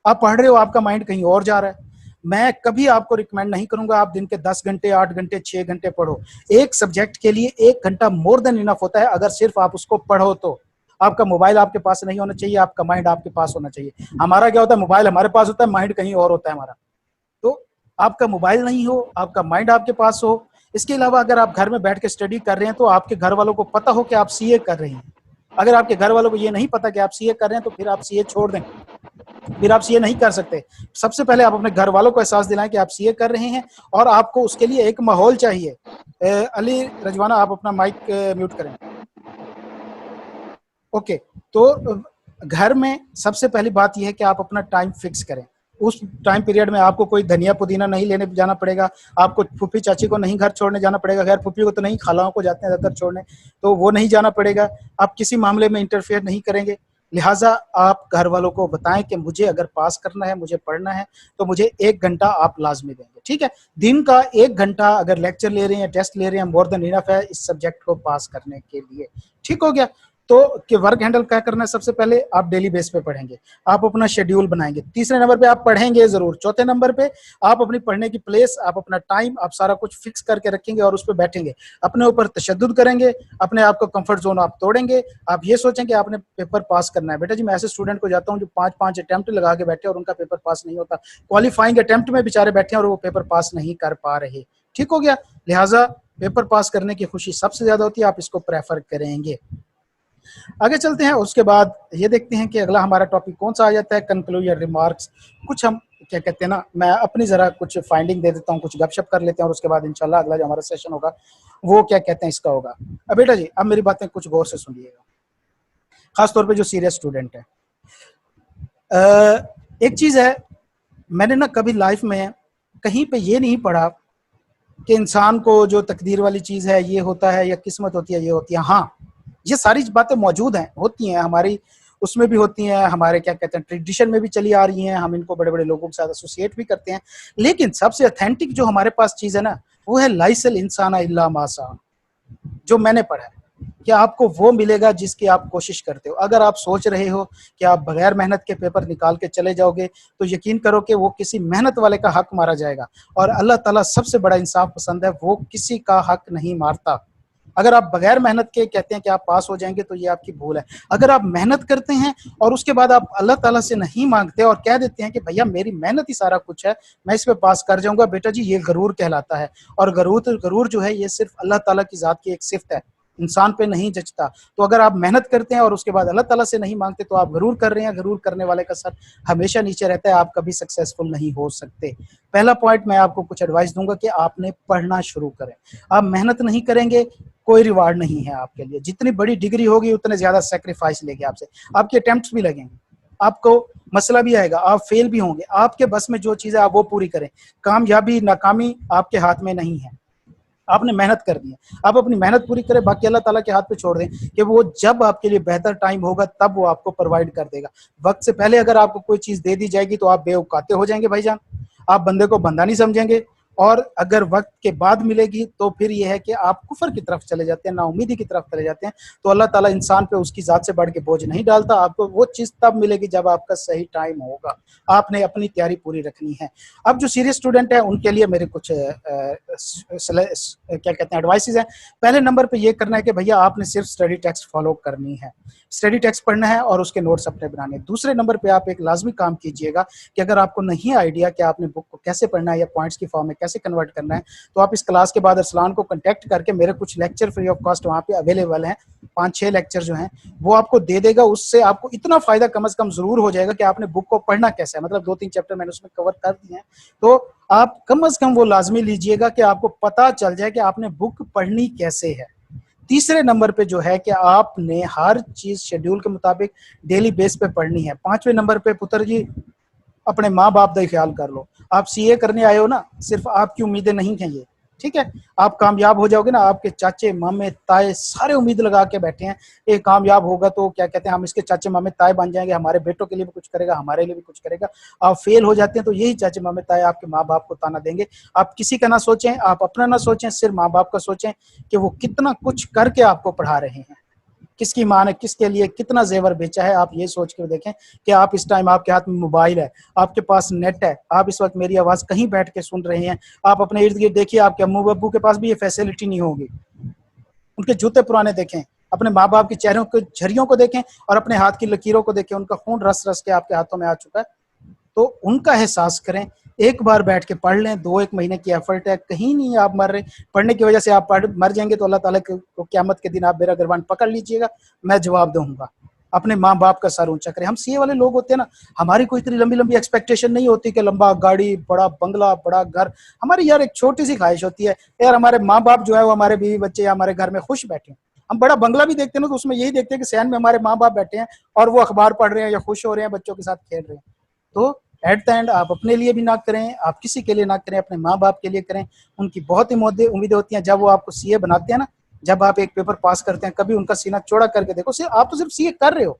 आप पढ़ रहे हो, आपका माइंड कहीं और जा रहा है। मैं कभी आपको रिकमेंड नहीं करूंगा आप दिन के 10 घंटे, 8 घंटे, 6 घंटे पढ़ो। एक सब्जेक्ट के लिए 1 घंटा मोर देन इनफ होता है, अगर सिर्फ आप उसको पढ़ो तो। आपका मोबाइल आपके पास नहीं होना चाहिए, आपका माइंड आपके पास होना चाहिए। हमारा क्या होता है, मोबाइल हमारे पास होता है, माइंड कहीं और होता है हमारा। तो आपका मोबाइल नहीं हो, आपका माइंड आपके पास हो। इसके अलावा अगर आप घर में बैठ के स्टडी कर रहे हैं तो आपके घर वालों को पता हो कि आप सीए कर रहे हैं। अगर आपके घर वालों को ये नहीं पता कि आप सीए कर रहे हैं तो फिर आप सीए छोड़ दें, फिर आप सीए नहीं कर सकते। सबसे पहले आप अपने घर वालों को एहसास दिलाएं कि आप सीए कर रहे हैं, और आपको उसके लिए एक माहौल चाहिए। अली रजवाना आप अपना माइक म्यूट करें। ओके, तो घर में सबसे पहली बात यह है कि आप अपना टाइम फिक्स करें। उस टाइम पीरियड में आपको कोई धनिया पुदीना नहीं लेने जाना पड़ेगा, आपको फूफी चाची को नहीं घर छोड़ने जाना पड़ेगा, खैर फूफी को तो नहीं, खालाओं को जाते हैं ज़्यादातर छोड़ने, तो वो नहीं जाना पड़ेगा। आप किसी मामले में इंटरफेयर नहीं करेंगे। लिहाजा आप घर वालों को बताएं कि मुझे अगर पास करना है, मुझे पढ़ना है, तो मुझे 1 घंटा आप लाजमी देंगे, ठीक है। दिन का 1 घंटा अगर लेक्चर ले रहे हैं, टेस्ट ले रहे हैं, मोर देन इनफ है इस सब्जेक्ट को पास करने के लिए, ठीक हो गया। तो कि वर्क हैंडल क्या करना है, सबसे पहले आप डेली बेस पे पढ़ेंगे, आप अपना शेड्यूल बनाएंगे। तीसरे नंबर पे आप पढ़ेंगे जरूर। चौथे नंबर पे आप अपनी पढ़ने की प्लेस, आप अपना टाइम, आप सारा कुछ फिक्स करके रखेंगे और उस पर बैठेंगे, अपने ऊपर तशद्दुद करेंगे, अपने आप को कंफर्ट जोन आप तोड़ेंगे। आप ये सोचेंगे आपने पेपर पास करना है। बेटा जी मैं ऐसे स्टूडेंट को जाता हूँ जो 5-5 अटेम्प्ट लगा के बैठे और उनका पेपर पास नहीं होता, क्वालिफाइंग अटेम्प्ट में बेचारे बैठे और वो पेपर पास नहीं कर पा रहे, ठीक हो गया। लिहाजा पेपर पास करने की खुशी सबसे ज्यादा होती है, आप इसको प्रेफर करेंगे। आगे चलते हैं, उसके बाद ये देखते हैं कि अगला हमारा टॉपिक कौन सा आ जाता है, कंक्लूजन रिमार्क्स। कुछ हम क्या कहते हैं ना, मैं अपनी जरा कुछ फाइंडिंग दे देता हूँ, कुछ गपशप कर लेते हैं और उसके बाद इंशाल्लाह अगला जो हमारा सेशन होगा वो क्या कहते हैं इसका होगा। अब बेटा जी अब मेरी बातें कुछ गौर से सुनिएगा, खासतौर पे जो सीरियस स्टूडेंट है। एक चीज है, मैंने ना कभी लाइफ में कहीं पे ये नहीं पढ़ा कि इंसान को जो तकदीर वाली चीज है ये होता है या किस्मत होती है ये होती है। हाँ ये सारी बातें मौजूद हैं, होती हैं, हमारी उसमें भी होती हैं, हमारे क्या कहते हैं ट्रेडिशन में भी चली आ रही हैं, हम इनको बड़े बड़े लोगों के साथ एसोसिएट भी करते हैं। लेकिन सबसे ऑथेंटिक जो हमारे पास चीज है ना वो है लाइसल इंसान इल्ला मासा, जो मैंने पढ़ा है कि आपको वो मिलेगा जिसकी आप कोशिश करते हो। अगर आप सोच रहे हो कि आप बगैर मेहनत के पेपर निकाल के चले जाओगे तो यकीन करो कि वो किसी मेहनत वाले का हक मारा जाएगा, और अल्लाह ताला सबसे बड़ा इंसाफ पसंद है, वो किसी का हक नहीं मारता। अगर आप बगैर मेहनत के कहते हैं कि आप पास हो जाएंगे तो ये आपकी भूल है। अगर आप मेहनत करते हैं और उसके बाद आप अल्लाह ताला से नहीं मांगते और कह देते हैं कि भैया मेरी मेहनत ही सारा कुछ है, मैं इस पे पास कर जाऊंगा, बेटा जी ये गरूर कहलाता है। और गरूर जो है ये सिर्फ अल्लाह ताला की जात की एक सिफ्त है, इंसान पे नहीं जचता। तो अगर आप मेहनत करते हैं और उसके बाद अल्लाह ताला से नहीं मांगते तो आप गरूर कर रहे हैं। गरूर करने वाले का सर हमेशा नीचे रहता है, आप कभी सक्सेसफुल नहीं हो सकते। पहला पॉइंट मैं आपको कुछ एडवाइस दूंगा कि आपने पढ़ना शुरू करें। आप मेहनत नहीं करेंगे कोई रिवार्ड नहीं है आपके लिए। जितनी बड़ी डिग्री होगी उतने ज्यादा सेक्रीफाइस लेंगे आपसे, आपके अटेम्प्ट्स भी लगेंगे, आपको मसला भी आएगा, आप फेल भी होंगे। आपके बस में जो चीज़ है आप वो पूरी करें। कामयाबी नाकामी आपके हाथ में नहीं है, आपने मेहनत करनी है, आप अपनी मेहनत पूरी करें, बाकी अल्लाह ताला के हाथ पे छोड़ दें कि वो जब आपके लिए बेहतर टाइम होगा तब वो आपको प्रोवाइड कर देगा। वक्त से पहले अगर आपको कोई चीज़ दे दी जाएगी तो आप बेऔकाते हो जाएंगे भाईजान, आप बंदे को बंदा नहीं समझेंगे। और अगर वक्त के बाद मिलेगी तो फिर यह है कि आप कुफर की तरफ चले जाते हैं, नाउमीदी की तरफ चले जाते हैं। तो अल्लाह ताला इंसान पे उसकी जात से बढ़ के बोझ नहीं डालता, आपको वो चीज़ तब मिलेगी जब आपका सही टाइम होगा। आपने अपनी तैयारी पूरी रखनी है। अब जो सीरियस स्टूडेंट है उनके लिए मेरे कुछ क्या कहते हैं एडवाइसेस हैं। पहले नंबर पे ये करना है कि भैया आपने सिर्फ स्टडी टेक्स्ट फॉलो करनी है, स्टडी टेक्स्ट पढ़ना है और उसके नोट्स अपने बनाने हैं। दूसरे नंबर पे आप एक लाजमी काम कीजिएगा कि अगर आपको नहीं आइडिया कि आपने बुक को कैसे पढ़ना है या पॉइंट्स की फॉर्म में कैसे कन्वर्ट करना है, तो आप इस क्लास के बाद अरसलान को कांटेक्ट करके मेरे कुछ लेक्चर फ्री ऑफ कॉस्ट वहाँ पे अवेलेबल हैं, 5-6 लेक्चर जो हैं वो आपको दे देगा। उससे आपको इतना फायदा कम से कम जरूर हो जाएगा कि आपने बुक को पढ़ना कैसे है, मतलब 2-3 चैप्टर मैंने उसमें कवर कर दिए हैं, तो आप कम से कम वो लाजमी लीजिएगा कि आपको पता चल जाए कि आपने बुक पढ़नी कैसे है। तीसरे नंबर पे जो है कि आपने हर चीज शेड्यूल के मुताबिक डेली बेस पे पढ़नी है। 5वें नंबर पे पुत्र जी अपने माँ बाप का ख्याल कर लो। आप सीए करने आए हो ना, सिर्फ आपकी उम्मीदें नहीं हैं ये, ठीक है। आप कामयाब हो जाओगे ना, आपके चाचे मामे ताए सारे उम्मीद लगा के बैठे हैं ये कामयाब होगा तो क्या कहते हैं हम इसके चाचे मामे ताए बन जाएंगे, हमारे बेटों के लिए भी कुछ करेगा, हमारे लिए भी कुछ करेगा। आप फेल हो जाते हैं तो यही चाचे मामे ताए आपके माँ बाप को ताना देंगे। आप किसी का ना सोचें, आप अपना ना सोचें, सिर्फ माँ बाप का सोचें कि वो कितना कुछ करके आपको पढ़ा रहे हैं, किसकी माँ ने किसके लिए कितना जेवर बेचा है। आप ये सोच के देखें कि आप इस टाइम आपके हाथ में मोबाइल है, आपके पास नेट है, आप इस वक्त मेरी आवाज़ कहीं बैठ के सुन रहे हैं। आप अपने इर्द गिर्द देखिए, आपके अम्मू अब्बू के पास भी ये फैसिलिटी नहीं होगी। उनके जूते पुराने देखें, अपने माँ बाप के चेहरों के झरियों को देखें और अपने हाथ की लकीरों को देखें, उनका खून रस रस के आपके हाथों में आ चुका है। तो उनका एहसास करें, एक बार बैठ के पढ़ लें, 2-1 महीने की एफर्ट है, कहीं नहीं आप मर रहे। पढ़ने की वजह से आप मर जाएंगे तो अल्लाह ताला को क़यामत के दिन आप मेरा गिरबान पकड़ लीजिएगा, मैं जवाब दूंगा। अपने माँ बाप का सर ऊंचा करें। हम सीए वाले लोग होते हैं ना, हमारी कोई इतनी लंबी लंबी एक्सपेक्टेशन नहीं होती कि लंबा गाड़ी, बड़ा बंगला, बड़ा घर। हमारी यार एक छोटी सी ख्वाहिश होती है यार हमारे माँ बाप जो है वो हमारे बीवी बच्चे या हमारे घर में खुश बैठे। हम बड़ा बंगला भी देखते हैं ना तो उसमें यही देखते हैं कि सैन में हमारे माँ बाप बैठे हैं और वो अखबार पढ़ रहे हैं या खुश हो रहे हैं, बच्चों के साथ खेल रहे हैं। तो एट द एंड आप अपने लिए भी ना करें, आप किसी के लिए ना करें, अपने माँ बाप के लिए करें। उनकी बहुत ही उम्मीदें होती हैं। जब वो आपको सीए बनाते हैं ना, जब आप एक पेपर पास करते हैं, कभी उनका सीना चौड़ा करके देखो। सिर्फ आप तो सिर्फ सीए कर रहे हो,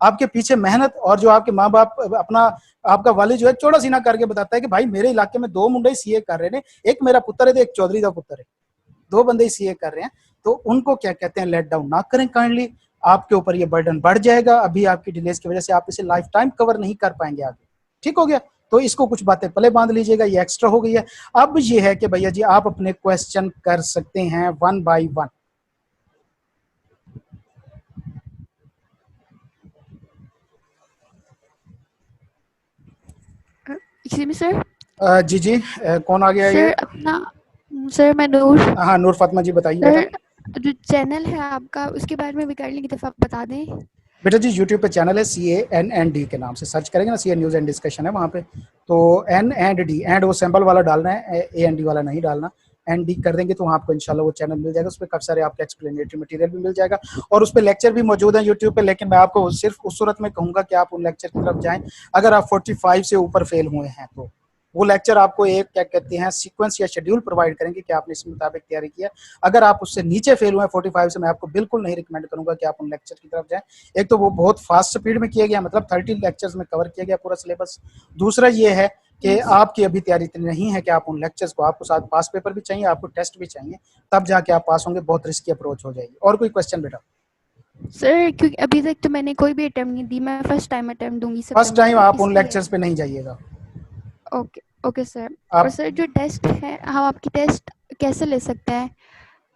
आपके पीछे मेहनत, और जो आपके माँ बाप अपना आपका वालिद जो है चौड़ा सीना करके बताता है कि भाई मेरे इलाके में 2 मुंडे सीए कर रहे हैं, एक मेरा पुत्र है तो एक चौधरी का पुत्र है, 2 बंदे सीए कर रहे हैं, तो उनको क्या कहते हैं, लेट डाउन ना करें काइंडली। आपके ऊपर ये बर्डन बढ़ जाएगा, अभी आपकी डिलेज की वजह से आप इसे लाइफ टाइम कवर नहीं कर पाएंगे आगे। ठीक हो गया? तो इसको कुछ बातें पहले बांध लीजिएगा, ये एक्स्ट्रा हो गई है। अब ये है कि भैया जी आप अपने क्वेश्चन कर सकते हैं 1 by 1। Excuse me sir. जी जी, कौन आ गया सर ये? अपना सर मैं नूर। हाँ नूर फातिमा जी बताइए बेटा। सर जो चैनल है आपका उसके बारे में भी करने की दफ़ा आप बता दें। बेटा जी यूट्यूब पे चैनल है CANND के नाम से सर्च करेंगे ना, CA न्यूज़ एंड डिस्कशन है वहाँ पे, तो N&D, एंड वो सिंबल वाला डालना है, AND वाला नहीं डालना, ND कर देंगे तो वहाँ आपको इंशाल्लाह वो चैनल मिल जाएगा। उस पर काफ़ी सारे आपके एक्सप्लेनेटरी मटेरियल भी मिल जाएगा और उस पर लेक्चर भी मौजूद है यूट्यूब पे। लेकिन मैं आपको सिर्फ उस सूरत में कहूँगा कि आप उन लेक्चर की तरफ जाएँ अगर आप 45 से ऊपर फेल हुए हैं, तो वो लेक्चर आपको एक क्या कहते हैं सीक्वेंस या शेड्यूल प्रोवाइड करेंगे कि आपने इस मुताबिक तैयारी किया। अगर आप उससे नीचे फेल हुए 45 से, मैं आपको बिल्कुल नहीं रिकमेंड करूंगा कि आप उन लेक्चर की तरफ जाएं। एक तो वो बहुत फास्ट स्पीड में किया गया, मतलब 30 लेक्चर्स में कवर किया गया पूरा सिलेबस। दूसरा ये है कि आपकी अभी तैयारी इतनी नहीं है कि आप उन लेक्चर्स को, आपको साथ पास पेपर भी चाहिए, आपको टेस्ट भी चाहिए, तब जाके आप पास होंगे। बहुत रिस्की अप्रोच हो जाएगी। और कोई क्वेश्चन बेटा? सर क्योंकि अभी तक तो मैंने कोई भी अटेम्प्ट नहीं दी, मैं फर्स्ट टाइम अटेम्प्ट दूंगी। फर्स्ट टाइम आप उन लेक्चर्स पे नहीं जाइएगा। Okay okay sir. आप और सर जो टेस्ट है, हम आपकी टेस्ट कैसे ले सकते हैं?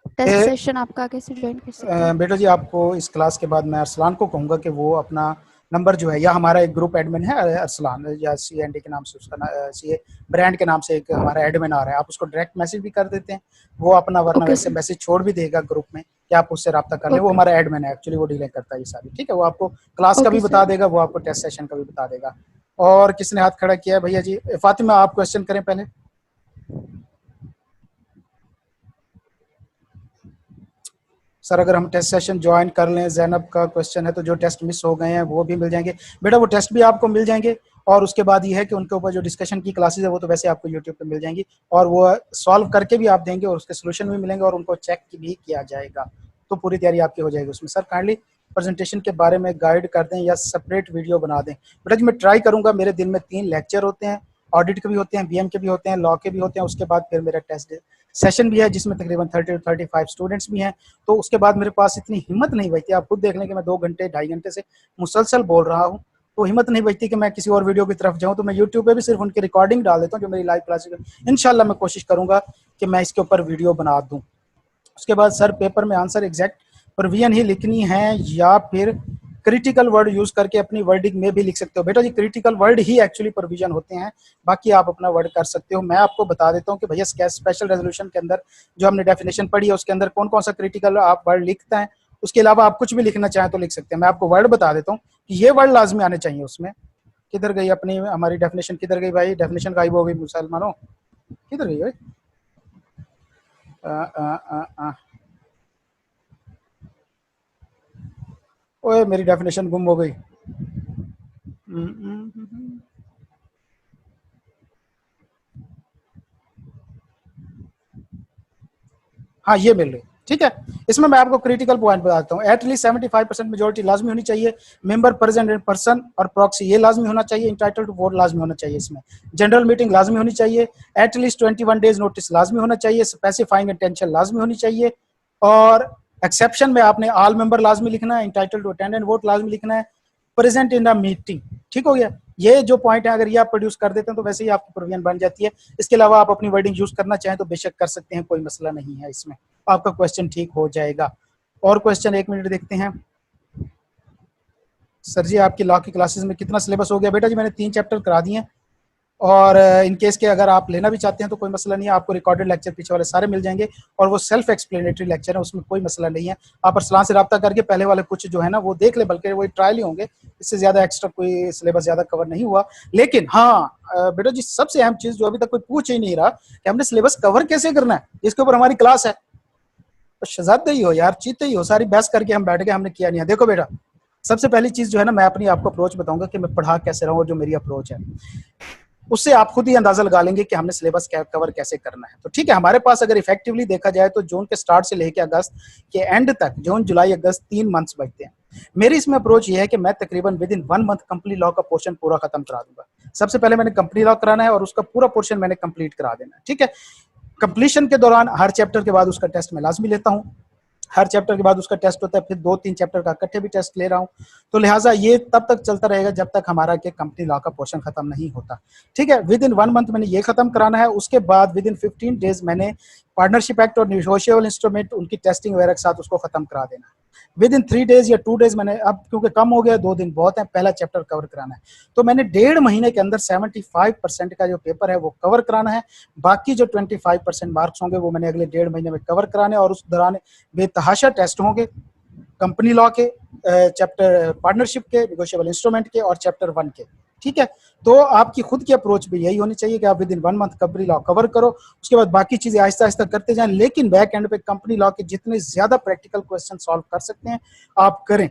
टेस्ट सेशन आपका कैसे ज्वाइन कर सकते हैं? बेटा जी आपको इस क्लास के बाद मैं अरसलान को कहूँगा कि वो अपना नंबर जो है, या हमारा एक ग्रुप एडमिन है अरसलान, या CND के नाम से उसका CA ब्रांड के नाम से एक हमारा एडमिन आ रहा है, आप उसको डायरेक्ट मैसेज भी कर देते हैं, वो अपना वरना ओके वैसे सर। मैसेज छोड़ भी देगा ग्रुप में कि आप उससे रब्ता कर लें। वो ओके हमारा एडमिन है एक्चुअली, वो डीलिंग करता है ये सारी। ठीक है, वो आपको क्लास का भी ओके बता सर। देगा, वो आपको टेस्ट सेशन का भी बता देगा। और किसने हाथ खड़ा किया है? भैया जी फातिमा आप क्वेश्चन करें पहले। सर अगर हम टेस्ट सेशन ज्वाइन कर लें, जैनब का क्वेश्चन है, तो जो टेस्ट मिस हो गए हैं वो भी मिल जाएंगे। बेटा वो टेस्ट भी आपको मिल जाएंगे, और उसके बाद ये है कि उनके ऊपर जो डिस्कशन की क्लासेस है वो तो वैसे आपको यूट्यूब पे मिल जाएंगी, और वो सॉल्व करके भी आप देंगे और उसके सोल्यूशन भी मिलेंगे और उनको चेक भी किया जाएगा। तो पूरी तैयारी आपकी हो जाएगी उसमें। सर काइंडली प्रेजेंटेशन के बारे में गाइड कर दें या सेपरेट वीडियो बना दें। बेटा जी मैं ट्राई करूंगा। मेरे दिन में 3 लेक्चर होते हैं, ऑडिट के भी होते हैं, BM के भी होते हैं, लॉ के भी होते हैं, उसके बाद फिर मेरा टेस्ट सेशन भी है जिसमें तकरीबन 30 to 35 स्टूडेंट्स भी हैं। तो उसके बाद मेरे पास इतनी हिम्मत नहीं बचती, आप खुद देख लें कि मैं 2 घंटे 2.5 घंटे से मुसलसल बोल रहा हूँ, तो हिम्मत नहीं बचती कि मैं किसी और वीडियो की तरफ जाऊँ। तो मैं यूट्यूब पे भी सिर्फ उनकी रिकॉर्डिंग डाल देता हूँ जो मेरी लाइव क्लासेस। इंशाल्लाह मैं कोशिश करूंगा कि मैं इसके ऊपर वीडियो बना दूँ। उसके बाद सर पेपर में आंसर एग्जैक्ट प्रोविजन ही लिखनी है या फिर क्रिटिकल वर्ड यूज करके अपनी वर्डिंग में भी लिख सकते हो? बेटा जी क्रिटिकल वर्ड ही एक्चुअली प्रोविजन होते हैं, बाकी आप अपना वर्ड कर सकते हो। मैं आपको बता देता हूँ कि भैया स्पेशल रेजोल्यूशन के अंदर जो हमने डेफिनेशन पढ़ी है उसके अंदर कौन कौन सा क्रिटिकल आप वर्ड लिखते हैं। उसके अलावा आप कुछ भी लिखना चाहें तो लिख सकते हैं। मैं आपको वर्ड बता देता हूँ कि ये वर्ड लाजमी आने चाहिए उसमें। किधर गई अपनी हमारी डेफिनेशन, किधर गई भाई? डेफिनेशन गायब हो गई मुसलमानों, किधर गई भाई? ओए मेरी डेफिनेशन गुम हो गई। हाँ ये मिल गई। ठीक है, इसमें मैं आपको क्रिटिकल पॉइंट बताता हूँ। एटलीस्ट 75% मेजोरिटी लाजमी होनी चाहिए, मेंबर प्रेजेंट इन पर्सन और प्रॉक्सी ये लाजमी होना चाहिए, इंटाइटल टू वोट लाजमी होना चाहिए, इसमें जनरल मीटिंग लाजमी होनी चाहिए, एटलीस्ट 21 डेज नोटिस लाजमी होना चाहिए, स्पेसिफाइंग इंटेंशन लाजमी होनी चाहिए, और एक्सेप्शन में आपने ऑल मेंबर लाजमी लिखना है, entitle to attend and vote लाजमी लिखना है, प्रेजेंट इन द मीटिंग। ठीक हो गया? ये जो पॉइंट है अगर ये आप प्रोड्यूस कर देते हैं तो वैसे ही आपकी प्रोविजन बन जाती है। इसके अलावा आप अपनी वर्डिंग यूज करना चाहें तो बेशक कर सकते हैं, कोई मसला नहीं है इसमें, आपका क्वेश्चन ठीक हो जाएगा। और क्वेश्चन 1 मिनट देखते हैं। सर जी आपकी लॉ की क्लासेस में कितना सिलेबस हो गया? बेटा जी मैंने 3 चैप्टर करा दिए हैं, और इन केस के अगर आप लेना भी चाहते हैं तो कोई मसला नहीं है, आपको रिकॉर्डेड लेक्चर पीछे वाले सारे मिल जाएंगे, और वो सेल्फ एक्सप्लेनेटरी लेक्चर है, उसमें कोई मसला नहीं है। आप अरसलान से रब्ता करके पहले वाले कुछ जो है ना वो देख ले, बल्कि वही ट्रायल ही होंगे, इससे ज्यादा एक्स्ट्रा कोई सिलेबस ज्यादा कवर नहीं हुआ। लेकिन हाँ बेटा जी सबसे अहम चीज जो अभी तक कोई पूछ ही नहीं रहा कि हमने सिलेबस कवर कैसे करना है, जिसके ऊपर हमारी क्लास है। तो शहजादे ही हो यार, चीते ही हो, सारी बहस करके हम बैठ गए, हमने किया नहीं है। देखो बेटा सबसे पहली चीज जो है ना, मैं अपनी आपको अप्रोच बताऊंगा कि मैं पढ़ा कैसे रहा हूँ, जो मेरी अप्रोच है उससे आप खुद ही अंदाजा लगा लेंगे कि हमने सिलेबस कवर कैसे करना है। तो ठीक है, हमारे पास अगर इफेक्टिवली देखा जाए तो जून के स्टार्ट से लेकर अगस्त के एंड तक, जून जुलाई अगस्त 3 मंथ्स बचते हैं। मेरी इसमें अप्रोच ये है कि मैं तकरीबन with in 1 month company law का पोर्शन पूरा खत्म करा दूंगा। सबसे पहले मैंने कंपनी लॉ कराना है और उसका पूरा पोर्शन मैंने कंप्लीट करा देना है, ठीक है। कंप्लीशन के दौरान हर चैप्टर के बाद उसका टेस्ट मैं लाजमी लेता हूँ, हर चैप्टर के बाद उसका टेस्ट होता है, फिर 2-3 चैप्टर का इकट्ठे भी टेस्ट ले रहा हूँ। तो लिहाजा ये तब तक चलता रहेगा जब तक हमारा के कंपनी लॉ का पोर्शन खत्म नहीं होता, ठीक है। विद इन 1 मंथ मैंने ये खत्म कराना है। उसके बाद विद इन 15 डेज मैंने पार्टनरशिप एक्ट और नेगोशिएबल इंस्ट्रूमेंट उनकी टेस्टिंग वगैरह के साथ उसको खत्म करा देना है। विद इन 3 डेज या 2 डेज मैंने, अब क्योंकि कम हो गया 2 दिन बहुत है, पहला चैप्टर कवर कराना है, तो मैंने 1.5 महीने के अंदर 75% का जो पेपर है वो कवर कराना है। बाकी जो 25% मार्क्स होंगे वो मैंने अगले 1.5 महीने में कवर कराने, और उस दौरान बेतहाशा टेस्ट होंगे कंपनी लॉ के, चैप्टर पार्टनरशिप के, नेगोशिएबल इंस्ट्रूमेंट के और चैप्टर 1 के, ठीक है। तो आपकी खुद की अप्रोच भी यही होनी चाहिए कि आप with in 1 month company law cover करो, उसके बाद बाकी चीजें आहिस्ता आहिस्ता करते जाएं, लेकिन बैक एंड पे कंपनी लॉ के जितने ज्यादा प्रैक्टिकल क्वेश्चन सॉल्व कर सकते हैं आप करें,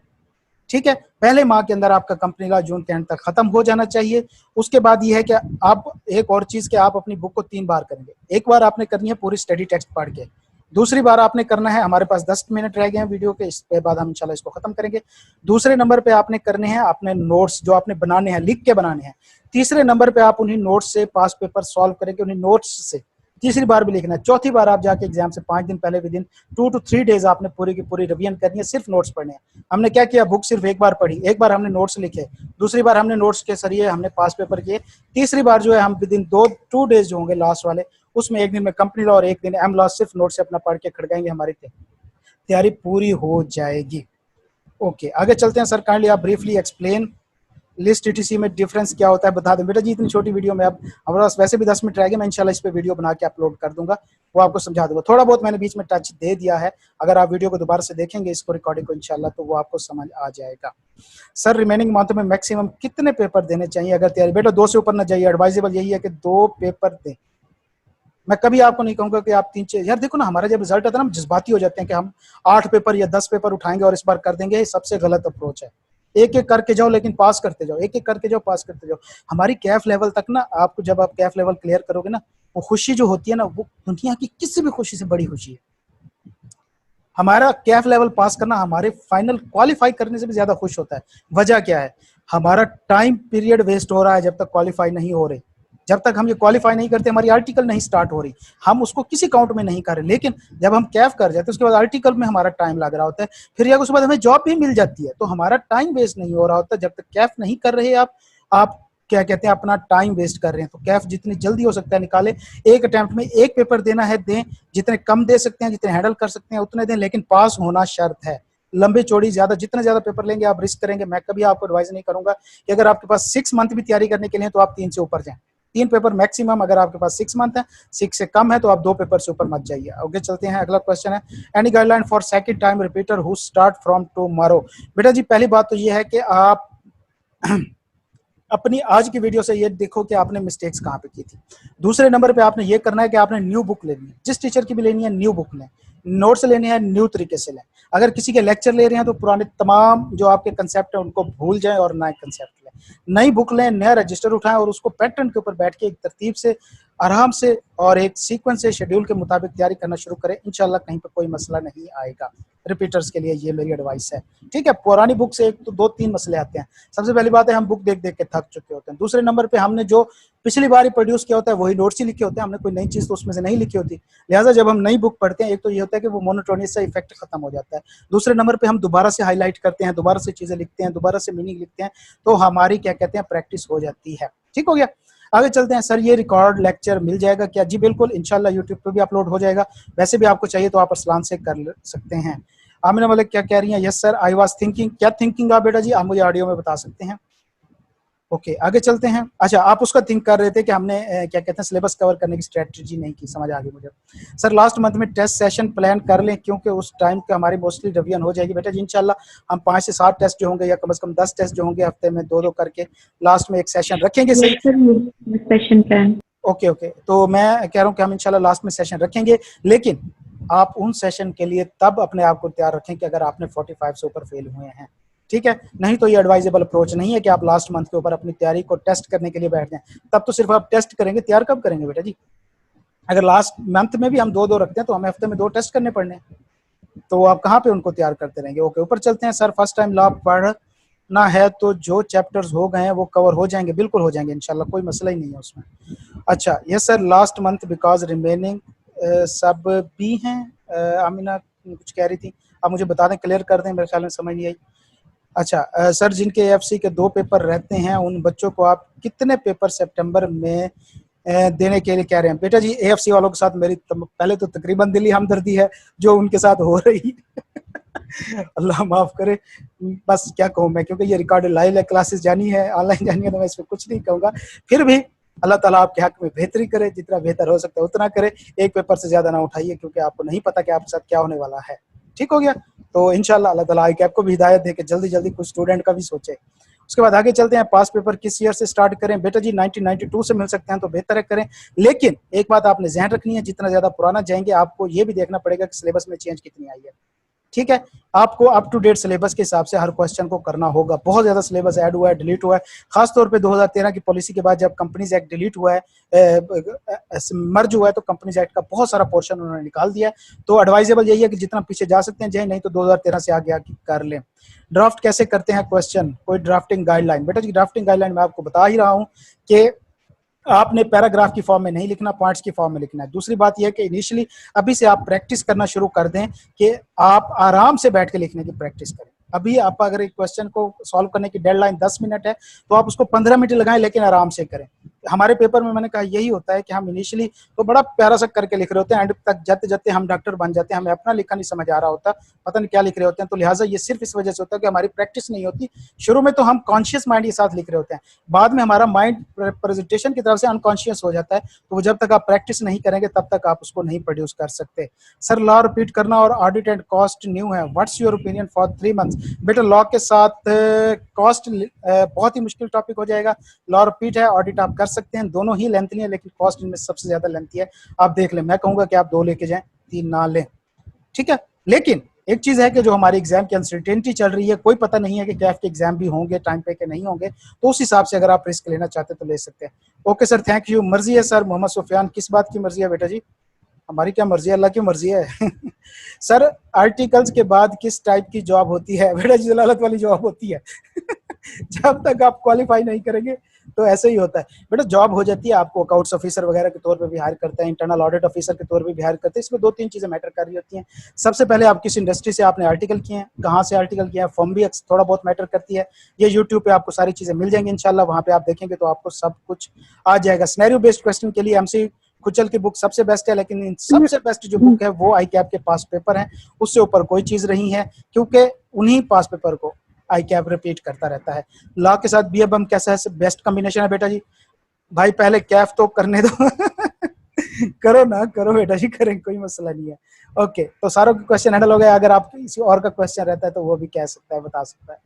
ठीक है। पहले माह के अंदर आपका कंपनी लॉ जून के एंड तक खत्म हो जाना चाहिए। उसके बाद ये है कि आप एक और चीज कि आप अपनी बुक को 3 बार करेंगे। एक बार आपने करनी है पूरी स्टडी टेक्स्ट पढ़ के, दूसरी बार आपने करना है, हमारे पास 10 मिनट रह गए हैं वीडियो के, इसके बाद हम इंशाल्लाह इसको खत्म करेंगे। दूसरे नंबर पे आपने करने हैं अपने नोट्स जो आपने बनाने हैं, लिख के बनाने हैं। तीसरे नंबर पे आप उन्हीं नोट्स से पास पेपर सॉल्व करेंगे, उन्हीं नोट्स से तीसरी बार भी लिखना है। चौथी बार आप जाके एग्जाम से 5 दिन पहले विद इन 2 to 3 डेज आपने पूरी की पूरी रिवीजन करनी है, सिर्फ नोट्स पढ़ने हैं। हमने क्या किया, बुक सिर्फ एक बार पढ़ी, एक बार हमने नोट्स लिखे, दूसरी बार हमने नोट्स के जरिए हमने पास पेपर किए, तीसरी बार जो है हम विद इन 2 डेज जो होंगे लास्ट वाले, उसमें एक दिन में कंपनी लॉ और एक दिन एम लॉ सिर्फ नोट से अपना पढ़ के खड़काएंगे, हमारी तैयारी पूरी हो जाएगी। ओके, आगे चलते हैं सर। काइंडली आप ब्रीफली एक्सप्लेन लिस्ट टीटीसी में डिफरेंस क्या होता है, बता दें बेटा जी। इतनी छोटी वीडियो में, अब हमारे पास वैसे भी 10 मिनट रह गए, मैं इंशाल्लाह इस पे वीडियो बना के अपलोड कर दूंगा, वो आपको समझा दूंगा। थोड़ा बहुत मैंने बीच में टच दे दिया है, अगर आप वीडियो को दोबारा से देखेंगे इसको रिकॉर्डिंग को इंशाल्लाह तो वो आपको समझ आ जाएगा। सर रिमेनिंग मंथ में मैक्सिमम कितने पेपर देने चाहिए अगर तैयारी? बेटा 2 से ऊपर ना जाइए, एडवाइजेबल यही है कि 2 पेपर दें। मैं कभी आपको नहीं कहूंगा कि आप 3-4, यार देखो ना हमारा जब रिजल्ट आता है ना हम जज्बाती हो जाते हैं कि हम 8 पेपर या 10 पेपर उठाएंगे और इस बार कर देंगे। ये सबसे गलत अप्रोच है। एक एक करके जाओ, लेकिन पास करते जाओ, एक एक करके जाओ, पास करते जाओ। हमारी कैफ लेवल तक ना, आपको जब आप कैफ लेवल क्लियर करोगे ना, वो खुशी जो होती है ना, वो दुनिया की किसी भी खुशी से बड़ी खुशी है। हमारा कैफ लेवल पास करना हमारे फाइनल क्वालिफाई करने से भी ज्यादा खुश होता है। वजह क्या है? हमारा टाइम पीरियड वेस्ट हो रहा है जब तक क्वालिफाई नहीं हो रहे, जब तक हम ये क्वालिफाई नहीं करते, हमारी आर्टिकल नहीं स्टार्ट हो रही, हम उसको किसी काउंट में नहीं कर रहे। लेकिन जब हम कैफ कर जाते हैं उसके बाद आर्टिकल में हमारा टाइम लग रहा होता है, फिर या उसके बाद हमें जॉब भी मिल जाती है, तो हमारा टाइम वेस्ट नहीं हो रहा होता। जब तक कैफ नहीं कर रहे आप क्या कहते हैं, अपना टाइम वेस्ट कर रहे हैं। तो कैफ जितनी जल्दी हो सकता है निकाले। एक अटेम्प्ट में एक पेपर देना है, दें, जितने कम दे सकते हैं, जितने हैंडल कर सकते हैं उतने दें, लेकिन पास होना शर्त है। लंबी चौड़ी ज्यादा, जितने ज्यादा पेपर लेंगे आप रिस्क करेंगे। मैं कभी आपको एडवाइस नहीं करूंगा कि अगर आपके पास 6 मंथ भी तैयारी करने के लिए तो आप 3 से ऊपर जाएं। 3 पेपर मैक्सिमम, अगर आपके पास 6 मंथ है, 6 से कम है तो आप 2 पेपर से ऊपर मत जाइए। आगे चलते हैं, अगला क्वेश्चन है, any guideline for second time repeater who start from tomorrow? बेटा जी पहली बात तो ये है कि आप अपनी आज की वीडियो से ये देखो कि आपने मिस्टेक्स कहाँ पे की थी। दूसरे नंबर पे आपने ये करना है कि आपने न्यू बुक लेनी है, जिस टीचर की भी लेनी है न्यू बुक लें, नोट्स लेने हैं न्यू तरीके से लें। अगर किसी के लेक्चर ले रहे हैं तो पुराने तमाम जो आपके कंसेप्ट है उनको भूल जाएं और नए कंसेप्ट लें। नई बुक लें, नया रजिस्टर उठाएं और उसको पैटर्न के ऊपर बैठ के एक तरतीब से, आराम से और एक सीक्वेंस से, शेड्यूल के मुताबिक तैयारी करना शुरू करें। इंशाल्लाह कहीं पर कोई मसला नहीं आएगा। रिपीटर्स के लिए ये मेरी एडवाइस है, ठीक है। पुरानी बुक से एक तो 2-3 मसले आते हैं। सबसे पहली बात है हम बुक देख देख के थक चुके होते हैं। दूसरे नंबर पे हमने जो पिछली बार ही प्रोड्यूस किया होता है वही नोट्स ही लिखे होते हैं, हमने कोई नई चीज तो उसमें से नहीं लिखी होती। लिहाजा जब हम नई बुक पढ़ते हैं, एक तो ये होता है कि वो मोनोटोनियस सा इफेक्ट खत्म हो जाता है। दूसरे नंबर पे हम दोबारा से हाईलाइट करते हैं, दोबारा से चीजें लिखते हैं, दोबारा से मीनिंग लिखते हैं, तो हमारी क्या कहते हैं प्रैक्टिस हो जाती है। ठीक हो गया। आगे चलते हैं। सर ये रिकॉर्ड लेक्चर मिल जाएगा क्या? जी बिल्कुल, इंशाल्लाह यूट्यूब पे भी अपलोड हो जाएगा। वैसे भी आपको चाहिए तो आप अरसलान से कर सकते हैं। आमिना मलिक क्या कह रही हैं? Yes sir I was thinking. क्या थिंकिंग आप बेटा जी? आप मुझे ऑडियो में बता सकते हैं। ओके आगे चलते हैं। अच्छा आप उसका थिंक कर रहे थे कि हमने क्या कहते हैं सिलेबस कवर करने की स्ट्रेटजी नहीं की, समझ आ गई मुझे। सर लास्ट मंथ में टेस्ट सेशन प्लान कर लें क्योंकि उस टाइम पे हमारी मोस्टली रिवीजन हो जाएगी। बेटा जी इंशाल्लाह हम 5 से 7 टेस्ट जो होंगे या कम से कम 10 टेस्ट जो होंगे हफ्ते में 2-2 करके लास्ट में एक सेशन रखेंगे। सही सेशन प्लान। ओके तो मैं कह रहा हूँ कि हम इंशाल्लाह लास्ट में सेशन रखेंगे, लेकिन आप उन सेशन के लिए तब अपने आप को तैयार रखें कि अगर आपने 45 से ऊपर फेल हुए हैं, ठीक है। नहीं तो ये एडवाइजेबल अप्रोच नहीं है कि आप लास्ट मंथ के ऊपर अपनी तैयारी को टेस्ट करने के लिए बैठ जाएं। तब तो सिर्फ आप टेस्ट करेंगे, तैयार कब करेंगे बेटा जी? अगर लास्ट मंथ में भी हम 2-2 रखते हैं तो हमें हफ्ते में 2 टेस्ट करने पड़ने हैं। तो आप कहाँ पे उनको तैयार करते रहेंगे। ओके, ऊपर चलते हैं। सर फर्स्ट टाइम लॉ पढ़ना है तो जो चैप्टर्स हो गए हैं वो कवर हो जाएंगे? बिल्कुल हो जाएंगे इंशाल्लाह, कोई मसला ही नहीं है उसमें। अच्छा, yes sir, last month because remaining सब भी हैं। आमिना कुछ कह रही थी, आप मुझे बता दें, क्लियर कर दें, मेरे ख्याल में समझ नहीं आई। अच्छा सर, जिनके एएफसी के 2 पेपर रहते हैं उन बच्चों को आप कितने पेपर सितंबर में देने के लिए कह रहे हैं? बेटा जी, एएफसी वालों के साथ मेरी पहले तो तकरीबन दिली हमदर्दी है जो उनके साथ हो रही अल्लाह माफ करे, बस क्या कहूँ मैं, क्योंकि ये रिकॉर्ड लाइव है, क्लासेस जानी है, ऑनलाइन जानी है, तो मैं इसमें कुछ नहीं कहूँगा। फिर भी अल्लाह ताला आपके हक में बेहतरी करे, जितना बेहतर हो सकता है उतना करे। एक पेपर से ज्यादा ना उठाइए, क्योंकि आपको नहीं पता कि आपके साथ क्या होने वाला है। ठीक हो गया? तो इंशाल्लाह अल्लाह ताला ICAP को भी हिदायत दे के जल्दी जल्दी कुछ स्टूडेंट का भी सोचे। उसके बाद आगे चलते हैं। पास पेपर किस ईयर से स्टार्ट करें? बेटा जी 1992 से मिल सकते हैं तो बेहतर है करें, लेकिन एक बात आपने ध्यान रखनी है, जितना ज्यादा पुराना जाएंगे आपको ये भी देखना पड़ेगा कि सिलेबस में चेंज कितनी आई है। ठीक है, आपको अप टू डेट सिलेबस के हिसाब से हर क्वेश्चन को करना होगा। बहुत ज्यादा सिलेबस ऐड हुआ है, डिलीट हुआ है, खासतौर पे 2013 की पॉलिसी के बाद जब कंपनीज एक्ट डिलीट हुआ है, मर्ज हुआ है, तो कंपनीज एक्ट का बहुत सारा पोर्शन उन्होंने निकाल दिया है। तो एडवाइजेबल यही है कि जितना पीछे जा सकते हैं जाए, नहीं तो 2013 से आगे आगे कर लें। ड्राफ्ट कैसे करते हैं क्वेश्चन, कोई ड्राफ्टिंग गाइडलाइन? बेटा जी ड्राफ्टिंग गाइडलाइन मैं आपको बता ही रहा हूँ कि आपने पैराग्राफ की फॉर्म में नहीं लिखना, पॉइंट्स की फॉर्म में लिखना है। दूसरी बात यह है कि इनिशियली अभी से आप प्रैक्टिस करना शुरू कर दें कि आप आराम से बैठ के लिखने की प्रैक्टिस करें। अभी आप अगर एक क्वेश्चन को सॉल्व करने की डेडलाइन 10 मिनट है तो आप उसको 15 मिनट लगाएं, लेकिन आराम से करें। हमारे पेपर में मैंने कहा यही होता है कि हम इनिशियली तो बड़ा प्यारा सा करके लिख रहे होते हैं, एंड तक जाते जाते हम डॉक्टर बन जाते हैं, हमें अपना लिखा नहीं समझ आ रहा होता, पता नहीं क्या लिख रहे होते हैं। तो लिहाजा ये सिर्फ इस वजह से होता है कि हमारी प्रैक्टिस नहीं होती। शुरू में तो हम कॉन्शियस माइंड के साथ लिख रहे होते हैं, बाद में हमारा माइंड प्रेजेंटेशन की तरफ से अनकॉन्शियस हो जाता है। तो वो जब तक आप प्रैक्टिस नहीं करेंगे तब तक आप उसको नहीं प्रोड्यूस कर सकते। सर लॉ रिपीट करना और ऑडिट एंड कॉस्ट न्यू है, what's your opinion for 3 months? बेटा लॉ के साथ कॉस्ट बहुत ही मुश्किल टॉपिक हो जाएगा। लॉ रिपीट है, ऑडिट आप कर सकते हैं, दोनों ही लेंथी है, लेकिन कॉस्ट इनमें सबसे ज्यादा लेंथी है। आप देख लें, मैं कहूंगा कि आप 2 लेके जाएं, 3 ना लें। ठीक है, लेकिन एक चीज है कि जो हमारी एग्जाम की अनसर्टेनिटी चल रही है, कोई पता नहीं है कि कैफ के एग्जाम भी होंगे टाइम पे के नहीं होंगे, तो उस हिसाब से अगर आप रिस्क लेना चाहते तो ले सकते हैं। Okay sir, thank you. मर्जी है सर, मोहम्मद सुफियान, किस बात की मर्जी है बेटा जी? हमारी क्या मर्जी है, अल्लाह की मर्जी है। सर आर्टिकल्स के बाद किस टाइप की जॉब होती है? बेटा जी जलालत वाली जॉब होती है। जब तक आप क्वालिफाई नहीं करेंगे तो ऐसे ही होता है। बेटा जॉब हो जाती है, आपको अकाउंट्स ऑफिसर वगैरह के तौर पे भी हायर करता है, इंटरनल ऑडिट ऑफिसर के तौर पे भी हायर करते हैं। इसमें 2-3 चीजें मैटर कर रही होती हैं। सबसे पहले आप किस इंडस्ट्री से आपने आर्टिकल किए हैं, कहाँ से आर्टिकल किया है, फॉर्म भी थोड़ा बहुत मैटर करती है। ये यूट्यूब पे आपको सारी चीजें मिल जाएंगी इंशाल्लाह, वहाँ पे आप देखेंगे तो आपको सब कुछ आ जाएगा। सिनेरियो बेस्ड क्वेश्चन के लिए MC खुचल की बुक सबसे बेस्ट है, लेकिन इन सबसे बेस्ट जो बुक है वो ICAP के पास पेपर है, उससे ऊपर कोई चीज नहीं है, क्योंकि उन्हीं पास पेपर को ICAP रिपीट करता रहता है। लॉ के साथ BFM कैसा है? बेस्ट कॉम्बिनेशन है बेटा जी। भाई पहले कैफ तो करने दो। करो ना करो बेटा जी, करें, कोई मसला नहीं है। ओके, तो सारों के क्वेश्चन हैंडल हो गए। अगर आप किसी और का क्वेश्चन रहता है तो वो भी कह सकता है, बता सकता है।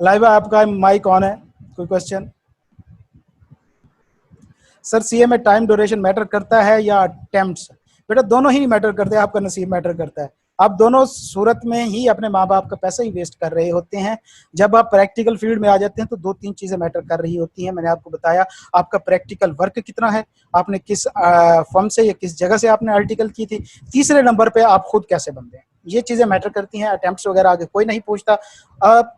लाइवा आपका माइक ऑन है, कोई क्वेश्चन? सर CA में टाइम ड्यूरेशन मैटर करता है या अटेम्प्ट्स? बेटा दोनों ही मैटर करते हैं, आपका नसीब मैटर करता है। आप दोनों सूरत में ही अपने माँ बाप का पैसा ही वेस्ट कर रहे होते हैं। जब आप प्रैक्टिकल फील्ड में आ जाते हैं तो 2-3 चीजें मैटर कर रही होती हैं। मैंने आपको बताया आपका प्रैक्टिकल वर्क कितना है, आपने किस फर्म से या किस जगह से आपने आर्टिकल की थी, तीसरे नंबर पे आप खुद कैसे बनते हैं, ये चीजें मैटर करती हैं। अटेम्प्ट्स वगैरह आगे कोई नहीं पूछता।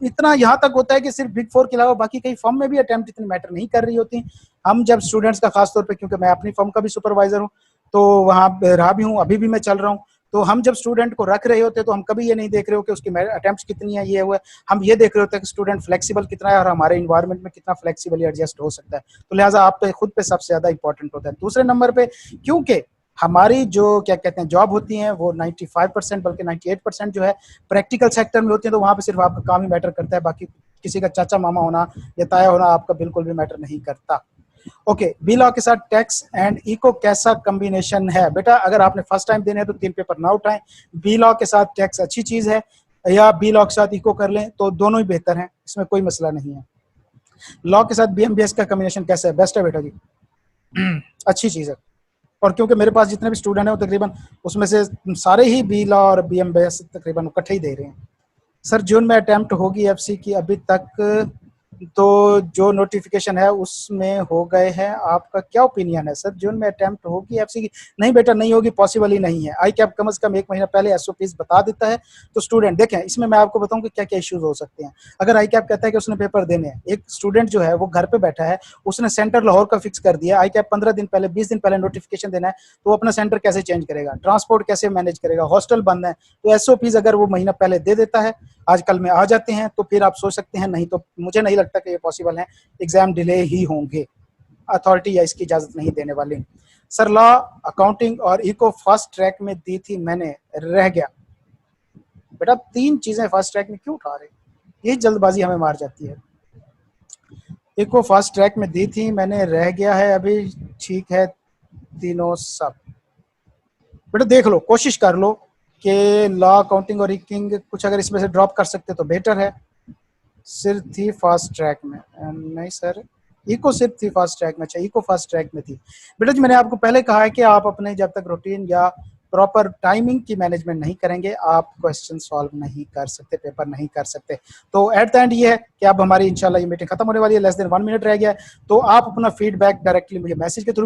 इतना यहाँ तक होता है कि सिर्फ बिग 4 के अलावा बाकी कई फर्म में भी अटेम्प्ट इतनी मैटर नहीं कर रही होती। हम जब स्टूडेंट्स का खासतौर पे, क्योंकि मैं अपनी फर्म का भी सुपरवाइजर हूँ तो वहाँ रहा भी हूँ, अभी भी मैं चल रहा हूँ, तो हम जब स्टूडेंट को रख रहे होते हैं तो हम कभी ये नहीं देख रहे हो कि उसकी अटेम्प्ट्स कितनी है, ये हुआ, हम ये देख रहे होते हैं कि स्टूडेंट फ्लेक्सिबल कितना है और हमारे इन्वायरमेंट में कितना फ्लेक्सिबली एडजस्ट हो सकता है। तो लिहाजा आप पे खुद पे सबसे ज्यादा इंपॉर्टेंट होता है। दूसरे नंबर पे, क्योंकि हमारी जो क्या कहते हैं जॉब होती हैं वो 95% बल्कि 98% जो है प्रैक्टिकल सेक्टर में होती है, तो वहाँ पे सिर्फ आपका काम ही मैटर करता है, बाकी किसी का चाचा मामा होना या ताया होना आपका बिल्कुल भी मैटर नहीं करता। ओके, बी लॉ के साथ टैक्स एंड इको कैसा कॉम्बिनेशन है? बेटा अगर आपने फर्स्ट टाइम देने हैं तो 3 पेपर ना उठाएं। बी लॉ के साथ टैक्स अच्छी चीज है, या बी लॉ के साथ इको कर लें, तो दोनों ही बेहतर हैं, इसमें कोई मसला नहीं है। लॉ के साथ BMBS का कॉम्बिनेशन कैसा है? बेस्ट है बेटा जी। अच्छी चीज है, और क्योंकि मेरे पास जितने भी स्टूडेंट हैं वो तकरीबन उसमें से सारे ही बी लॉ और BMBS तकरीबन इकट्ठे ही दे रहे हैं। सर जून में अटेम्प्ट होगी FC की, अभी तक तो जो नोटिफिकेशन है उसमें हो गए हैं। आपका क्या ओपिनियन है सर, जून में अटेम्प्ट होगी एफसी की? नहीं बेटा, नहीं होगी, पॉसिबल ही नहीं है। आई कैप कम से कम 1 महीना पहले एसओपीज बता देता है। तो स्टूडेंट देखें, इसमें मैं आपको बताऊं कि क्या क्या इश्यूज हो सकते हैं। अगर आई कैप कहता है कि उसने पेपर देने हैं, एक स्टूडेंट जो है वो घर पे बैठा है, उसने सेंटर लाहौर का फिक्स कर दिया, आई कैप 15 दिन पहले 20 दिन पहले नोटिफिकेशन देना है, तो वो अपना सेंटर कैसे चेंज करेगा, ट्रांसपोर्ट कैसे मैनेज करेगा, हॉस्टल बंद है। तो एसओपीज अगर वो महीना पहले दे देता है, आजकल में आ जाते हैं, तो फिर आप सोच सकते हैं। नहीं तो मुझे नहीं लगता कि ये पॉसिबल है, एग्जाम डिले ही होंगे। अथॉरिटी या इसकी इजाजत नहीं देने वाली। सर लॉ, अकाउंटिंग और इको फास्ट ट्रैक में दी थी मैंने, रह गया। बेटा 3 चीजें फास्ट ट्रैक में क्यों उठा रहे, यही जल्दबाजी हमें मार जाती है। इको फास्ट ट्रैक में दी थी मैंने, रह गया है अभी, ठीक है तीनों सब। बेटा देख लो, कोशिश कर लो कि लॉ, अकाउंटिंग और इकिंग कुछ अगर इसमें से ड्रॉप कर सकते तो बेटर है। सिर्फ थी फास्ट ट्रैक में? नहीं सर, इको सिर्फ थी फास्ट ट्रैक में। अच्छा, इको फास्ट ट्रैक में थी। बेटा जी मैंने आपको पहले कहा है कि आप अपने जब तक रूटीन या प्रॉपर टाइमिंग की मैनेजमेंट नहीं करेंगे, आप क्वेश्चन सॉल्व नहीं कर सकते, पेपर नहीं कर सकते। तो एट द एंड ये है कि अब हमारी इंशाल्लाह ये मीटिंग खत्म होने वाली है, लेस देन 1 मिनट रह गया है। तो आप अपना फीडबैक डायरेक्टली मुझे मैसेज के थ्रू